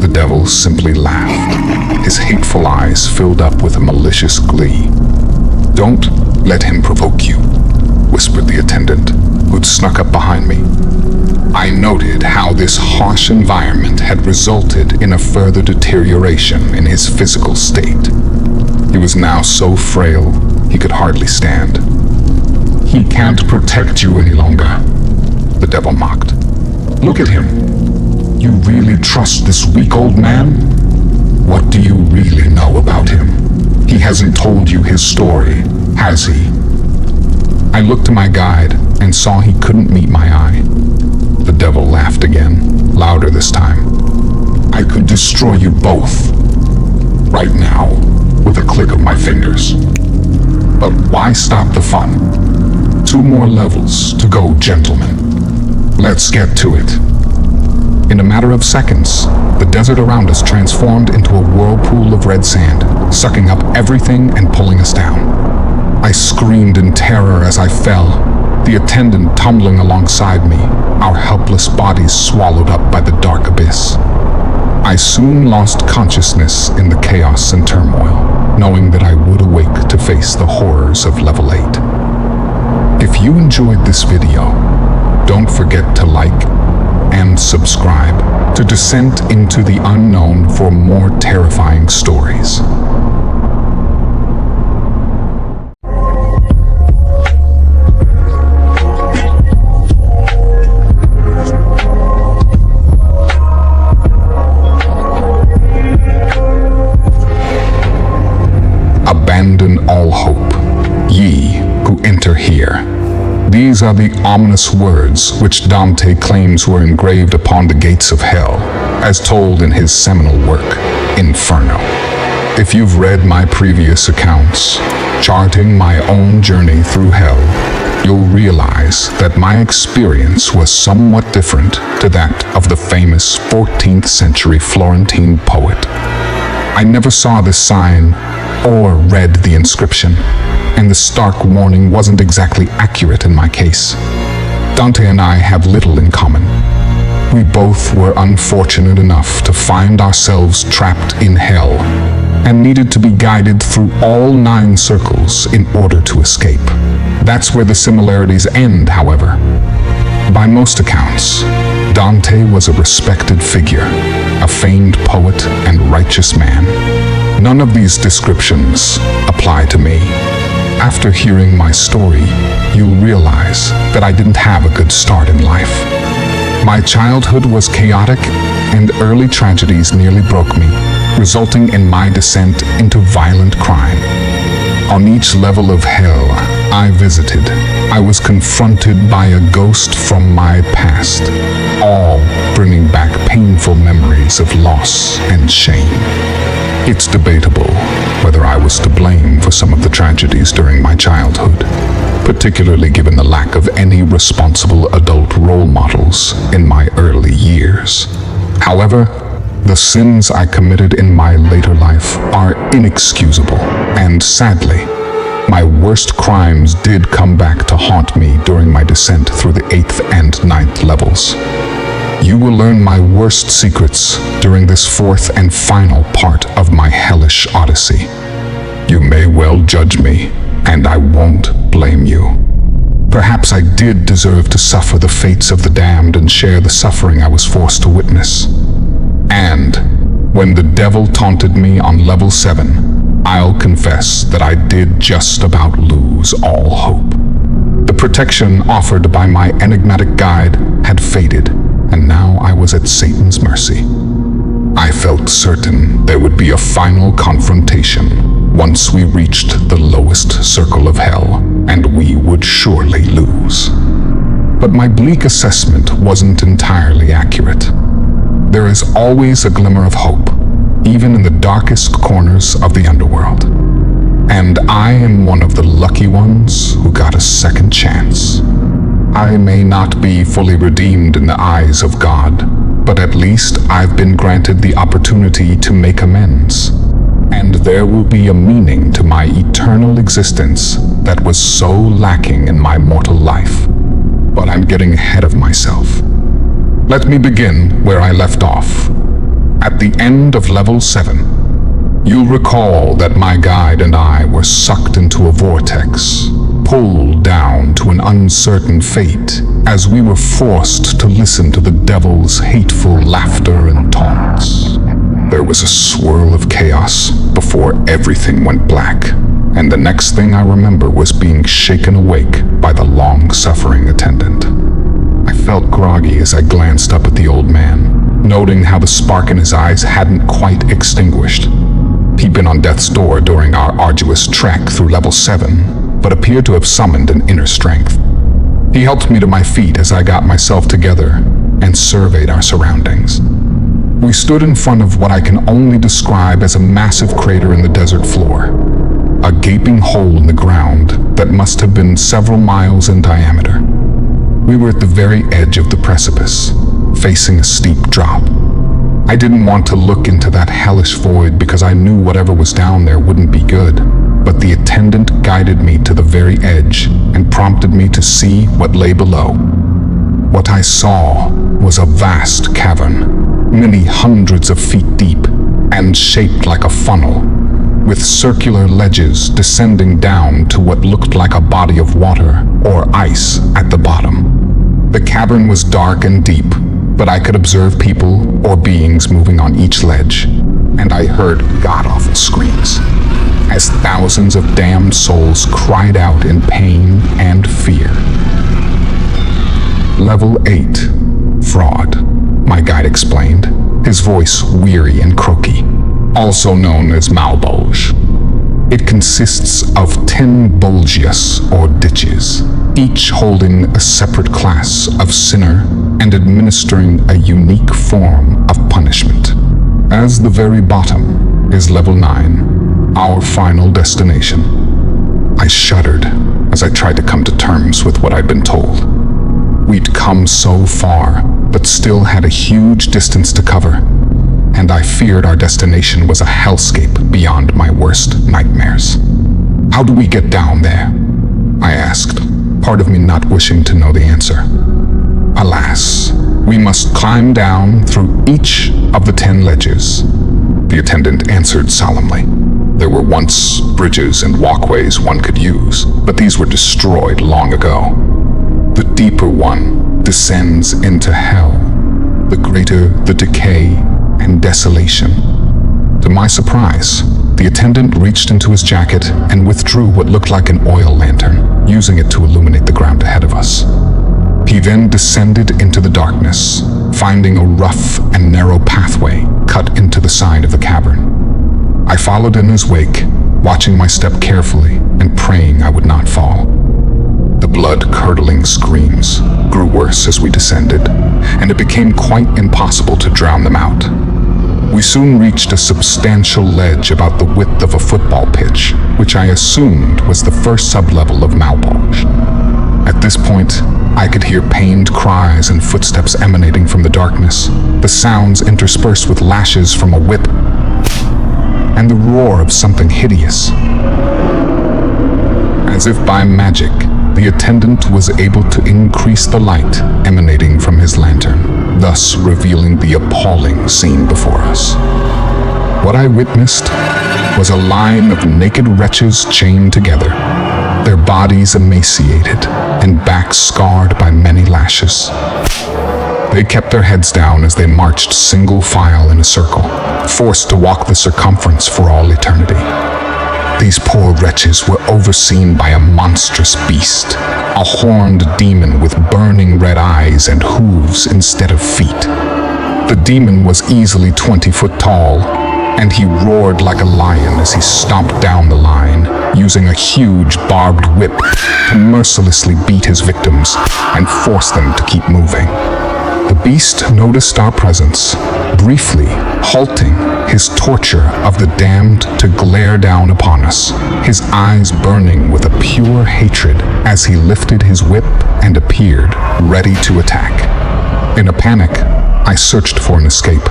The devil simply laughed, his hateful eyes filled up with a malicious glee. "Don't let him provoke you," whispered the attendant, who'd snuck up behind me. I noted how this harsh environment had resulted in a further deterioration in his physical state. He was now so frail, he could hardly stand. "He can't protect you any longer," the devil mocked. "Look at him. You really trust this weak old man? What do you really know about him? He hasn't told you his story, has he?" I looked to my guide and saw he couldn't meet my eye. The devil laughed again, louder this time. "I could destroy you both, right now, with a click of my fingers. But why stop the fun? 2 more levels to go, gentlemen. Let's get to it." In a matter of seconds, the desert around us transformed into a whirlpool of red sand, sucking up everything and pulling us down. I screamed in terror as I fell, the attendant tumbling alongside me, our helpless bodies swallowed up by the dark abyss. I soon lost consciousness in the chaos and turmoil, knowing that I would awake to face the horrors of level 8. If you enjoyed this video, don't forget to like and subscribe to descent into the unknown for more terrifying stories. Abandon all hope, ye who enter here. These are the ominous words which Dante claims were engraved upon the gates of hell, as told in his seminal work, Inferno. If you've read my previous accounts, charting my own journey through hell, you'll realize that my experience was somewhat different to that of the famous 14th century Florentine poet. I never saw this sign or read the inscription, and the stark warning wasn't exactly accurate in my case. Dante and I have little in common. We both were unfortunate enough to find ourselves trapped in hell and needed to be guided through all 9 circles in order to escape. That's where the similarities end, however. By most accounts, Dante was a respected figure, a famed poet and righteous man. None of these descriptions apply to me. After hearing my story, you'll realize that I didn't have a good start in life. My childhood was chaotic, and early tragedies nearly broke me, resulting in my descent into violent crime. On each level of hell I visited, I was confronted by a ghost from my past, all bringing back painful memories of loss and shame. It's debatable whether I was to blame for some of the tragedies during my childhood, particularly given the lack of any responsible adult role models in my early years. However, the sins I committed in my later life are inexcusable, and sadly, my worst crimes did come back to haunt me during my descent through the 8th and 9th levels. You will learn my worst secrets during this 4th and final part of my hellish odyssey. You may well judge me, and I won't blame you. Perhaps I did deserve to suffer the fates of the damned and share the suffering I was forced to witness. And when the devil taunted me on level 7, I'll confess that I did just about lose all hope. The protection offered by my enigmatic guide had faded, and now I was at Satan's mercy. I felt certain there would be a final confrontation once we reached the lowest circle of hell, and we would surely lose. But my bleak assessment wasn't entirely accurate. There is always a glimmer of hope, even in the darkest corners of the underworld. And I am one of the lucky ones who got a second chance. I may not be fully redeemed in the eyes of God, but at least I've been granted the opportunity to make amends. And there will be a meaning to my eternal existence that was so lacking in my mortal life. But I'm getting ahead of myself. Let me begin where I left off. At the end of level 7, you'll recall that my guide and I were sucked into a vortex, pulled down to an uncertain fate as we were forced to listen to the devil's hateful laughter and taunts. There was a swirl of chaos before everything went black, and the next thing I remember was being shaken awake by the long-suffering attendant. I felt groggy as I glanced up at the old man, noting how the spark in his eyes hadn't quite extinguished. He'd been on death's door during our arduous trek through level 7, but appeared to have summoned an inner strength. He helped me to my feet as I got myself together and surveyed our surroundings. We stood in front of what I can only describe as a massive crater in the desert floor, a gaping hole in the ground that must have been several miles in diameter. We were at the very edge of the precipice, facing a steep drop. I didn't want to look into that hellish void because I knew whatever was down there wouldn't be good, but the attendant guided me to the very edge and prompted me to see what lay below. What I saw was a vast cavern, many hundreds of feet deep and shaped like a funnel, with circular ledges descending down to what looked like a body of water or ice at the bottom. The cavern was dark and deep, but I could observe people or beings moving on each ledge, and I heard god-awful screams as thousands of damned souls cried out in pain and fear. Level 8, Fraud, my guide explained, his voice weary and croaky, also known as malbolge. It consists of 10 bulgius, or ditches, each holding a separate class of sinner and administering a unique form of punishment. As the very bottom is level 9, our final destination. I shuddered as I tried to come to terms with what I'd been told. We'd come so far, but still had a huge distance to cover, and I feared our destination was a hellscape beyond my worst nightmares. How do we get down there? I asked, part of me not wishing to know the answer. Alas, we must climb down through each of the 10 ledges, the attendant answered solemnly. There were once bridges and walkways one could use, but these were destroyed long ago. The deeper one descends into hell, the greater the decay and desolation. To my surprise, the attendant reached into his jacket and withdrew what looked like an oil lantern, using it to illuminate the ground ahead of us. He then descended into the darkness, finding a rough and narrow pathway cut into the side of the cavern. I followed in his wake, watching my step carefully and praying I would not fall. The blood-curdling screams grew worse as we descended, and it became quite impossible to drown them out. We soon reached a substantial ledge about the width of a football pitch, which I assumed was the first sublevel of malbolge. At this point, I could hear pained cries and footsteps emanating from the darkness, the sounds interspersed with lashes from a whip, and the roar of something hideous. As if by magic, the attendant was able to increase the light emanating from his lantern, thus revealing the appalling scene before us. What I witnessed was a line of naked wretches chained together, their bodies emaciated and backs scarred by many lashes. They kept their heads down as they marched single file in a circle, forced to walk the circumference for all eternity. These poor wretches were overseen by a monstrous beast, a horned demon with burning red eyes and hooves instead of feet. The demon was easily 20 foot tall, and he roared like a lion as he stomped down the line, using a huge barbed whip to mercilessly beat his victims and force them to keep moving. The beast noticed our presence, briefly halting his torture of the damned to glare down upon us, his eyes burning with a pure hatred as he lifted his whip and appeared ready to attack. In a panic, I searched for an escape,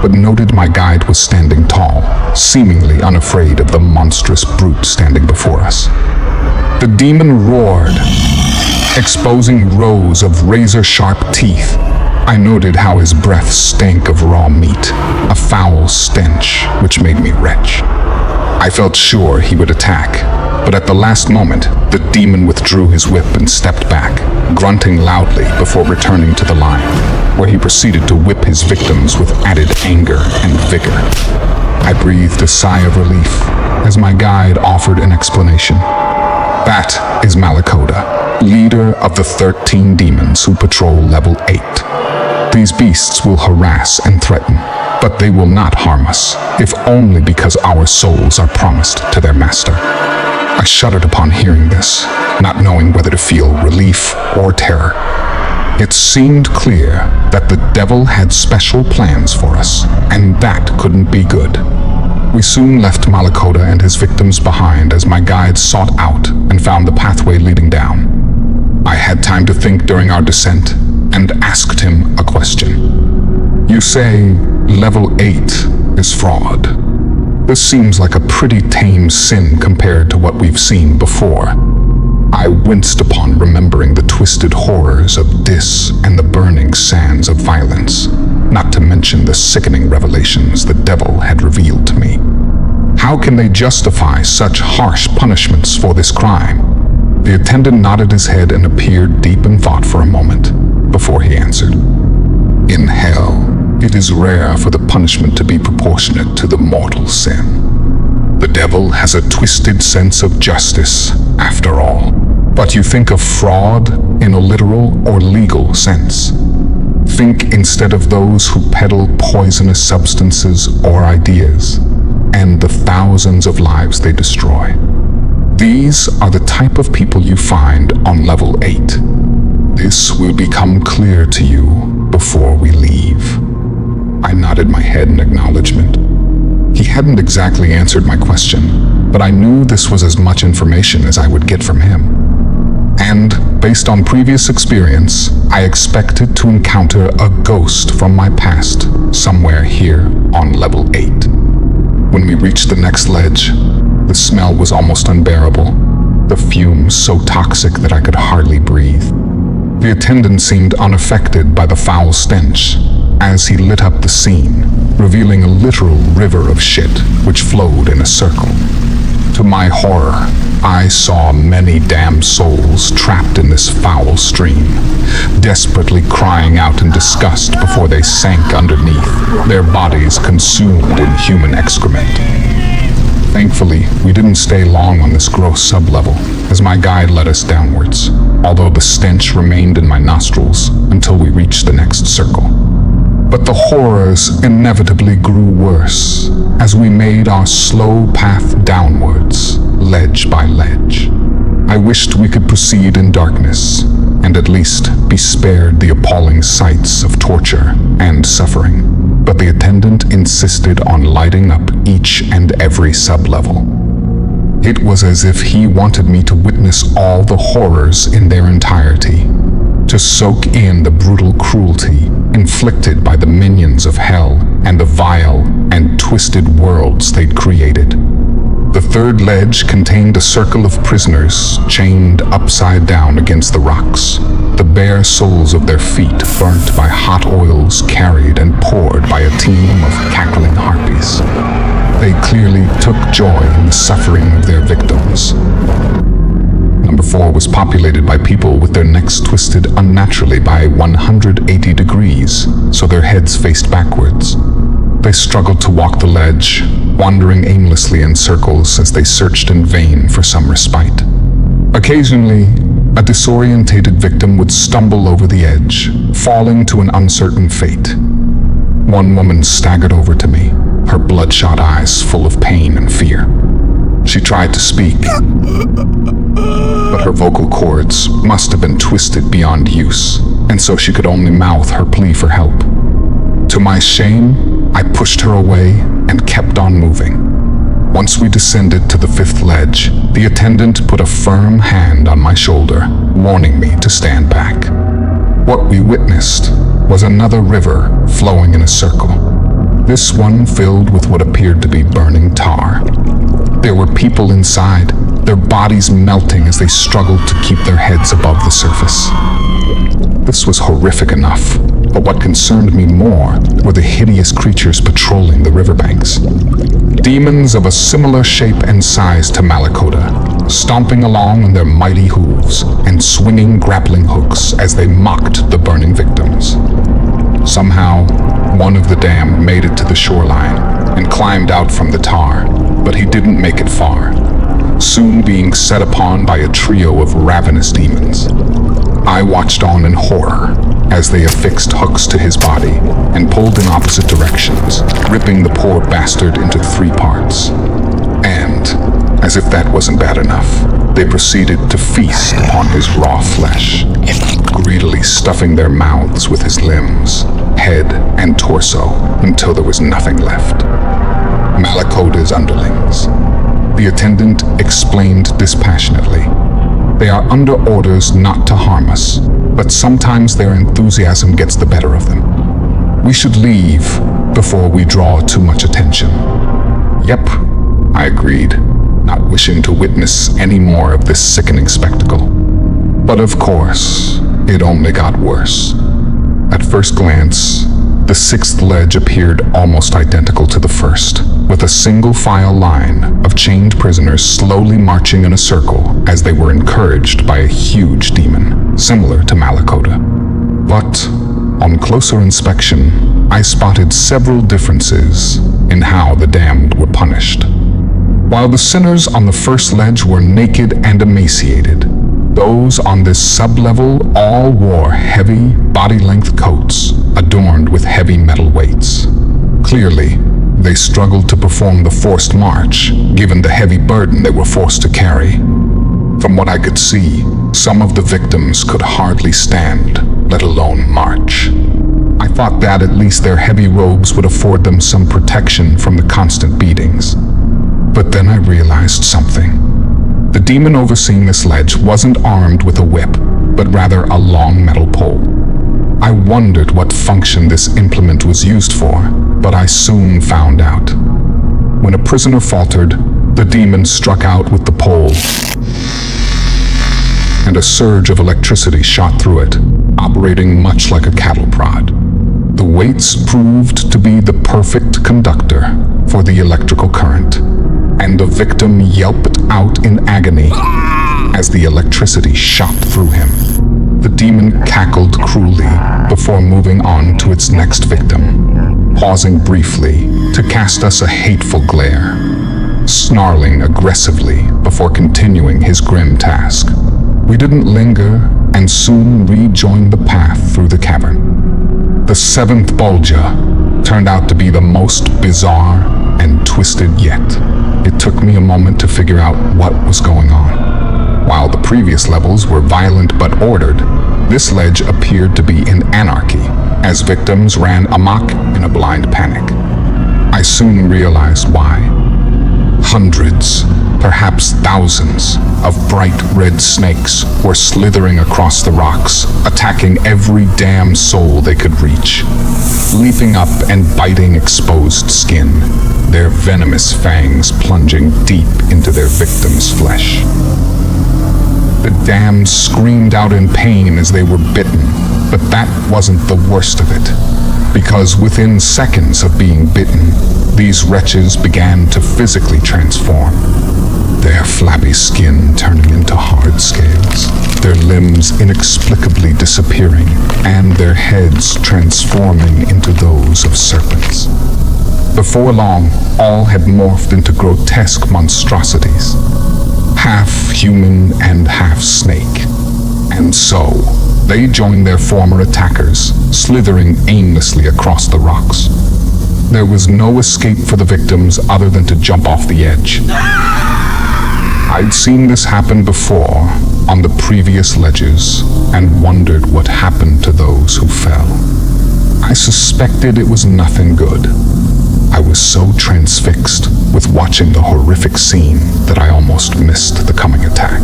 but noted my guide was standing tall, seemingly unafraid of the monstrous brute standing before us. The demon roared, exposing rows of razor-sharp teeth. I noted how his breath stank of raw meat, a foul stench which made me retch. I felt sure he would attack, but at the last moment, the demon withdrew his whip and stepped back, grunting loudly before returning to the line, where he proceeded to whip his victims with added anger and vigor. I breathed a sigh of relief as my guide offered an explanation. That is Malacoda, leader of the 13 demons who patrol level 8. These beasts will harass and threaten, but they will not harm us, if only because our souls are promised to their master. I shuddered upon hearing this, not knowing whether to feel relief or terror. It seemed clear that the devil had special plans for us, and that couldn't be good. We soon left Malacoda and his victims behind as my guide sought out and found the pathway leading down. I had time to think during our descent and asked him a question. You say level 8 is fraud. This seems like a pretty tame sin compared to what we've seen before. I winced upon remembering the twisted horrors of Dis and the burning sands of violence, not to mention the sickening revelations the devil had revealed to me. How can they justify such harsh punishments for this crime? The attendant nodded his head and appeared deep in thought for a moment before he answered. In hell, it is rare for the punishment to be proportionate to the mortal sin. The devil has a twisted sense of justice, after all. But you think of fraud in a literal or legal sense. Think instead of those who peddle poisonous substances or ideas, and the thousands of lives they destroy. These are the type of people you find on level 8. This will become clear to you before we leave. I nodded my head in acknowledgement. He hadn't exactly answered my question, but I knew this was as much information as I would get from him. And, based on previous experience, I expected to encounter a ghost from my past somewhere here on level 8. When we reached the next ledge, the smell was almost unbearable, the fumes so toxic that I could hardly breathe. The attendant seemed unaffected by the foul stench as he lit up the scene, revealing a literal river of shit which flowed in a circle. To my horror, I saw many damned souls trapped in this foul stream, desperately crying out in disgust before they sank underneath, their bodies consumed in human excrement. Thankfully, we didn't stay long on this gross sublevel, as my guide led us downwards, although the stench remained in my nostrils until we reached the next circle. But the horrors inevitably grew worse as we made our slow path downwards, ledge by ledge. I wished we could proceed in darkness, and at least be spared the appalling sights of torture and suffering, but the attendant insisted on lighting up each and every sublevel. It was as if he wanted me to witness all the horrors in their entirety, to soak in the brutal cruelty inflicted by the minions of hell and the vile and twisted worlds they'd created. The third ledge contained a circle of prisoners chained upside down against the rocks, the bare soles of their feet burnt by hot oils carried and poured by a team of cackling harpies. They clearly took joy in the suffering of their victims. Number 4 was populated by people with their necks twisted unnaturally by 180 degrees, so their heads faced backwards. They struggled to walk the ledge, wandering aimlessly in circles as they searched in vain for some respite. Occasionally, a disorientated victim would stumble over the edge, falling to an uncertain fate. One woman staggered over to me, her bloodshot eyes full of pain and fear. She tried to speak, but her vocal cords must have been twisted beyond use, and so she could only mouth her plea for help. To my shame, I pushed her away and kept on moving. Once we descended to the 5th ledge, the attendant put a firm hand on my shoulder, warning me to stand back. What we witnessed was another river flowing in a circle, this one filled with what appeared to be burning tar. There were people inside, their bodies melting as they struggled to keep their heads above the surface. This was horrific enough, but what concerned me more were the hideous creatures patrolling the riverbanks. Demons of a similar shape and size to Malakota, stomping along on their mighty hooves and swinging grappling hooks as they mocked the burning victims. Somehow, one of the damned made it to the shoreline and climbed out from the tar, but he didn't make it far, soon being set upon by a trio of ravenous demons. I watched on in horror as they affixed hooks to his body and pulled in opposite directions, ripping the poor bastard into 3 parts. And, as if that wasn't bad enough, they proceeded to feast upon his raw flesh, greedily stuffing their mouths with his limbs, head, and torso until there was nothing left. Malakota's underlings. The attendant explained dispassionately. They are under orders not to harm us, but sometimes their enthusiasm gets the better of them. We should leave before we draw too much attention. Yep, I agreed. not wishing to witness any more of this sickening spectacle. But of course, it only got worse. At first glance, the sixth ledge appeared almost identical to the first, with a single file line of chained prisoners slowly marching in a circle as they were encouraged by a huge demon, similar to Malakota. But on closer inspection, I spotted several differences in how the damned were punished. While the sinners on the first ledge were naked and emaciated, those on this sub-level all wore heavy, body-length coats adorned with heavy metal weights. Clearly, they struggled to perform the forced march, given the heavy burden they were forced to carry. From what I could see, some of the victims could hardly stand, let alone march. I thought that at least their heavy robes would afford them some protection from the constant beatings. But then I realized something. The demon overseeing this ledge wasn't armed with a whip, but rather a long metal pole. I wondered what function this implement was used for, but I soon found out. When a prisoner faltered, the demon struck out with the pole, and a surge of electricity shot through it, operating much like a cattle prod. The weights proved to be the perfect conductor for the electrical current, and the victim yelped out in agony as the electricity shot through him. The demon cackled cruelly before moving on to its next victim, pausing briefly to cast us a hateful glare, snarling aggressively before continuing his grim task. We didn't linger and soon rejoined the path through the cavern. The seventh Bulja turned out to be the most bizarre and twisted yet. It took me a moment to figure out what was going on. While the previous levels were violent but ordered, this ledge appeared to be in anarchy, as victims ran amok in a blind panic. I soon realized why. Hundreds, perhaps thousands, of bright red snakes were slithering across the rocks, attacking every damn soul they could reach, leaping up and biting exposed skin, their venomous fangs plunging deep into their victims' flesh. The damned screamed out in pain as they were bitten, but that wasn't the worst of it, because within seconds of being bitten, these wretches began to physically transform, their flabby skin turning into hard scales, their limbs inexplicably disappearing, and their heads transforming into those of serpents. Before long, all had morphed into grotesque monstrosities, half human and half snake. And so, they joined their former attackers, slithering aimlessly across the rocks. There was no escape for the victims other than to jump off the edge. I'd seen this happen before on the previous ledges and wondered what happened to those who fell. I suspected it was nothing good. I was so transfixed with watching the horrific scene that I almost missed the coming attack.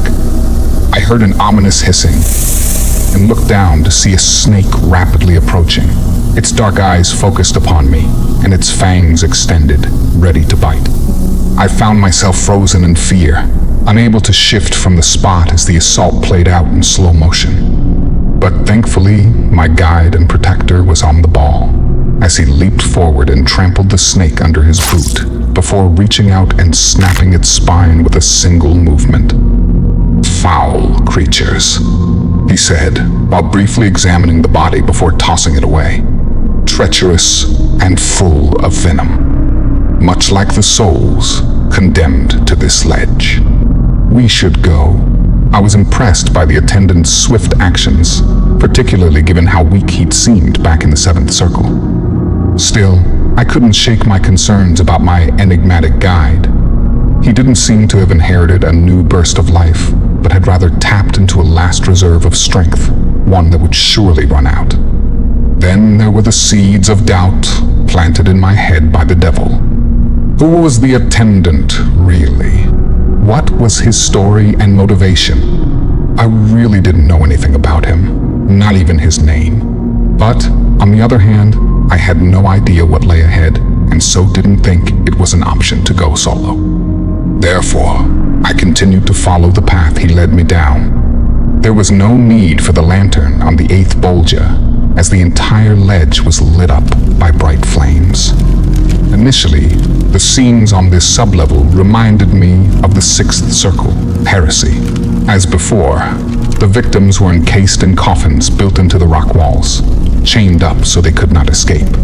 I heard an ominous hissing and looked down to see a snake rapidly approaching, its dark eyes focused upon me and its fangs extended, ready to bite. I found myself frozen in fear, unable to shift from the spot as the assault played out in slow motion. But thankfully, my guide and protector was on the ball, as he leaped forward and trampled the snake under his boot, before reaching out and snapping its spine with a single movement. "Foul creatures," he said, while briefly examining the body before tossing it away. "Treacherous and full of venom, much like the souls condemned to this ledge. We should go." I was impressed by the attendant's swift actions, particularly given how weak he'd seemed back in the seventh circle. Still, I couldn't shake my concerns about my enigmatic guide. He didn't seem to have inherited a new burst of life, but had rather tapped into a last reserve of strength, one that would surely run out. Then there were the seeds of doubt planted in my head by the devil. Who was the attendant, really? What was his story and motivation? I really didn't know anything about him, not even his name. But, on the other hand, I had no idea what lay ahead, and so didn't think it was an option to go solo. Therefore, I continued to follow the path he led me down. There was no need for the lantern on the 8th Bolgia, as the entire ledge was lit up by bright flames. Initially, the scenes on this sublevel reminded me of the 6th Circle, Heresy. As before, the victims were encased in coffins built into the rock walls, chained up so they could not escape.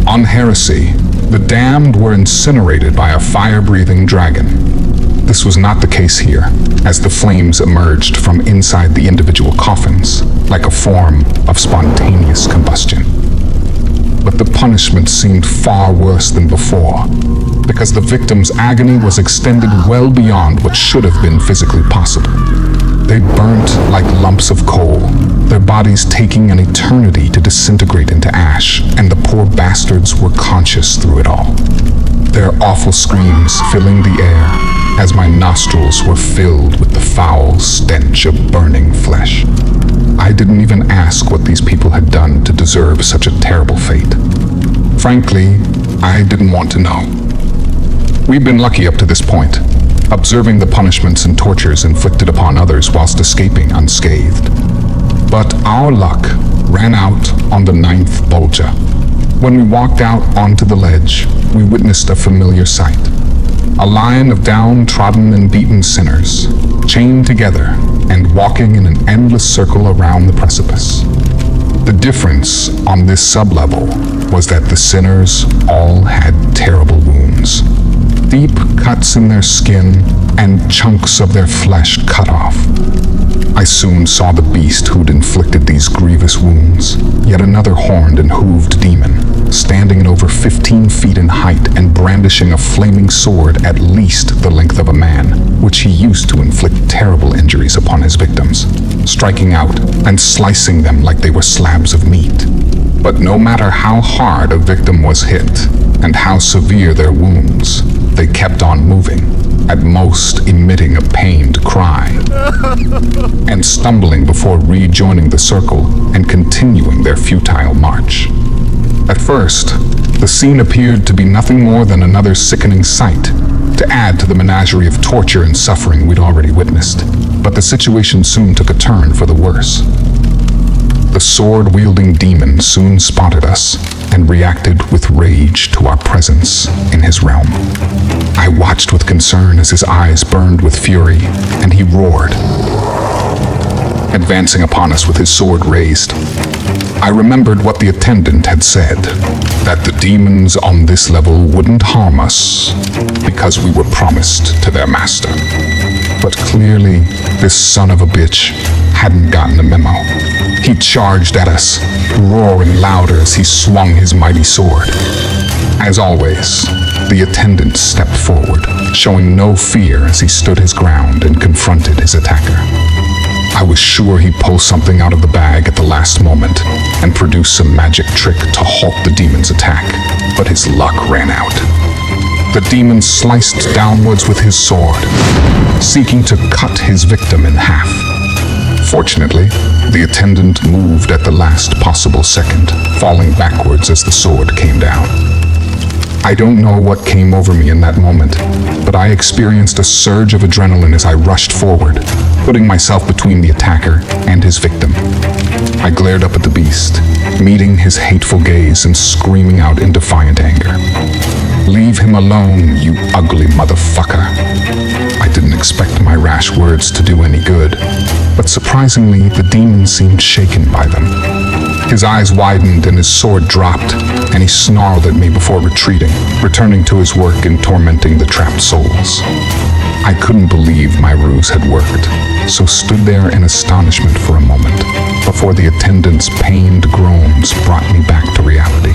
On Heresy, the damned were incinerated by a fire-breathing dragon. This was not the case here, as the flames emerged from inside the individual coffins, like a form of spontaneous combustion. But the punishment seemed far worse than before, because the victim's agony was extended well beyond what should have been physically possible. They burnt like lumps of coal, their bodies taking an eternity to disintegrate into ash, and the poor bastards were conscious through it all. Their awful screams filling the air as my nostrils were filled with the foul stench of burning flesh. I didn't even ask what these people had done to deserve such a terrible fate. Frankly, I didn't want to know. We'd been lucky up to this point, observing the punishments and tortures inflicted upon others whilst escaping unscathed. But our luck ran out on the 9th Bolgia. When we walked out onto the ledge, we witnessed a familiar sight. A line of downtrodden and beaten sinners, chained together and walking in an endless circle around the precipice. The difference on this sublevel was that the sinners all had terrible wounds. Deep cuts in their skin and chunks of their flesh cut off. I soon saw the beast who'd inflicted these grievous wounds, yet another horned and hooved demon, standing at over 15 feet in height and brandishing a flaming sword at least the length of a man, which he used to inflict terrible injuries upon his victims, striking out and slicing them like they were slabs of meat. But no matter how hard a victim was hit and how severe their wounds, they kept on moving, at most emitting a pained cry, and stumbling before rejoining the circle and continuing their futile march. At first, the scene appeared to be nothing more than another sickening sight, to add to the menagerie of torture and suffering we'd already witnessed. But the situation soon took a turn for the worse. The sword-wielding demon soon spotted us and reacted with rage to our presence in his realm. I watched with concern as his eyes burned with fury, and he roared, advancing upon us with his sword raised. I remembered what the attendant had said, that the demons on this level wouldn't harm us because we were promised to their master. But clearly, this son of a bitch hadn't gotten the memo. He charged at us, roaring louder as he swung his mighty sword. As always, the attendant stepped forward, showing no fear as he stood his ground and confronted his attacker. I was sure he'd pull something out of the bag at the last moment and produce some magic trick to halt the demon's attack, but his luck ran out. The demon sliced downwards with his sword, seeking to cut his victim in half. Fortunately, the attendant moved at the last possible second, falling backwards as the sword came down. I don't know what came over me in that moment, but I experienced a surge of adrenaline as I rushed forward, putting myself between the attacker and his victim. I glared up at the beast, meeting his hateful gaze and screaming out in defiant anger. "Leave him alone, you ugly motherfucker." I didn't expect my rash words to do any good, but surprisingly, the demon seemed shaken by them. His eyes widened and his sword dropped, and he snarled at me before retreating, returning to his work in tormenting the trapped souls. I couldn't believe my ruse had worked, so stood there in astonishment for a moment, before the attendant's pained groans brought me back to reality.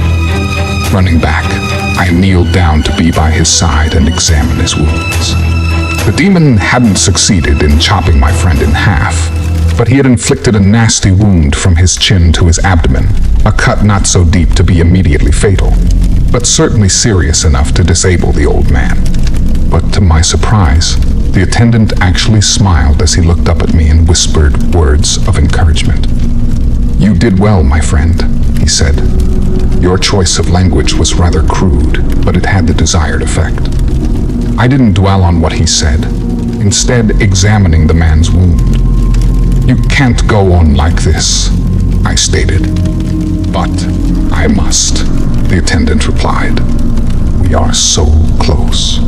Running back, I kneeled down to be by his side and examine his wounds. The demon hadn't succeeded in chopping my friend in half, but he had inflicted a nasty wound from his chin to his abdomen, a cut not so deep to be immediately fatal, but certainly serious enough to disable the old man. But to my surprise, the attendant actually smiled as he looked up at me and whispered words of encouragement. "You did well, my friend," he said. "Your choice of language was rather crude, but it had the desired effect." I didn't dwell on what he said, instead examining the man's wound. "You can't go on like this," I stated. "But I must," the attendant replied. "We are so close,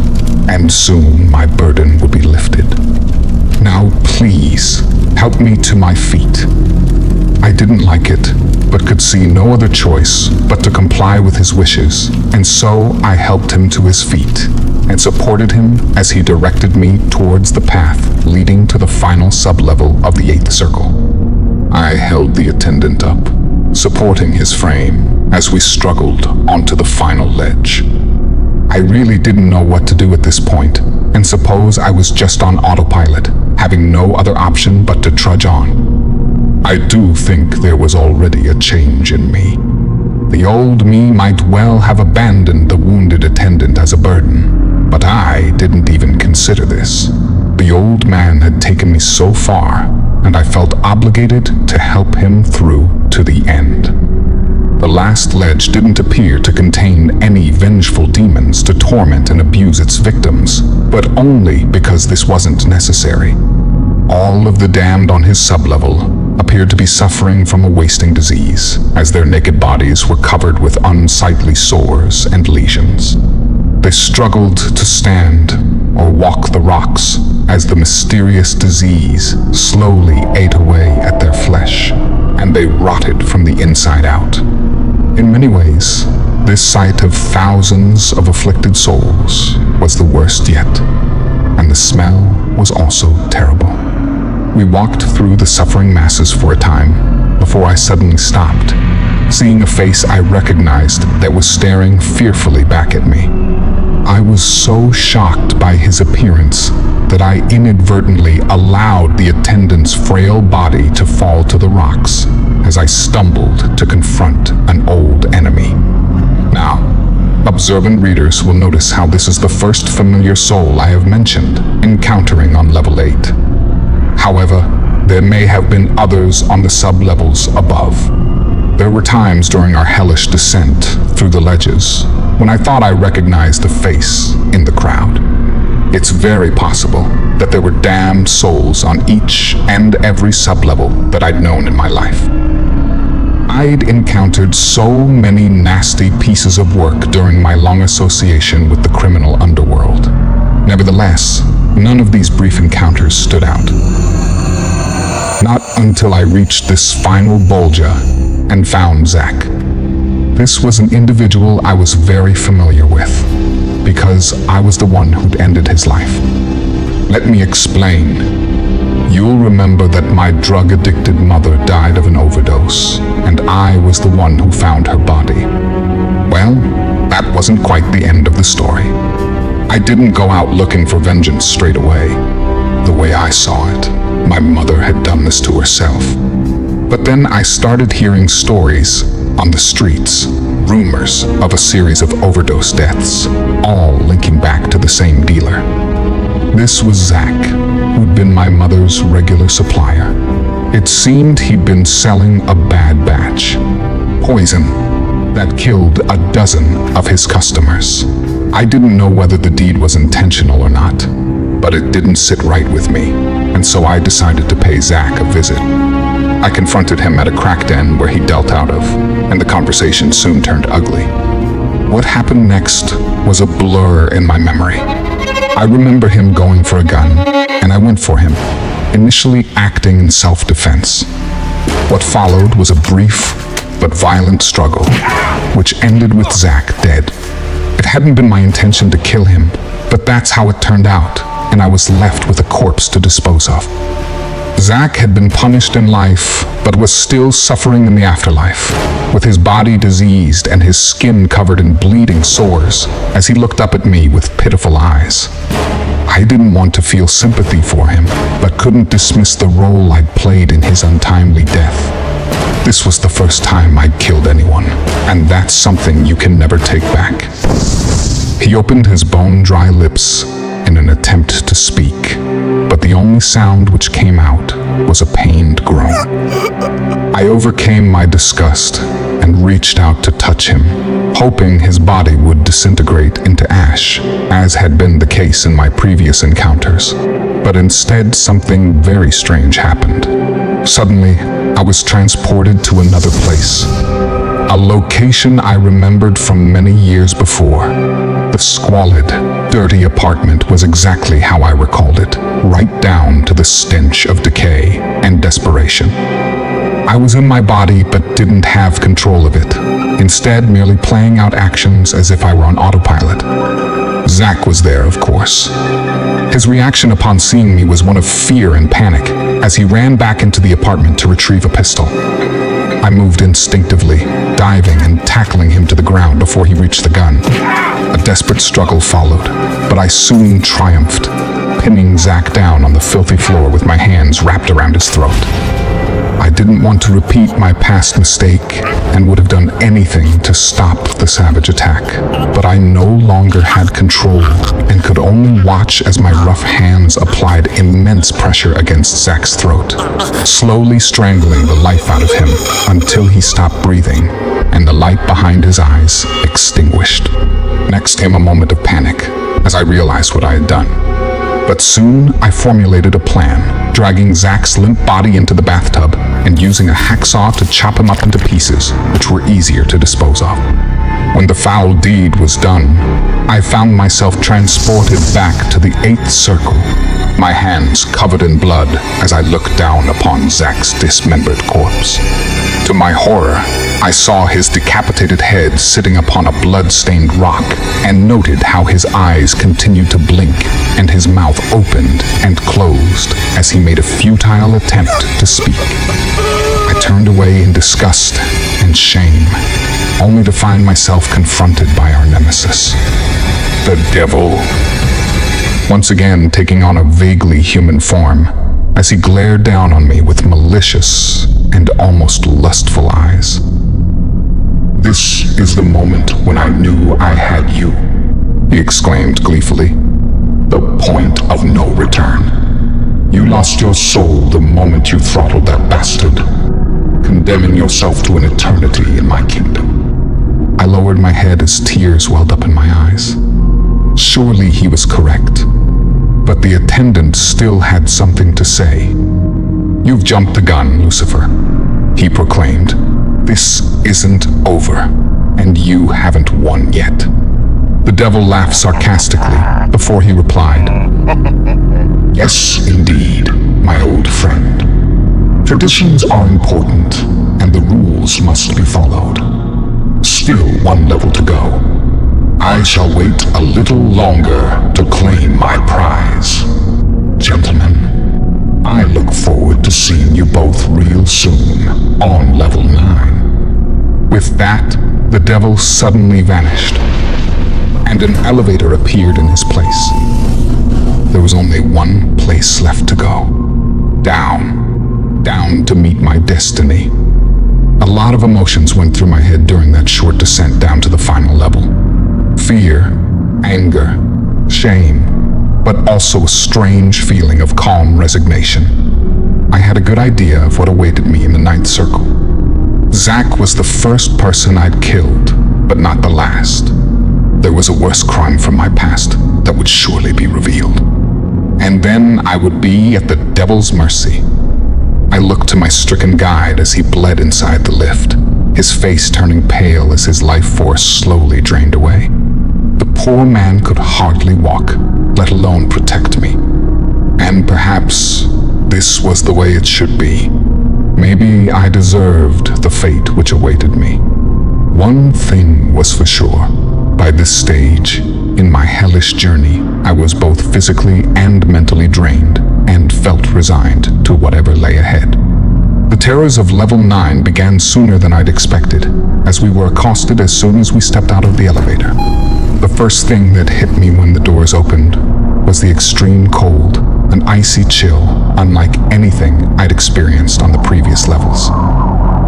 and soon my burden will be lifted. Now please, help me to my feet." I didn't like it, but could see no other choice but to comply with his wishes, and so I helped him to his feet and supported him as he directed me towards the path leading to the final sublevel of the 8th circle. I held the attendant up, supporting his frame as we struggled onto the final ledge. I really didn't know what to do at this point, and suppose I was just on autopilot, having no other option but to trudge on. I do think there was already a change in me. The old me might well have abandoned the wounded attendant as a burden, but I didn't even consider this. The old man had taken me so far, and I felt obligated to help him through to the end. The last ledge didn't appear to contain any vengeful demons to torment and abuse its victims, but only because this wasn't necessary. All of the damned on his sublevel appeared to be suffering from a wasting disease, as their naked bodies were covered with unsightly sores and lesions. They struggled to stand or walk the rocks as the mysterious disease slowly ate away at their flesh, and they rotted from the inside out. In many ways, this sight of thousands of afflicted souls was the worst yet, and the smell was also terrible. We walked through the suffering masses for a time before I suddenly stopped, seeing a face I recognized that was staring fearfully back at me. I was so shocked by his appearance that I inadvertently allowed the attendant's frail body to fall to the rocks as I stumbled to confront an old enemy. Now, observant readers will notice how this is the first familiar soul I have mentioned encountering on level 8. However, there may have been others on the sub-levels above. There were times during our hellish descent through the ledges when I thought I recognized a face in the crowd. It's very possible that there were damned souls on each and every sub-level that I'd known in my life. I'd encountered so many nasty pieces of work during my long association with the criminal underworld. Nevertheless, none of these brief encounters stood out. Not until I reached this final bolgia and found Zach. This was an individual I was very familiar with, because I was the one who'd ended his life. Let me explain. You'll remember that my drug-addicted mother died of an overdose, and I was the one who found her body. Well, that wasn't quite the end of the story. I didn't go out looking for vengeance straight away. The way I saw it, my mother had done this to herself. But then I started hearing stories on the streets, rumors of a series of overdose deaths, all linking back to the same dealer. This was Zach, who'd been my mother's regular supplier. It seemed he'd been selling a bad batch, poison, that killed a dozen of his customers. I didn't know whether the deed was intentional or not, but it didn't sit right with me, and so I decided to pay Zach a visit. I confronted him at a crack den where he dealt out of, and the conversation soon turned ugly. What happened next was a blur in my memory. I remember him going for a gun, and I went for him, initially acting in self-defense. What followed was a brief but violent struggle, which ended with Zach dead. It hadn't been my intention to kill him, but that's how it turned out, and I was left with a corpse to dispose of. Zach had been punished in life, but was still suffering in the afterlife, with his body diseased and his skin covered in bleeding sores as he looked up at me with pitiful eyes. I didn't want to feel sympathy for him, but couldn't dismiss the role I'd played in his untimely death. This was the first time I'd killed anyone, and that's something you can never take back. He opened his bone-dry lips in an attempt to speak, but the only sound which came out was a pained groan. I overcame my disgust and reached out to touch him, hoping his body would disintegrate into ash, as had been the case in my previous encounters. But instead, something very strange happened. Suddenly, I was transported to another place. A location I remembered from many years before. The squalid, dirty apartment was exactly how I recalled it, right down to the stench of decay and desperation. I was in my body but didn't have control of it, instead merely playing out actions as if I were on autopilot. Zach was there, of course. His reaction upon seeing me was one of fear and panic as he ran back into the apartment to retrieve a pistol. I moved instinctively, diving and tackling him to the ground before he reached the gun. A desperate struggle followed, but I soon triumphed, pinning Zach down on the filthy floor with my hands wrapped around his throat. I didn't want to repeat my past mistake and would have done anything to stop the savage attack, but I no longer had control and could only watch as my rough hands applied immense pressure against Zach's throat, slowly strangling the life out of him until he stopped breathing and the light behind his eyes extinguished. Next came a moment of panic as I realized what I had done. But soon I formulated a plan, dragging Zach's limp body into the bathtub and using a hacksaw to chop him up into pieces, which were easier to dispose of. When the foul deed was done, I found myself transported back to the 8th circle, my hands covered in blood as I looked down upon Zach's dismembered corpse. To my horror, I saw his decapitated head sitting upon a blood-stained rock and noted how his eyes continued to blink and his mouth opened and closed as he made a futile attempt to speak. I turned away in disgust and shame, only to find myself confronted by our nemesis, the devil, once again taking on a vaguely human form as he glared down on me with malicious and almost lustful eyes. "This is the moment when I knew I had you," he exclaimed gleefully. "The point of no return. You lost your soul the moment you throttled that bastard, condemning yourself to an eternity in my kingdom." I lowered my head as tears welled up in my eyes. Surely he was correct, but the attendant still had something to say. "You've jumped the gun, Lucifer," he proclaimed. "This isn't over, and you haven't won yet." The devil laughed sarcastically before he replied, "Yes, indeed, my old friend. Traditions are important, and the rules must be followed. Still one level to go. I shall wait a little longer to claim my prize. Gentlemen, I look forward to seeing you both real soon on level 9. With that, the devil suddenly vanished, and an elevator appeared in his place. There was only one place left to go. Down to meet my destiny. A lot of emotions went through my head during that short descent down to the final level. Fear, anger, shame, but also a strange feeling of calm resignation. I had a good idea of what awaited me in the 9th circle. Zach was the first person I'd killed, but not the last. There was a worse crime from my past that would surely be revealed. And then I would be at the devil's mercy. I looked to my stricken guide as he bled inside the lift, his face turning pale as his life force slowly drained away. The poor man could hardly walk, let alone protect me. And perhaps this was the way it should be. Maybe I deserved the fate which awaited me. One thing was for sure. By this stage, in my hellish journey, I was both physically and mentally drained and felt resigned to whatever lay ahead. The terrors of level 9 began sooner than I'd expected, as we were accosted as soon as we stepped out of the elevator. The first thing that hit me when the doors opened was the extreme cold, an icy chill unlike anything I'd experienced on the previous levels.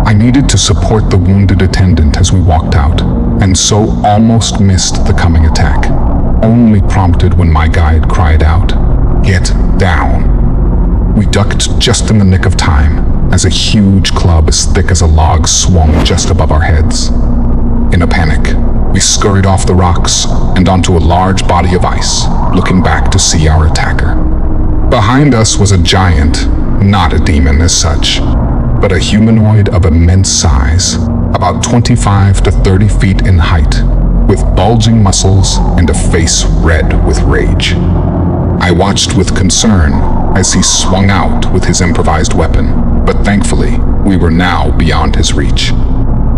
I needed to support the wounded attendant as we walked out, and so almost missed the coming attack, only prompted when my guide cried out, "Get down!" We ducked just in the nick of time, as a huge club as thick as a log swung just above our heads. In a panic, we scurried off the rocks and onto a large body of ice, looking back to see our attacker. Behind us was a giant, not a demon as such, but a humanoid of immense size, about 25 to 30 feet in height, with bulging muscles and a face red with rage. I watched with concern as he swung out with his improvised weapon, but thankfully, we were now beyond his reach.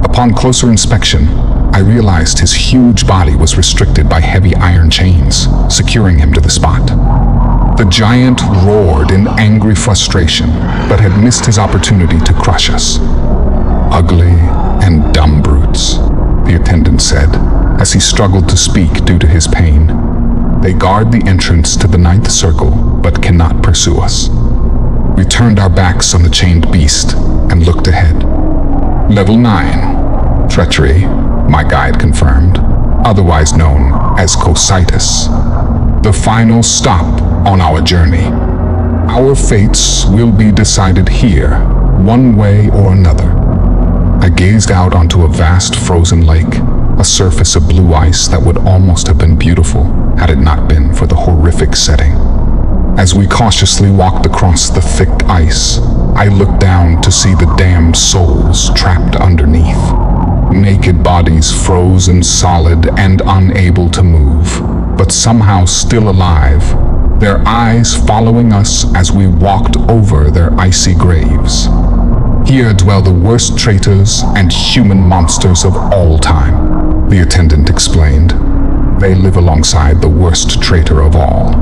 Upon closer inspection, I realized his huge body was restricted by heavy iron chains, securing him to the spot. The giant roared in angry frustration, but had missed his opportunity to crush us. "Ugly and dumb brutes," the attendant said, as he struggled to speak due to his pain. "They guard the entrance to the ninth circle, but cannot pursue us." We turned our backs on the chained beast and looked ahead. Level 9. Treachery, my guide confirmed, otherwise known as cositis. The final stop on our journey. Our fates will be decided here, one way or another. I gazed out onto a vast frozen lake, a surface of blue ice that would almost have been beautiful had it not been for the horrific setting. As we cautiously walked across the thick ice, I looked down to see the damned souls trapped underneath. Naked bodies frozen solid and unable to move, but somehow still alive, their eyes following us as we walked over their icy graves. Here dwell the worst traitors and human monsters of all time, the attendant explained. They live alongside the worst traitor of all,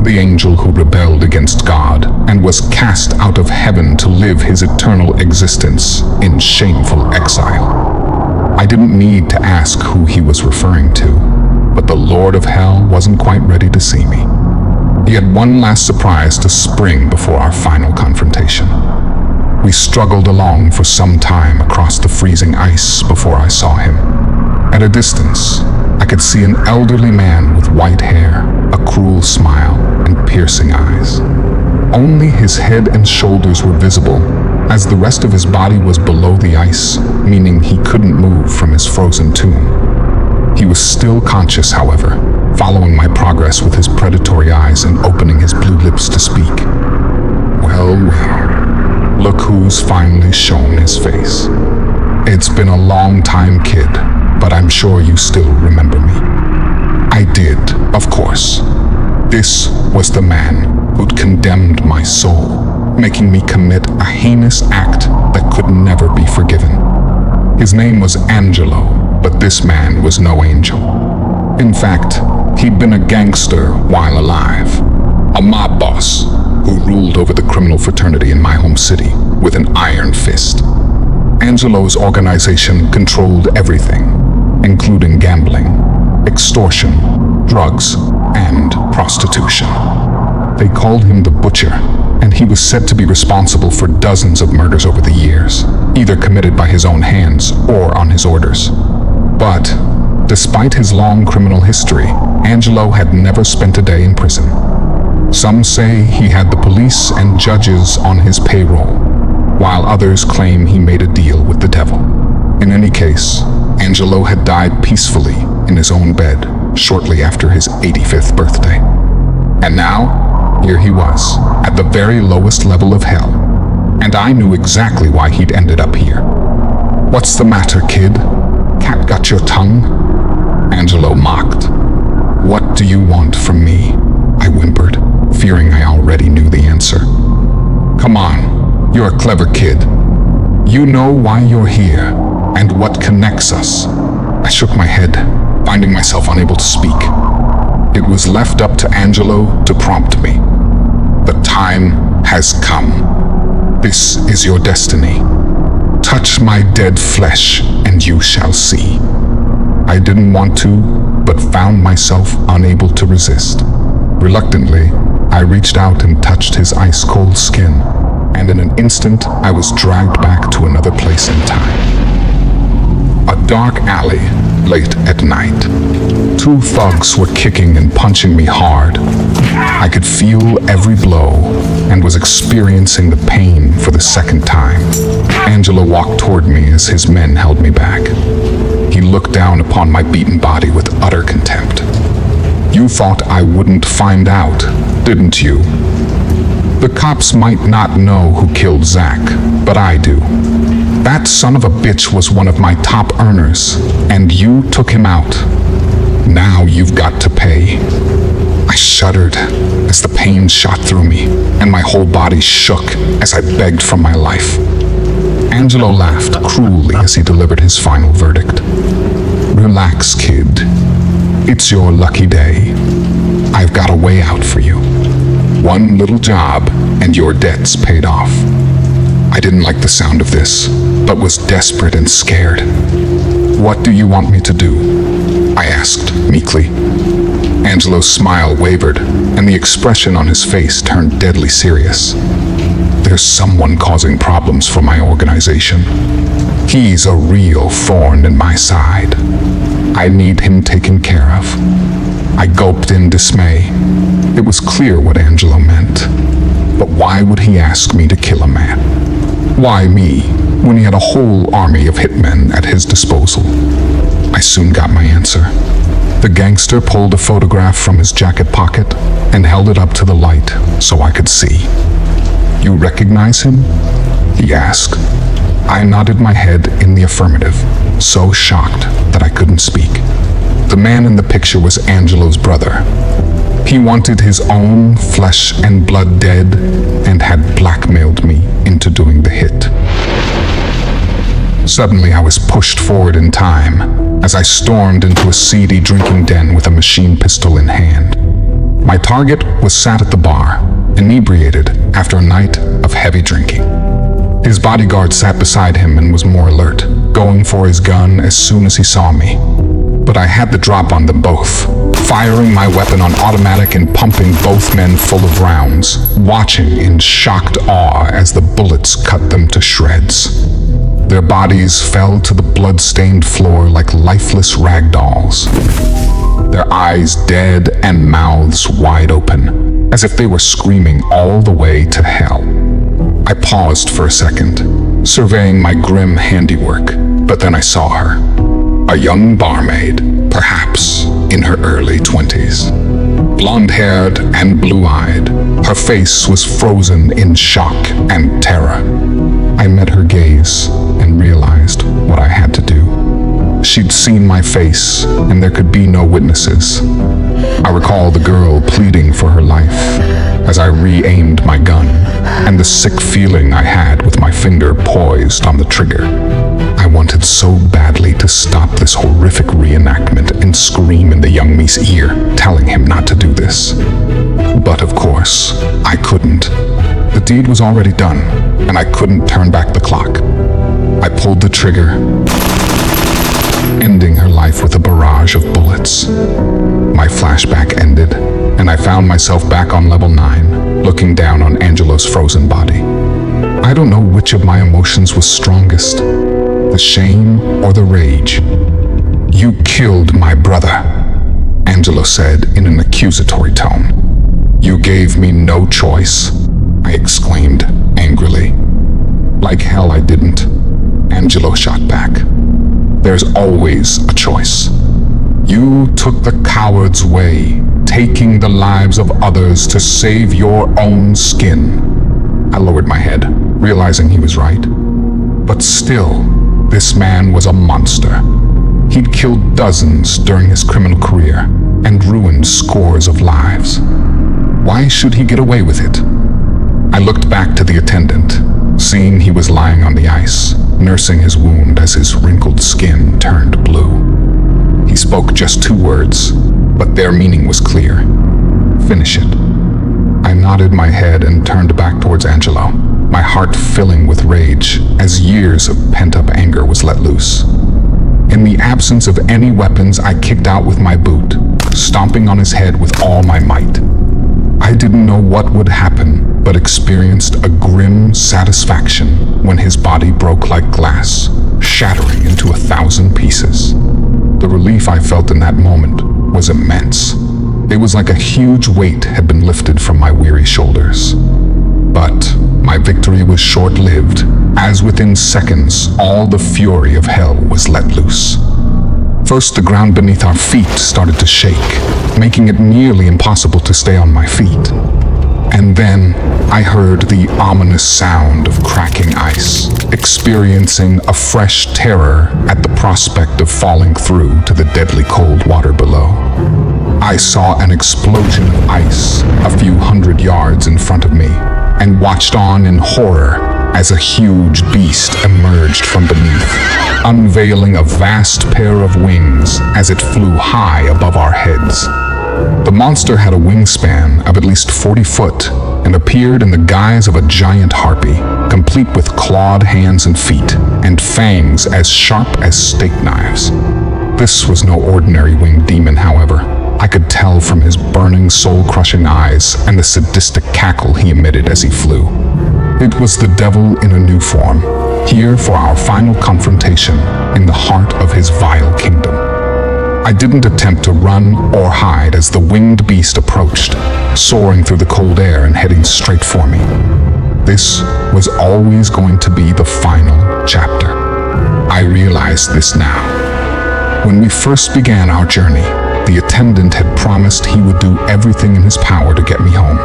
the angel who rebelled against God and was cast out of heaven to live his eternal existence in shameful exile. I didn't need to ask who he was referring to, but the Lord of Hell wasn't quite ready to see me. He had one last surprise to spring before our final confrontation. We struggled along for some time across the freezing ice before I saw him. At a distance, I could see an elderly man with white hair, a cruel smile, and piercing eyes. Only his head and shoulders were visible, as the rest of his body was below the ice, meaning he couldn't move from his frozen tomb. He was still conscious, however, following my progress with his predatory eyes and opening his blue lips to speak. Well, look who's finally shown his face. It's been a long time, kid, but I'm sure you still remember me. I did, of course. This was the man who'd condemned my soul, making me commit a heinous act that could never be forgiven. His name was Angelo, but this man was no angel. In fact, he'd been a gangster while alive, a mob boss who ruled over the criminal fraternity in my home city with an iron fist. Angelo's organization controlled everything, including gambling, extortion, drugs, and prostitution. They called him the Butcher, and he was said to be responsible for dozens of murders over the years, either committed by his own hands or on his orders. But, despite his long criminal history, Angelo had never spent a day in prison. Some say he had the police and judges on his payroll, while others claim he made a deal with the devil. In any case, Angelo had died peacefully in his own bed shortly after his 85th birthday. And now, here he was, at the very lowest level of hell, and I knew exactly why he'd ended up here. "What's the matter, kid? Cat got your tongue?" Angelo mocked. "What do you want from me?" I whimpered, fearing I already knew the answer. "Come on, you're a clever kid. You know why you're here, and what connects us." I shook my head, finding myself unable to speak. It was left up to Angelo to prompt me. "The time has come. This is your destiny. Touch my dead flesh, and you shall see." I didn't want to, but found myself unable to resist. Reluctantly, I reached out and touched his ice-cold skin, and in an instant, I was dragged back to another place in time. A dark alley late at night. Two thugs were kicking and punching me hard. I could feel every blow and was experiencing the pain for the second time. Angelo walked toward me as his men held me back. He looked down upon my beaten body with utter contempt. You thought I wouldn't find out, didn't you? The cops might not know who killed Zach, but I do. That son of a bitch was one of my top earners, and you took him out. Now you've got to pay. I shuddered as the pain shot through me, and my whole body shook as I begged for my life. Angelo laughed cruelly as he delivered his final verdict. Relax, kid. It's your lucky day. I've got a way out for you. One little job, and your debt's paid off. I didn't like the sound of this, but was desperate and scared. What do you want me to do? I asked meekly. Angelo's smile wavered, and the expression on his face turned deadly serious. There's someone causing problems for my organization. He's a real thorn in my side. I need him taken care of. I gulped in dismay. It was clear what Angelo meant. But why would he ask me to kill a man? Why me, when he had a whole army of hitmen at his disposal? I soon got my answer. The gangster pulled a photograph from his jacket pocket and held it up to the light so I could see. You recognize him? He asked. I nodded my head in the affirmative, so shocked that I couldn't speak. The man in the picture was Angelo's brother. He wanted his own flesh and blood dead and had blackmailed me into doing the hit. Suddenly, I was pushed forward in time as I stormed into a seedy drinking den with a machine pistol in hand. My target was sat at the bar, inebriated after a night of heavy drinking. His bodyguard sat beside him and was more alert, going for his gun as soon as he saw me. But I had the drop on them both, firing my weapon on automatic and pumping both men full of rounds, watching in shocked awe as the bullets cut them to shreds. Their bodies fell to the blood-stained floor like lifeless rag dolls, their eyes dead and mouths wide open, as if they were screaming all the way to hell. I paused for a second, surveying my grim handiwork, but then I saw her. A young barmaid, perhaps in her early 20s. Blonde-haired and blue-eyed, her face was frozen in shock and terror. I met her gaze and realized what I had to do. She'd seen my face, and there could be no witnesses. I recall the girl pleading for her life as I re-aimed my gun, and the sick feeling I had with my finger poised on the trigger. I wanted so badly to stop this horrific reenactment and scream in the young me's ear, telling him not to do this. But of course, I couldn't. The deed was already done, and I couldn't turn back the clock. I pulled the trigger, ending her life with a barrage of bullets. My flashback ended, and I found myself back on level 9, looking down on Angelo's frozen body. I don't know which of my emotions was strongest, the shame or the rage. You killed my brother, Angelo said in an accusatory tone. You gave me no choice, I exclaimed angrily. Like hell I didn't, Angelo shot back. There's always a choice. You took the coward's way, taking the lives of others to save your own skin. I lowered my head, realizing he was right. But still, this man was a monster. He'd killed dozens during his criminal career and ruined scores of lives. Why should he get away with it? I looked back to the attendant, seeing he was lying on the ice, nursing his wound as his wrinkled skin turned blue. He spoke just 2 words, but their meaning was clear. Finish it. I nodded my head and turned back towards Angelo, my heart filling with rage as years of pent-up anger was let loose. In the absence of any weapons, I kicked out with my boot, stomping on his head with all my might. I didn't know what would happen, but experienced a grim satisfaction when his body broke like glass, shattering into 1,000 pieces. The relief I felt in that moment was immense. It was like a huge weight had been lifted from my weary shoulders. But my victory was short-lived, as within seconds all the fury of hell was let loose. First, the ground beneath our feet started to shake, making it nearly impossible to stay on my feet. And then I heard the ominous sound of cracking ice, experiencing a fresh terror at the prospect of falling through to the deadly cold water below. I saw an explosion of ice a few hundred yards in front of me, and watched on in horror as a huge beast emerged from beneath, unveiling a vast pair of wings as it flew high above our heads. The monster had a wingspan of at least 40 foot and appeared in the guise of a giant harpy, complete with clawed hands and feet, and fangs as sharp as steak knives. This was no ordinary winged demon, however. I could tell from his burning, soul-crushing eyes and the sadistic cackle he emitted as he flew. It was the devil in a new form, here for our final confrontation in the heart of his vile kingdom. I didn't attempt to run or hide as the winged beast approached, soaring through the cold air and heading straight for me. This was always going to be the final chapter. I realized this now. When we first began our journey, the attendant had promised he would do everything in his power to get me home.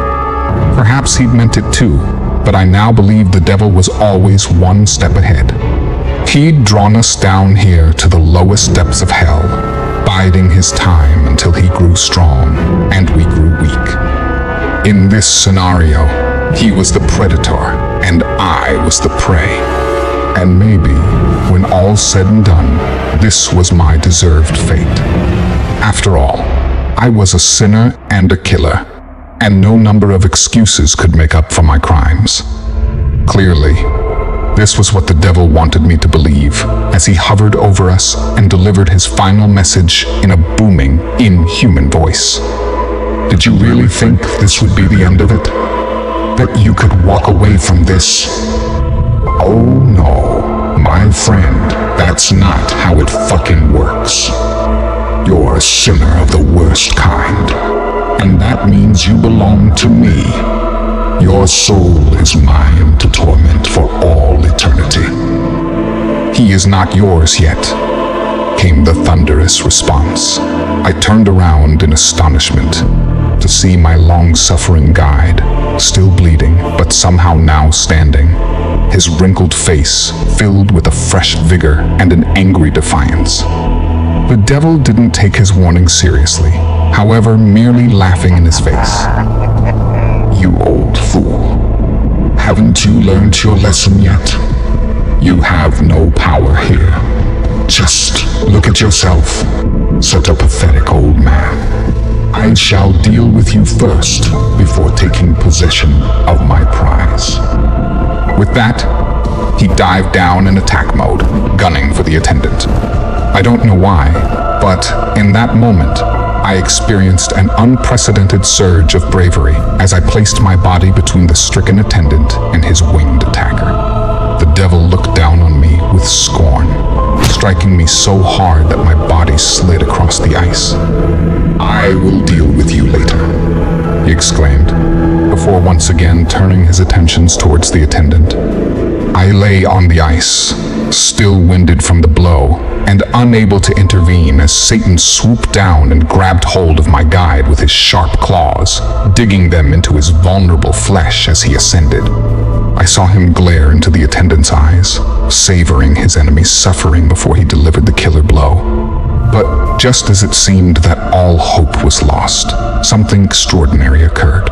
Perhaps he'd meant it too, but I now believe the devil was always one step ahead. He'd drawn us down here to the lowest depths of hell, biding his time until he grew strong and we grew weak. In this scenario, he was the predator and I was the prey. And maybe, when all's said and done, this was my deserved fate. After all, I was a sinner and a killer, and no number of excuses could make up for my crimes. Clearly, this was what the devil wanted me to believe as he hovered over us and delivered his final message in a booming, inhuman voice. Did you really think this would be the end of it? That you could walk away from this? Oh no, my friend, that's not how it fucking works. You're a sinner of the worst kind, and that means you belong to me. Your soul is mine to torment for all eternity. He is not yours yet, came the thunderous response. I turned around in astonishment to see my long-suffering guide, still bleeding, but somehow now standing, his wrinkled face filled with a fresh vigor and an angry defiance. The devil didn't take his warning seriously, however, merely laughing in his face. You old fool. Haven't you learned your lesson yet? You have no power here. Just look at yourself, such a pathetic old man. I shall deal with you first before taking possession of my prize. With that, he dived down in attack mode, gunning for the attendant. I don't know why, but in that moment, I experienced an unprecedented surge of bravery as I placed my body between the stricken attendant and his winged attacker. The devil looked down on me with scorn, striking me so hard that my body slid across the ice. I will deal with you later, he exclaimed, before once again turning his attentions towards the attendant. I lay on the ice, still winded from the blow, and unable to intervene as Satan swooped down and grabbed hold of my guide with his sharp claws, digging them into his vulnerable flesh as he ascended. I saw him glare into the attendant's eyes, savoring his enemy's suffering before he delivered the killer blow. But just as it seemed that all hope was lost, something extraordinary occurred.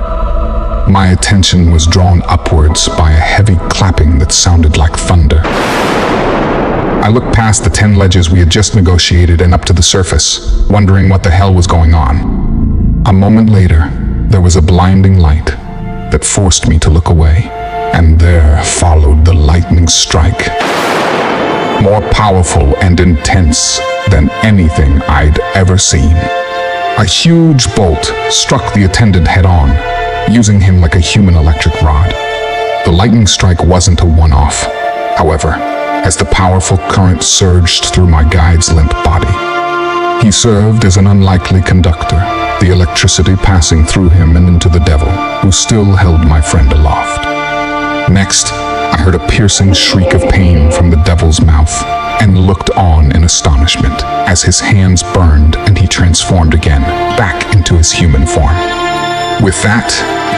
My attention was drawn upwards by a heavy clapping that sounded like thunder. I looked past the 10 ledges we had just negotiated and up to the surface, wondering what the hell was going on. A moment later, there was a blinding light that forced me to look away, and there followed the lightning strike. More powerful and intense than anything I'd ever seen. A huge bolt struck the attendant head-on, using him like a human electric rod. The lightning strike wasn't a one-off, however, as the powerful current surged through my guide's limp body. He served as an unlikely conductor, the electricity passing through him and into the devil, who still held my friend aloft. Next, I heard a piercing shriek of pain from the devil's mouth and looked on in astonishment as his hands burned and he transformed again back into his human form. With that,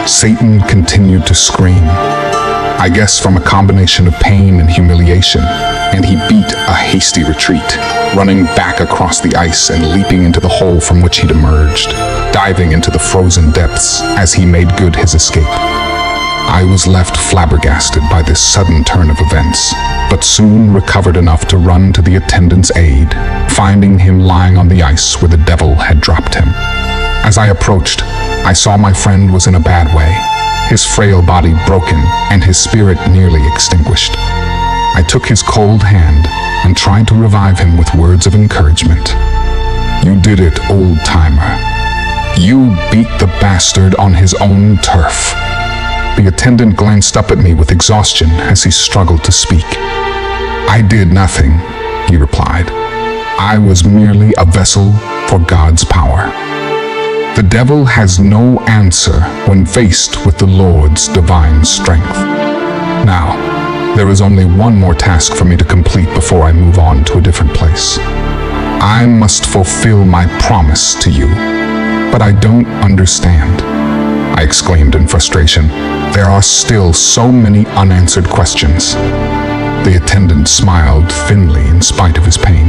Satan continued to scream, I guess from a combination of pain and humiliation, and he beat a hasty retreat, running back across the ice and leaping into the hole from which he'd emerged, diving into the frozen depths as he made good his escape. I was left flabbergasted by this sudden turn of events, but soon recovered enough to run to the attendant's aid, finding him lying on the ice where the devil had dropped him. As I approached, I saw my friend was in a bad way, his frail body broken and his spirit nearly extinguished. I took his cold hand and tried to revive him with words of encouragement. You did it, old-timer. You beat the bastard on his own turf. The attendant glanced up at me with exhaustion as he struggled to speak. I did nothing, he replied. I was merely a vessel for God's power. The devil has no answer when faced with the Lord's divine strength. Now, there is only one more task for me to complete before I move on to a different place. I must fulfill my promise to you, but I don't understand, I exclaimed in frustration. There are still so many unanswered questions. The attendant smiled thinly in spite of his pain.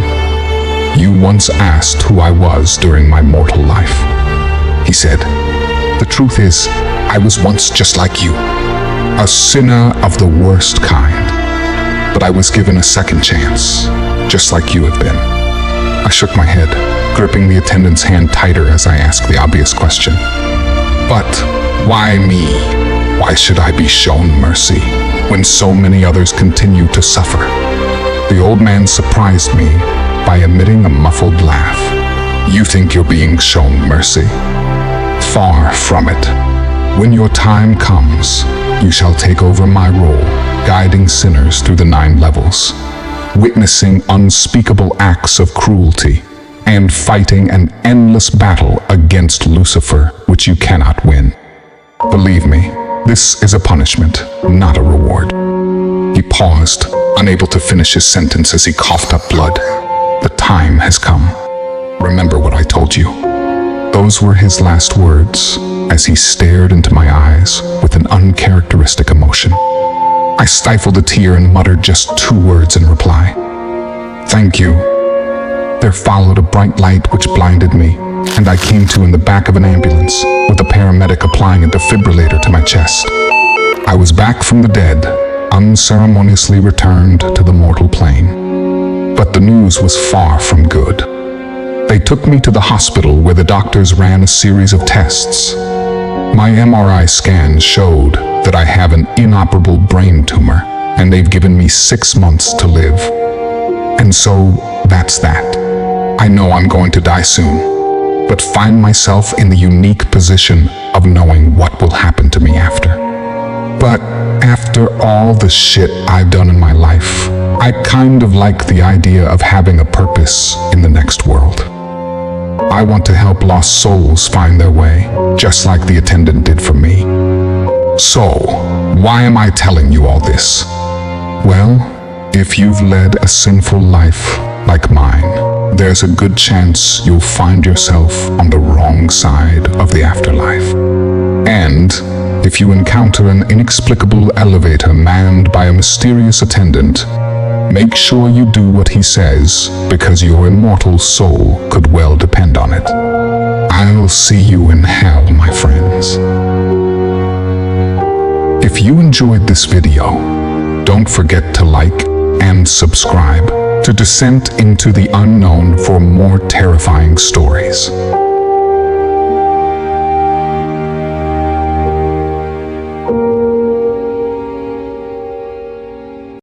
You once asked who I was during my mortal life, he said. The truth is, I was once just like you, a sinner of the worst kind. But I was given a second chance, just like you have been. I shook my head, gripping the attendant's hand tighter as I asked the obvious question. But why me? Why should I be shown mercy when so many others continue to suffer? The old man surprised me by emitting a muffled laugh. You think you're being shown mercy? Far from it. When your time comes, you shall take over my role, guiding sinners through the 9 levels, witnessing unspeakable acts of cruelty, and fighting an endless battle against Lucifer, which you cannot win. Believe me, this is a punishment, not a reward. He paused, unable to finish his sentence as he coughed up blood. The time has come. Remember what I told you. Those were his last words as he stared into my eyes with an uncharacteristic emotion. I stifled a tear and muttered just 2 words in reply. Thank you. There followed a bright light which blinded me, and I came to in the back of an ambulance with a paramedic applying a defibrillator to my chest. I was back from the dead, unceremoniously returned to the mortal plane. But the news was far from good. They took me to the hospital where the doctors ran a series of tests. My MRI scans showed that I have an inoperable brain tumor, and they've given me 6 months to live. And so, that's that. I know I'm going to die soon, but find myself in the unique position of knowing what will happen to me after. But after all the shit I've done in my life, I kind of like the idea of having a purpose in the next world. I want to help lost souls find their way, just like the attendant did for me. So, why am I telling you all this? Well, if you've led a sinful life like mine, there's a good chance you'll find yourself on the wrong side of the afterlife. And if you encounter an inexplicable elevator manned by a mysterious attendant, make sure you do what he says, because your immortal soul could well depend on it. I'll see you in hell, my friends. If you enjoyed this video, don't forget to like and subscribe to Descent into the Unknown for more terrifying stories.